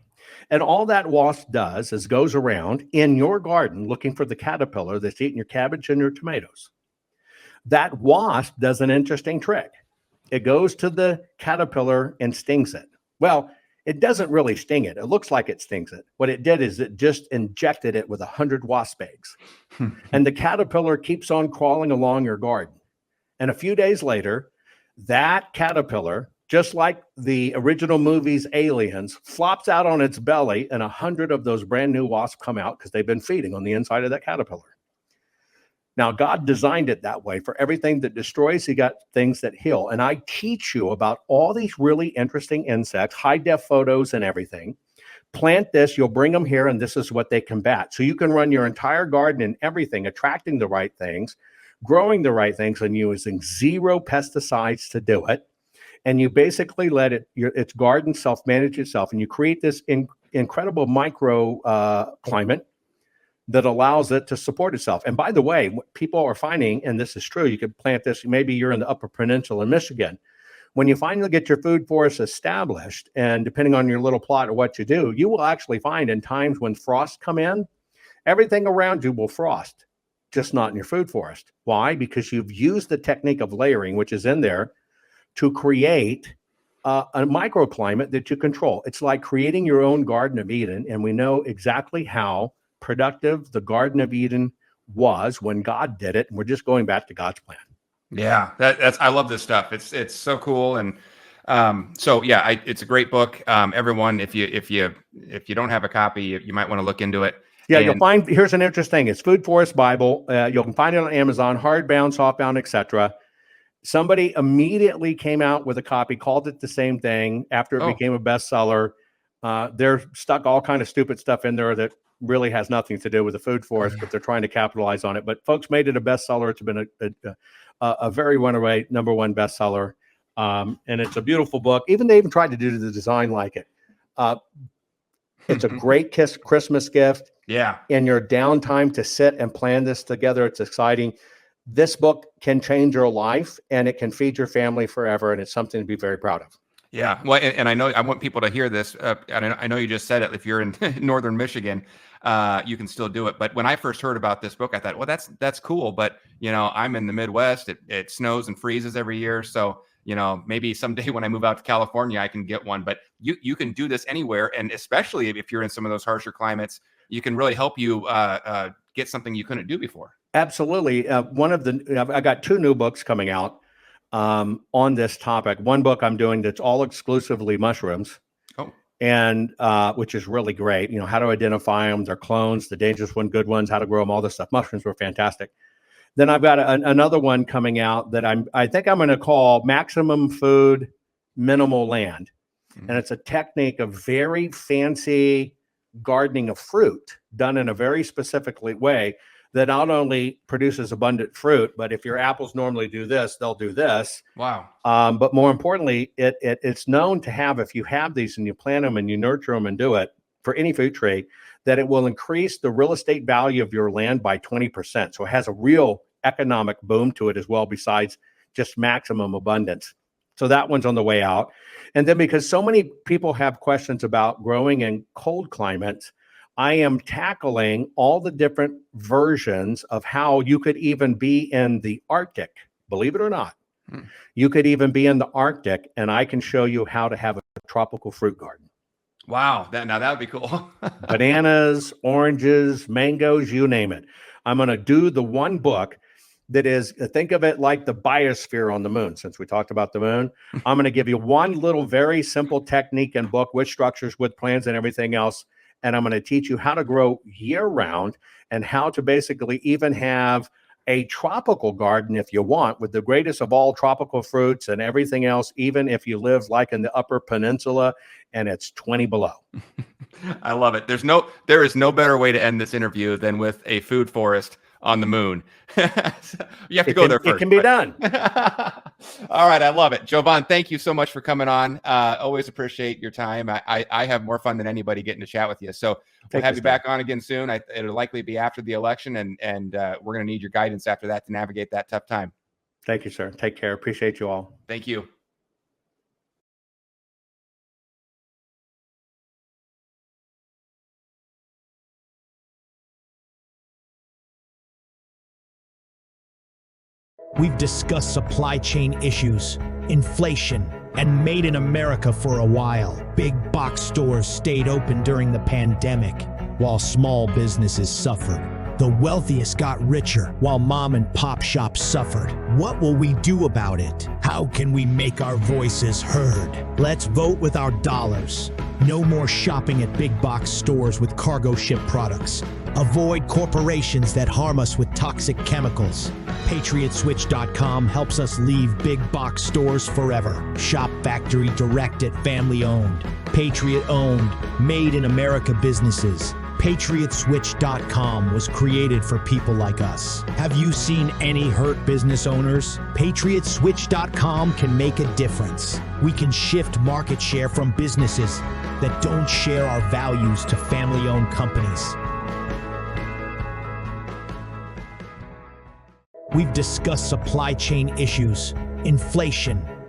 And all that wasp does is goes around in your garden looking for the caterpillar that's eating your cabbage and your tomatoes. That wasp does an interesting trick. It goes to the caterpillar and stings it. Well, it doesn't really sting it. It looks like it stings it. What it did is it just injected it with 100 wasp eggs. And the caterpillar keeps on crawling along your garden. And a few days later, that caterpillar, just like the original movie's Aliens, flops out on its belly and 100 of those brand new wasps come out because they've been feeding on the inside of that caterpillar. Now, God designed it that way. For everything that destroys, he got things that heal. And I teach you about all these really interesting insects, high-def photos and everything. Plant this, you'll bring them here, and this is what they combat. So you can run your entire garden and everything, attracting the right things, growing the right things, and using zero pesticides to do it. And you basically let its garden self-manage itself, and you create this incredible micro climate that allows it to support itself. And by the way, what people are finding, and this is true, you could plant this, maybe you're in the Upper Peninsula in Michigan. When you finally get your food forest established, and depending on your little plot or what you do, you will actually find in times when frosts come in, everything around you will frost, just not in your food forest. Why? Because you've used the technique of layering, which is in there, to create a microclimate that you control. It's like creating your own Garden of Eden, and we know exactly how productive the Garden of Eden was when God did it, and we're just going back to God's plan. Yeah, that's I love this stuff. It's so cool, and so yeah, it's a great book. Everyone, if you don't have a copy, you might want to look into it. Yeah, you'll find, here's an interesting, it's Food Forest Bible. You can find it on Amazon, hardbound, softbound, etc. Somebody immediately came out with a copy, called it the same thing after it became a bestseller. They're stuck all kind of stupid stuff in there that really has nothing to do with the food forest, but they're trying to capitalize on it. But folks made it a bestseller. It's been a very runaway number one bestseller. And it's a beautiful book. They even tried to do the design like it. It's a great Christmas gift. Yeah. In your downtime to sit and plan this together, it's exciting. This book can change your life and it can feed your family forever. And it's something to be very proud of. Yeah. Well, and I know I want people to hear this. And I know you just said it. If you're in northern Michigan, you can still do it. But when I first heard about this book, I thought, well, that's cool. But, I'm in the Midwest. It snows and freezes every year. So, maybe someday when I move out to California, I can get one. But you can do this anywhere. And especially if you're in some of those harsher climates, you can really help you get something you couldn't do before. Absolutely. I got 2 new books coming out on this topic. One book I'm doing that's all exclusively mushrooms. Oh. And which is really great. How to identify them, their clones, the dangerous one, good ones, how to grow them, all this stuff. Mushrooms were fantastic. Then I've got another one coming out that I think I'm going to call Maximum Food, Minimal Land. Mm-hmm. And it's a technique of very fancy gardening of fruit done in a very specific way that not only produces abundant fruit, but if your apples normally do this, they'll do this. Wow. But more importantly, it's known to have, if you have these and you plant them and you nurture them and do it for any fruit tree, that it will increase the real estate value of your land by 20%. So it has a real economic boom to it as well, besides just maximum abundance. So that one's on the way out. And then because so many people have questions about growing in cold climates, I am tackling all the different versions of how you could even be in the Arctic, believe it or not. You could even be in the Arctic, and I can show you how to have a tropical fruit garden. Wow. That would be cool. Bananas, oranges, mangoes, you name it. I'm going to do the one book that is, think of it like the biosphere on the moon. Since we talked about the moon, I'm going to give you one little very simple technique and book with structures, with plans and everything else. And I'm going to teach you how to grow year round and how to basically even have a tropical garden if you want, with the greatest of all tropical fruits and everything else, even if you live like in the Upper Peninsula and it's 20 below. I love it. There is no better way to end this interview than with a food forest on the moon. You have to go there first. It can be done. All right. I love it. Jovan, thank you so much for coming on. Always appreciate your time. I have more fun than anybody getting to chat with you. So we'll have you back on again soon. It'll likely be after the election, and we're going to need your guidance after that to navigate that tough time. Thank you, sir. Take care. Appreciate you all. Thank you. We've discussed supply chain issues, inflation, and made in America for a while. Big box stores stayed open during the pandemic, while small businesses suffered. The wealthiest got richer, while mom and pop shops suffered. What will we do about it? How can we make our voices heard? Let's vote with our dollars. No more shopping at big box stores with cargo ship products. Avoid corporations that harm us with toxic chemicals. PatriotSwitch.com helps us leave big box stores forever. Shop factory direct at family owned, Patriot owned, made in America businesses. PatriotSwitch.com was created for people like us. Have you seen any hurt business owners? PatriotSwitch.com can make a difference. We can shift market share from businesses that don't share our values to family-owned companies. We've discussed supply chain issues, inflation,